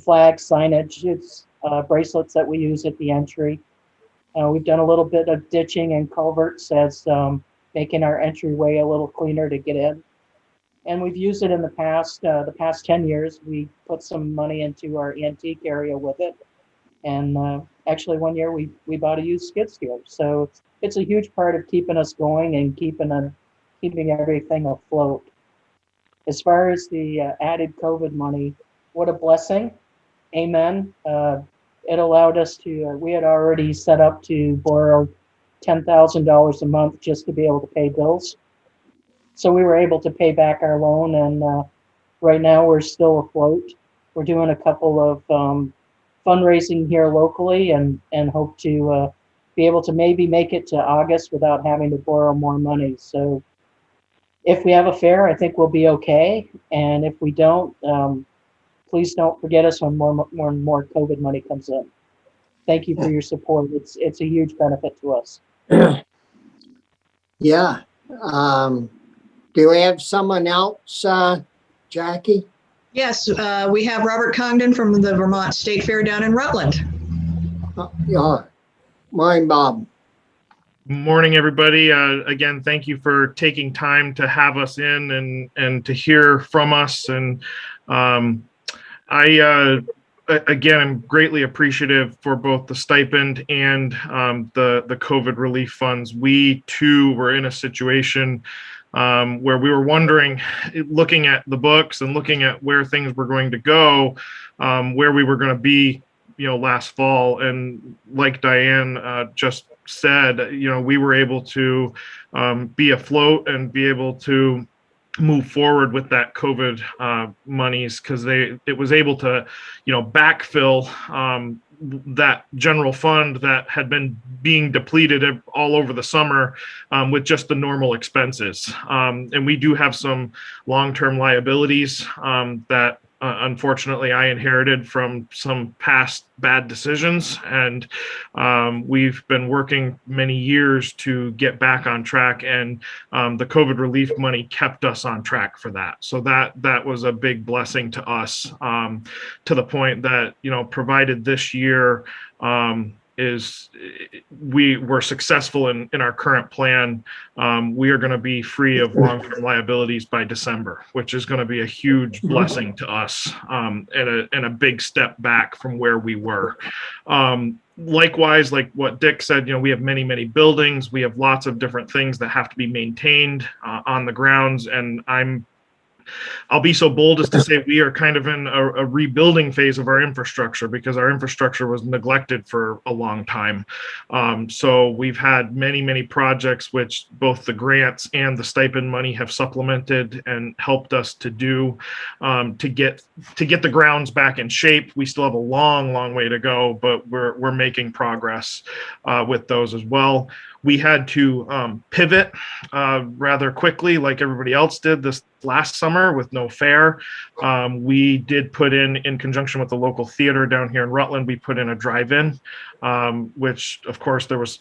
flags, signage, bracelets that we use at the entry. We've done a little bit of ditching and culverts as making our entryway a little cleaner to get in. And we've used it in the past 10 years. We put some money into our antique area with it. And actually 1 year we bought a used skid steer. So it's a huge part of keeping us going and keeping everything afloat. As far as the added COVID money, what a blessing. Amen. It allowed us to, we had already set up to borrow $10,000 a month just to be able to pay bills. So we were able to pay back our loan, and right now we're still afloat. We're doing a couple of fundraising here locally and hope to be able to maybe make it to August without having to borrow more money. So if we have a fair, I think we'll be okay. And if we don't, please don't forget us when more COVID money comes in. Thank you for your support. It's a huge benefit to us. Yeah. Do we have someone else, Jackie? Yes, we have Robert Congdon from the Vermont State Fair down in Rutland. Yeah. Morning, Bob. Morning, everybody. Again, thank you for taking time to have us in and to hear from us. And again, I'm greatly appreciative for both the stipend and the COVID relief funds. We too were in a situation where we were wondering, looking at the books and looking at where things were going to go, where we were going to be, last fall. And like Diane just said, we were able to be afloat and be able to move forward with that COVID monies because it was able to, backfill that general fund that had been being depleted all over the summer with just the normal expenses. And we do have some long-term liabilities that unfortunately I inherited from some past bad decisions, and we've been working many years to get back on track, and the COVID relief money kept us on track for that. So that was a big blessing to us, to the point that, provided this year we were successful in our current plan, we are going to be free of long-term liabilities by December, which is going to be a huge blessing to us, and a big step back from where we were. Likewise, like what Dick said, we have many buildings. We have lots of different things that have to be maintained on the grounds, and I'll be so bold as to say we are kind of in a rebuilding phase of our infrastructure, because our infrastructure was neglected for a long time. So we've had many projects which both the grants and the stipend money have supplemented and helped us to do, to get the grounds back in shape. We still have a long way to go, but we're making progress with those as well. We had to pivot rather quickly, like everybody else did this last summer with no fair. We did put in conjunction with the local theater down here in Rutland, we put in a drive-in, which of course there was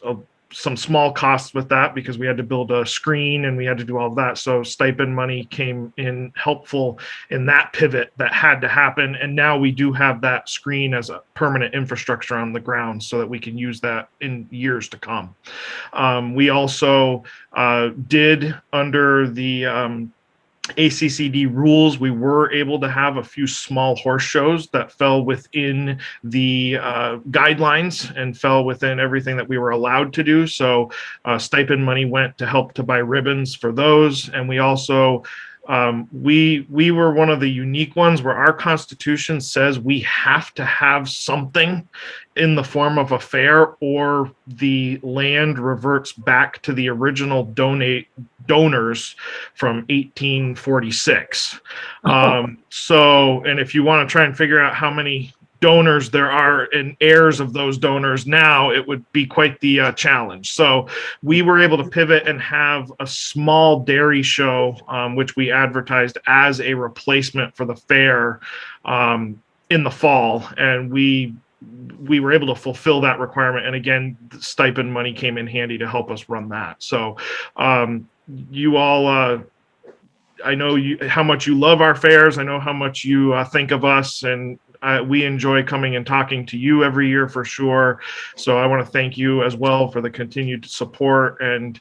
some small costs with that because we had to build a screen and we had to do all of that. So stipend money came in helpful in that pivot that had to happen. And now we do have that screen as a permanent infrastructure on the ground so that we can use that in years to come. We also did, under the ACCD rules, we were able to have a few small horse shows that fell within the guidelines and fell within everything that we were allowed to do. So stipend money went to help to buy ribbons for those. And we also, we were one of the unique ones where our Constitution says we have to have something in the form of a fair, or the land reverts back to the original donors from 1846. So, and if you want to try and figure out how many donors there are and heirs of those donors now, it would be quite the challenge. So we were able to pivot and have a small dairy show, which we advertised as a replacement for the fair in the fall, and we were able to fulfill that requirement. And again, the stipend money came in handy to help us run that. So you all, I know how much you love our fairs. I know how much you think of us, and we enjoy coming and talking to you every year for sure. So I want to thank you as well for the continued support, and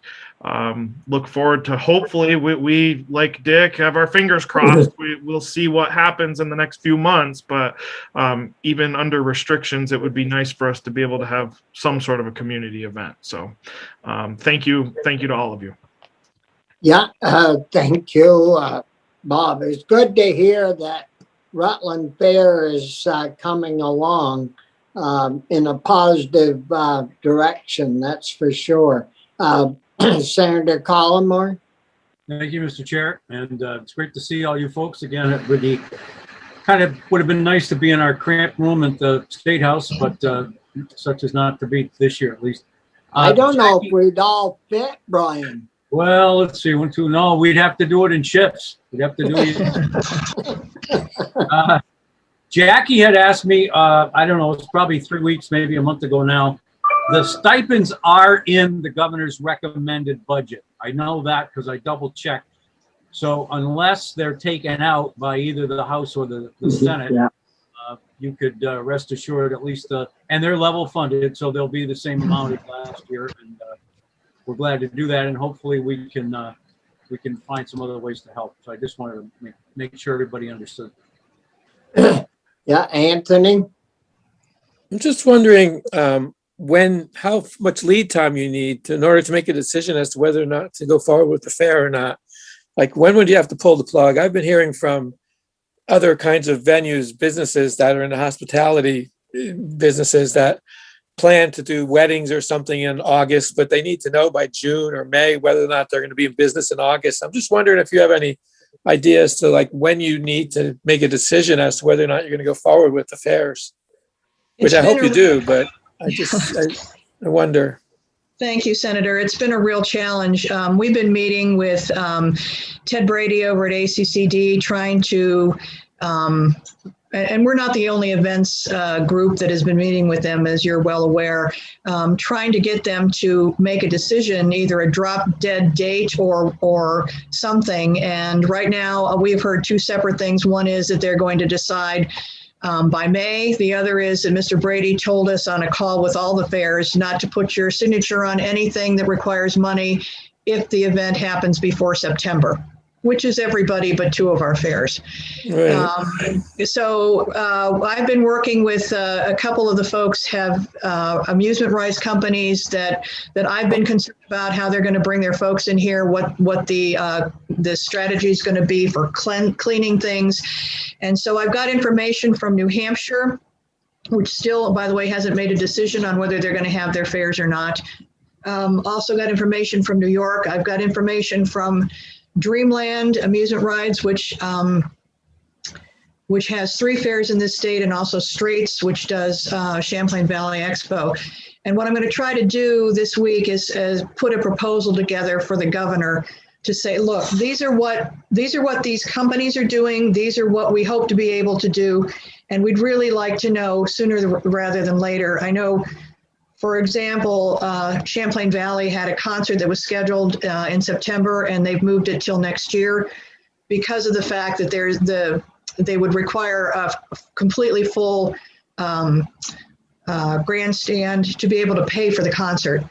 look forward to, hopefully we like Dick, have our fingers crossed. We'll see what happens in the next few months, but even under restrictions, it would be nice for us to be able to have some sort of a community event. So thank you to all of you. Yeah, thank you, Bob. It's good to hear that Rutland Fair is coming along in a positive direction, that's for sure. Senator Collmore? Thank you, Mr. Chair, and it's great to see all you folks again. It really kind of would have been nice to be in our cramped room at the State House, but such is not to be this year, at least. I don't know if we'd all fit, Brian. Well, let's see, 1, 2, no, we'd have to do it in shifts. We'd have to do it. Jackie had asked me, I don't know, it's probably 3 weeks, maybe a month ago now. The stipends are in the governor's recommended budget. I know that because I double checked. So unless they're taken out by either the House or the Senate, you could rest assured, at least, and they're level funded, so they'll be the same amount as last year. And we're glad to do that, and hopefully we can find some other ways to help. So I just wanted to make sure everybody understood. Yeah, Anthony? I'm just wondering how much lead time you need in order to make a decision as to whether or not to go forward with the fair or not. Like, when would you have to pull the plug? I've been hearing from other kinds of venues, businesses that are in the hospitality businesses that plan to do weddings or something in August, but they need to know by June or May whether or not they're going to be in business in August. I'm just wondering if you have any ideas to, like, when you need to make a decision as to whether or not you're going to go forward with the fairs, which I hope you do, but I wonder. Thank you, Senator. It's been a real challenge. We've been meeting with Ted Brady over at ACCD, trying to and we're not the only events group that has been meeting with them, as you're well aware, trying to get them to make a decision, either a drop dead date or something. And right now we've heard two separate things. One is that they're going to decide by May. The other is that Mr. Brady told us on a call with all the fairs not to put your signature on anything that requires money if the event happens before September, which is everybody but two of our fairs. Right. So I've been working with a couple of the folks have amusement rights companies that I've been concerned about how they're going to bring their folks in here, what the strategy is going to be for cleaning things. And so I've got information from New Hampshire, which still, by the way, hasn't made a decision on whether they're going to have their fairs or not. Also got information from New York. I've got information from Dreamland Amusement Rides, which has 3 fairs in this state, and also Straits, which does Champlain Valley Expo. And what I'm going to try to do this week is put a proposal together for the governor to say, look, these are what these companies are doing. These are what we hope to be able to do. And we'd really like to know sooner rather than later. I know, for example, Champlain Valley had a concert that was scheduled in September, and they've moved it till next year because of the fact that they would require a completely full grandstand to be able to pay for the concert.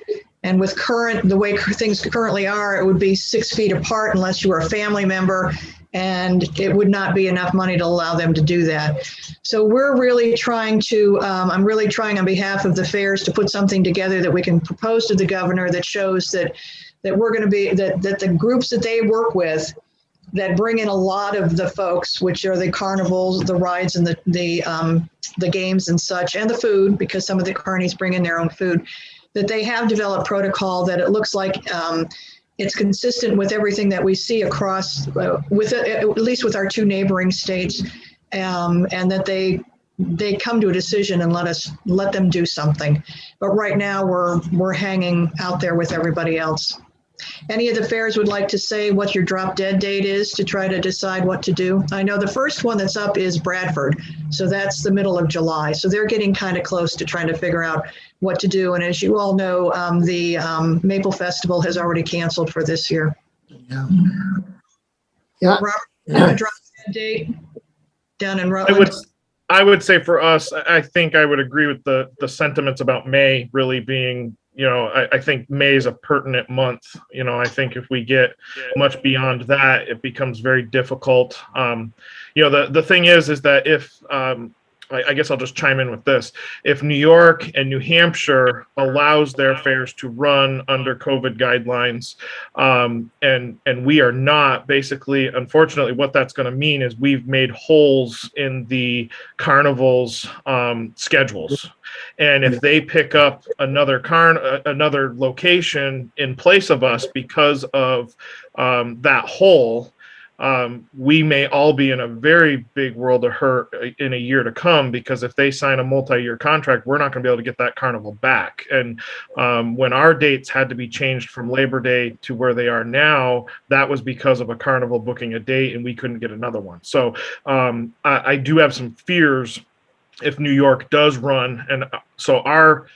And with the way things currently are, it would be 6 feet apart unless you were a family member, and it would not be enough money to allow them to do that. So we're really trying to, I'm really trying on behalf of the fairs to put something together that we can propose to the governor that shows that we're going to be, that the groups that they work with that bring in a lot of the folks, which are the carnivals, the rides, and the games and such, and the food, because some of the carnies bring in their own food, that they have developed protocol that it looks like it's consistent with everything that we see across, at least with our 2 neighboring states, and that they come to a decision and let them do something. But right now we're hanging out there with everybody else. Any of the fairs would like to say what your drop dead date is to try to decide what to do? I know the first one that's up is Bradford, so that's the middle of July. So they're getting kind of close to trying to figure out what to do. And as you all know, the Maple Festival has already canceled for this year. Yeah. Yeah. Robert, drop dead date down in Rutland? I would say for us, I think I would agree with the sentiments about May really being, I think May is a pertinent month. I think if we get much beyond that, it becomes very difficult. The thing is that if, I guess I'll just chime in with this. If New York and New Hampshire allows their fairs to run under COVID guidelines, and we are not, basically, unfortunately, what that's going to mean is we've made holes in the carnival's schedules. And if they pick up another location in place of us because of that hole, we may all be in a very big world of hurt in a year to come, because if they sign a multi-year contract, we're not going to be able to get that carnival back. And when our dates had to be changed from Labor Day to where they are now, that was because of a carnival booking a date and we couldn't get another one. So I do have some fears if New York does run. And so our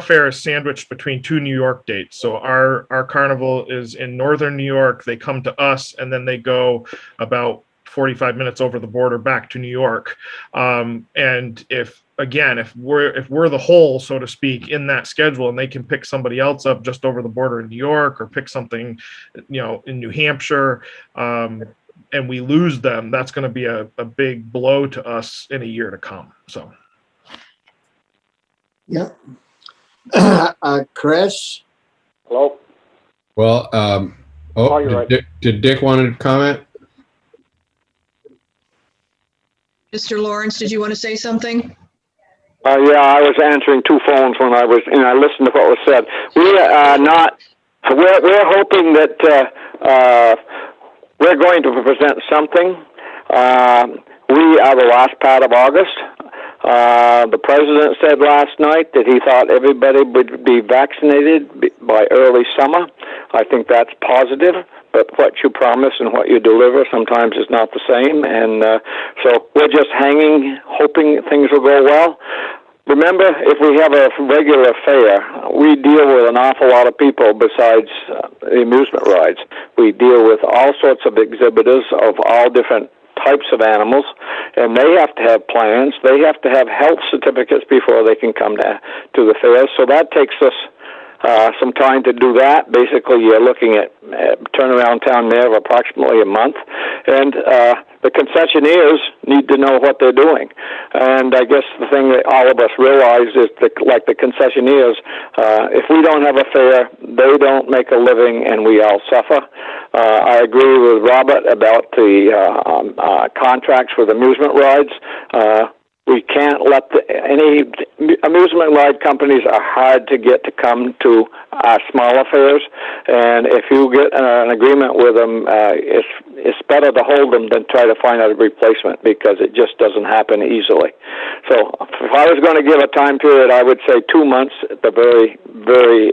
fair is sandwiched between 2 New York dates. So our carnival is in northern New York. They come to us, and then they go about 45 minutes over the border back to New York. And if we're the hole, so to speak, in that schedule, and they can pick somebody else up just over the border in New York, or pick something, in New Hampshire, and we lose them, that's going to be a big blow to us in a year to come. So. Yeah. Chris? Hello? Well, you're right. did Dick want to comment? Mr. Lawrence, did you want to say something? Yeah, I was answering 2 phones when I listened to what was said. We are not, we're hoping that we're going to present something. We are the last part of August. The president said last night that he thought everybody would be vaccinated by early summer. I think that's positive, but what you promise and what you deliver sometimes is not the same. And so we're just hanging, hoping things will go well. Remember, if we have a regular fair, we deal with an awful lot of people besides the amusement rides. We deal with all sorts of exhibitors of all different types of animals, and they have to have plans. They have to have health certificates before they can come to the fairs. So that takes us some time to do that. Basically, you're looking at turnaround time there of approximately a month. And the concessionaires need to know what they're doing. And I guess the thing that all of us realize is that, like the concessionaires, if we don't have a fair, they don't make a living and we all suffer. I agree with Robert about the contracts with amusement rides. We can't let any amusement ride companies are hard to get to come to our smaller fairs, and if you get an agreement with them, it's better to hold them than try to find a replacement, because it just doesn't happen easily. So if I was going to give a time period, I would say 2 months at the very, very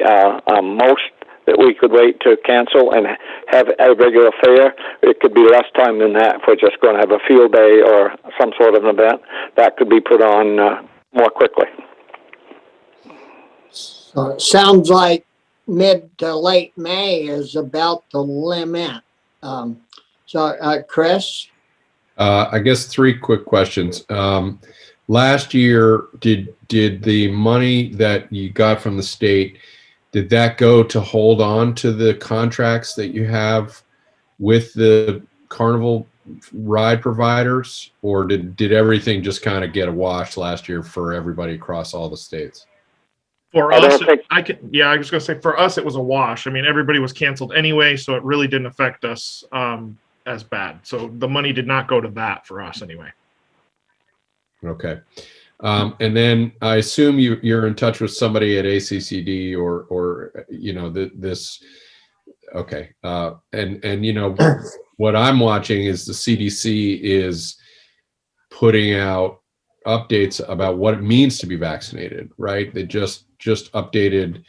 most that we could wait to cancel and have a regular fair. It could be less time than that if we're just going to have a field day or some sort of an event. That could be put on more quickly. So it sounds like mid to late May is about the limit. Chris? I guess 3 quick questions. Last year, did the money that you got from the state, did that go to hold on to the contracts that you have with the carnival ride providers, or did everything just kind of get a wash last year for everybody across all the states? For us, I was going to say, for us, it was a wash. I mean, everybody was canceled anyway, so it really didn't affect us as bad. So the money did not go to that for us anyway. Okay. And then I assume you're in touch with somebody at ACCD or you know, this. Okay. And you know, what I'm watching is the CDC is putting out updates about what it means to be vaccinated, right? They just updated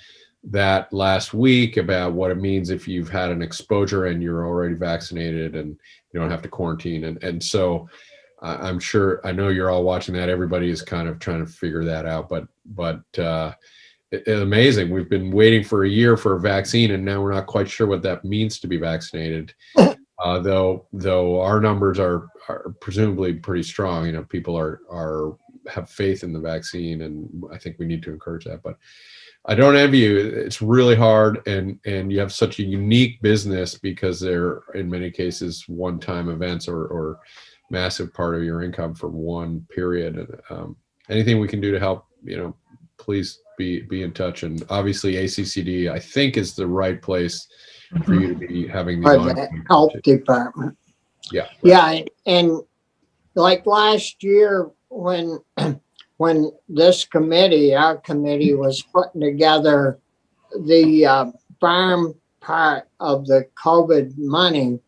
that last week about what it means if you've had an exposure and you're already vaccinated and you don't have to quarantine. And so I'm sure, I know you're all watching that. Everybody is kind of trying to figure that out, but it's amazing. We've been waiting for a year for a vaccine, and now we're not quite sure what that means to be vaccinated. Though our numbers are presumably pretty strong. You know, people have faith in the vaccine, and I think we need to encourage that. But I don't envy you. It's really hard, and you have such a unique business because they're in many cases one-time events or massive part of your income for one period. Anything we can do to help, you know, please be in touch. And obviously ACCD, I think, is the right place for you to be having these Or the health department. Yeah. Right. Yeah, and like last year when this committee, our committee, was putting together the farm part of the COVID money,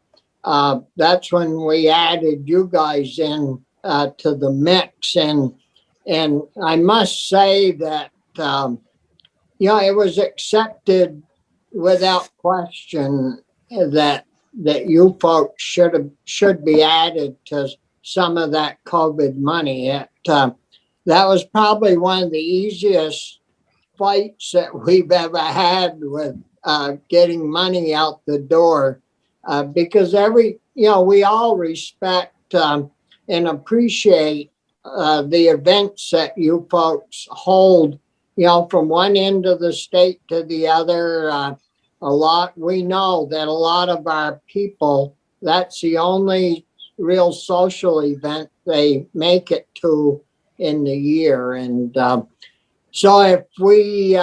that's when we added you guys in to the mix. And I must say that, you know, it was accepted without question that you folks should be added to some of that COVID money. That was probably one of the easiest fights that we've ever had with getting money out the door, because we all respect and appreciate the events that you folks hold, you know, from one end of the state to the other. We know that a lot of our people, that's the only real social event they make it to in the year. And so if we,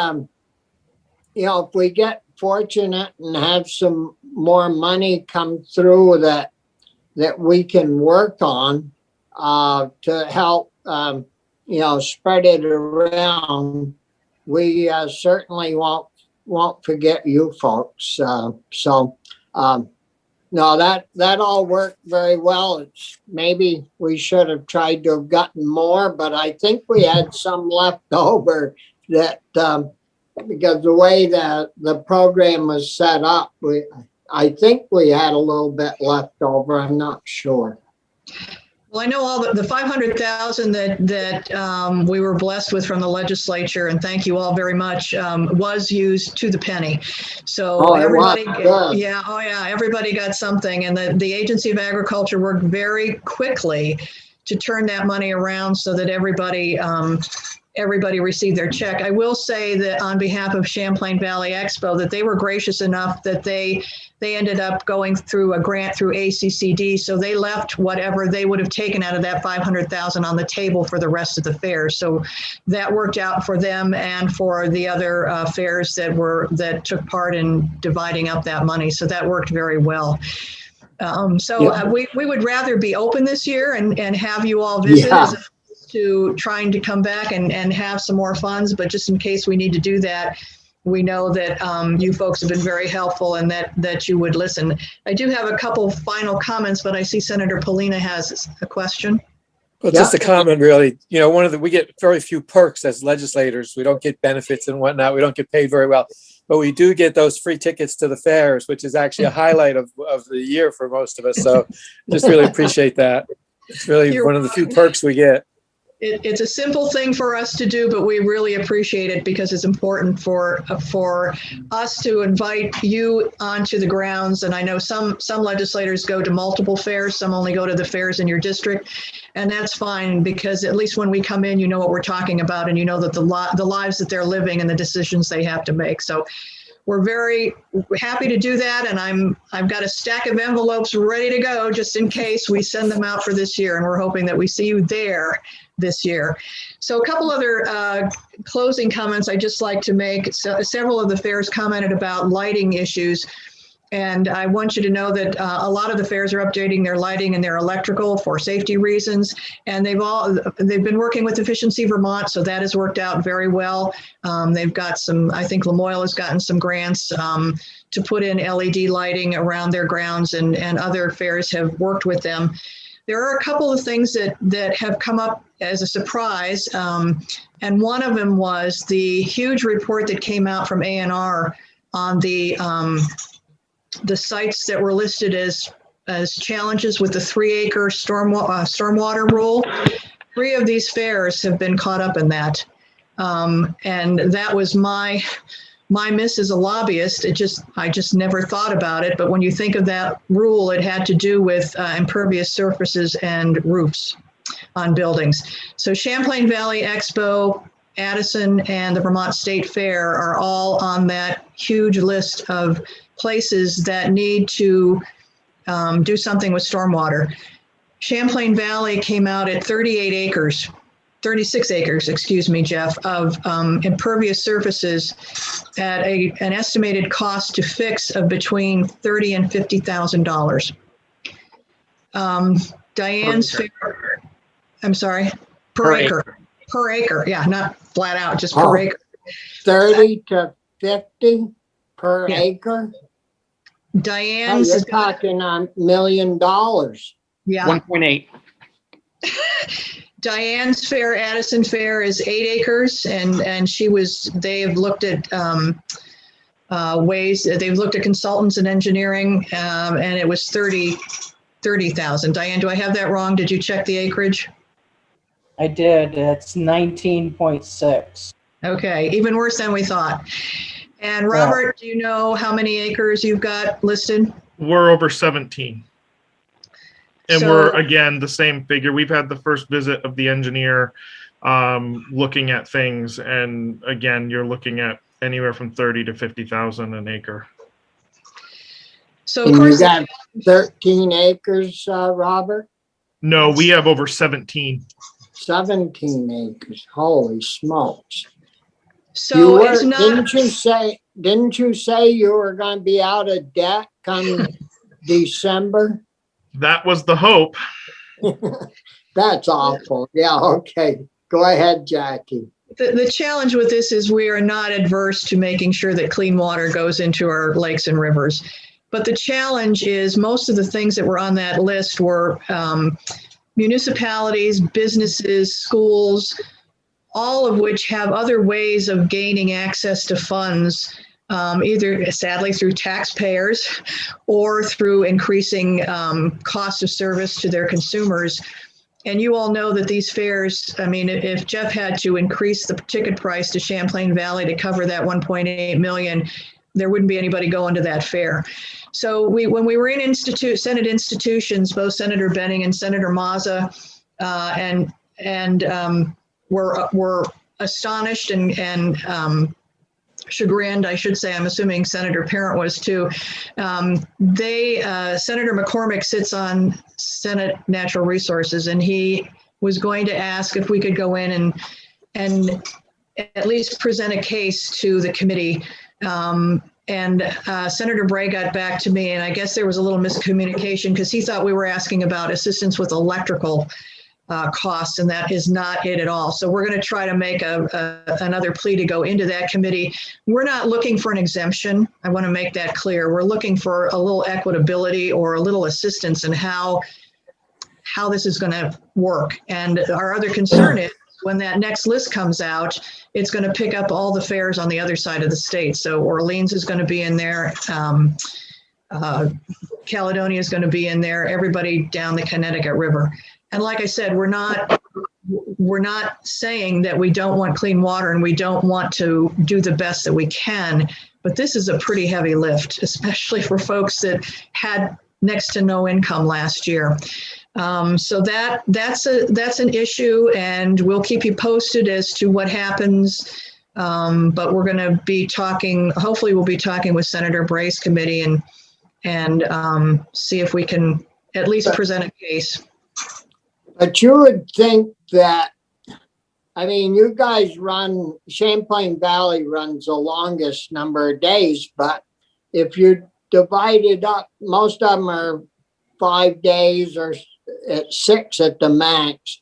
if we get fortunate and have some more money come through that we can work on to help, spread it around, we certainly won't forget you folks. No, that all worked very well. Maybe we should have tried to have gotten more, but I think we had some left over that because the way the program was set up, I think we had a little bit left over. I'm not sure. Well, I know all the 500,000 that we were blessed with from the legislature, and thank you all very much, was used to the penny. So Oh, it was everybody, good. yeah, oh yeah, everybody got something, and the Agency of Agriculture worked very quickly to turn that money around so that everybody received their check. I will say that on behalf of Champlain Valley Expo, that they were gracious enough that they ended up going through a grant through ACCD. So they left whatever they would have taken out of that 500,000 on the table for the rest of the fairs. So that worked out for them and for the other fairs that took part in dividing up that money. So that worked very well. We would rather be open this year and have you all visit as opposed to trying to come back and have some more funds. But just in case we need to do that, we know that you folks have been very helpful and that you would listen. I do have a couple final comments, but I see Senator Polina has a question. Well, just a comment, really. You know, we get very few perks as legislators. We don't get benefits and whatnot. We don't get paid very well, but we do get those free tickets to the fairs, which is actually a highlight of the year for most of us. So just really appreciate that. It's really one of the few perks we get. It's a simple thing for us to do, but we really appreciate it because it's important for us to invite you onto the grounds. And I know some legislators go to multiple fairs, some only go to the fairs in your district, and that's fine because at least when we come in, you know what we're talking about, and you know that the lives that they're living and the decisions they have to make. So we're very happy to do that, and I've got a stack of envelopes ready to go just in case we send them out for this year, and we're hoping that we see you there this year. So a couple other closing comments I'd just like to make. So several of the fairs commented about lighting issues, and I want you to know that a lot of the fairs are updating their lighting and their electrical for safety reasons, and they've been working with Efficiency Vermont, so that has worked out very well. They've got some, I think Lamoille has gotten some grants to put in LED lighting around their grounds, and other fairs have worked with them. There are a couple of things that have come up as a surprise, and one of them was the huge report that came out from ANR on the sites that were listed as challenges with the 3-acre stormwater rule. 3 of these fairs have been caught up in that, and that was my miss as a lobbyist. I just never thought about it. But when you think of that rule, it had to do with impervious surfaces and roofs on buildings. So Champlain Valley Expo, Addison, and the Vermont State Fair are all on that huge list of places that need to do something with stormwater. Champlain Valley came out at 36 acres, excuse me, Jeff, of impervious surfaces at an estimated cost to fix of between $30,000 and $50,000. Diane's fair, I'm sorry, per acre. Per acre, yeah, not flat out, just per acre. 30 to 50 per acre? Diane's you're talking $1 million. Yeah. 1.8. Diane's fair, Addison Fair, is 8 acres, and they have looked at ways, they've looked at consultants and engineering, and it was 30,000. Diane, do I have that wrong? Did you check the acreage? I did. It's 19.6. Okay, even worse than we thought. And Robert, do you know how many acres you've got listed? We're over 17. And we're, again, the same figure. We've had the first visit of the engineer looking at things. And again, you're looking at anywhere from 30 to 50,000 an acre. So and you got 13 acres, Robert? No, we have over 17. 17 acres. Holy smokes. So it's not. Didn't you say you were going to be out of debt come December? That was the hope. That's awful. Yeah, okay. Go ahead, Jackie. The challenge with this is we are not adverse to making sure that clean water goes into our lakes and rivers. But the challenge is most of the things that were on that list were municipalities, businesses, schools, all of which have other ways of gaining access to funds either sadly through taxpayers or through increasing cost of service to their consumers. And you all know that these fares, I mean, if Jeff had to increase the ticket price to Champlain Valley to cover that 1.8 million, there wouldn't be anybody going to that fair. So when we were in Senate institutions, both Senator Benning and Senator Mazza, were astonished and chagrined, I should say. I'm assuming Senator Parent was too. Senator McCormick sits on Senate Natural Resources, and he was going to ask if we could go in and at least present a case to the committee. Senator Bray got back to me, and I guess there was a little miscommunication because he thought we were asking about assistance with electrical costs, and that is not it at all. So we're going to try to make another plea to go into that committee. We're not looking for an exemption. I want to make that clear. We're looking for a little equitability or a little assistance in how this is going to work. And our other concern is when that next list comes out, it's going to pick up all the fares on the other side of the state. So Orleans is going to be in there. Caledonia is going to be in there. Everybody down the Connecticut River. And like I said, we're not saying that we don't want clean water and we don't want to do the best that we can, but this is a pretty heavy lift, especially for folks that had next to no income last year. So that's an issue, and we'll keep you posted as to what happens. But we're going to be talking. Hopefully, we'll be talking with Senator Bray's committee and see if we can at least present a case. But you would think that, I mean, you guys Champlain Valley runs the longest number of days, but if you divide it up, most of them are 5 days or at 6 at the max.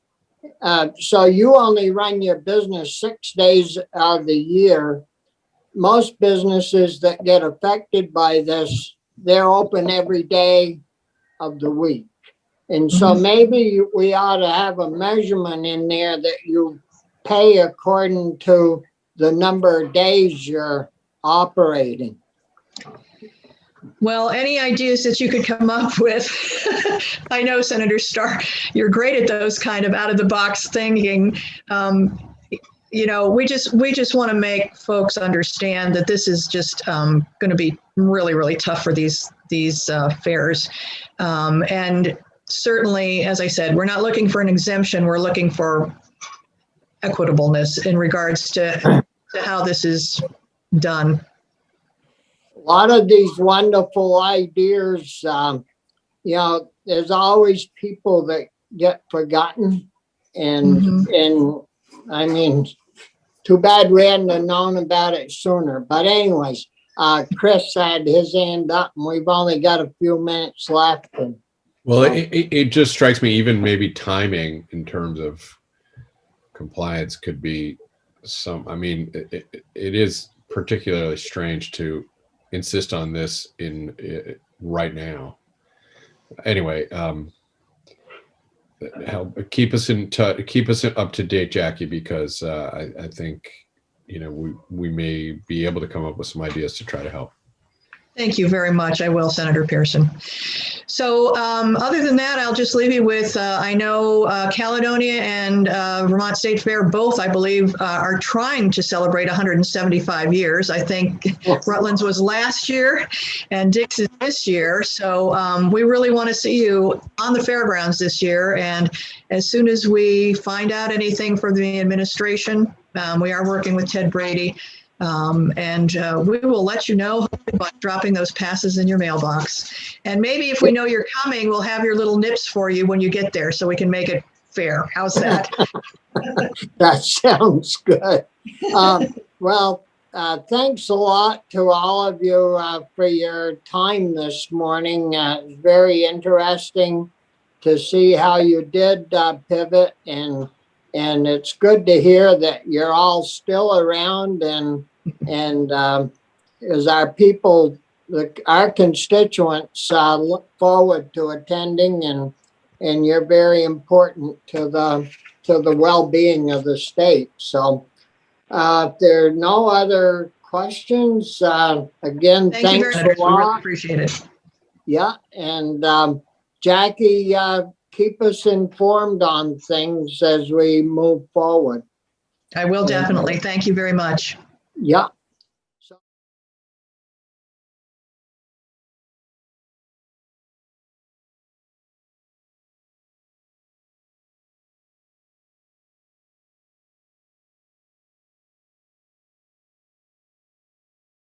So you only run your business 6 days out of the year. Most businesses that get affected by this, they're open every day of the week. And so maybe we ought to have a measurement in there that you pay according to the number of days you're operating. Well, any ideas that you could come up with? I know, Senator Starr, you're great at those kind of out of the box thinking. You know, we just want to make folks understand that this is just going to be really, really tough for these fairs. And certainly, as I said, we're not looking for an exemption. We're looking for equitableness in regards to how this is done. A lot of these wonderful ideas, you know, there's always people that get forgotten. And I mean, too bad we hadn't have known about it sooner. But anyways, Chris had his hand up and we've only got a few minutes left. Well, it just strikes me, even maybe timing in terms of compliance could be I mean, it is particularly strange to insist on this right now. Anyway, keep us up to date, Jackie, because I think, you know, we may be able to come up with some ideas to try to help. Thank you very much. I will, Senator Pearson. So other than that, I'll just leave you with, I know Caledonia and Vermont State Fair both, I believe, are trying to celebrate 175 years. I think Rutland's was last year and Dick's is this year. So we really want to see you on the fairgrounds this year. And as soon as we find out anything from the administration, we are working with Ted Brady. We will let you know by dropping those passes in your mailbox. And maybe if we know you're coming, we'll have your little nips for you when you get there so we can make it fair. How's that? That sounds good. Well, thanks a lot to all of you for your time this morning. It's very interesting to see how you did pivot, and it's good to hear that you're all still around and as our people, our constituents look forward to attending, and you're very important to the well-being of the state. So if there are no other questions. Again, Thank you thanks very much. a We really lot. appreciate it. Yeah, and Jackie, keep us informed on things as we move forward. I will definitely. Thank you very much. Yeah,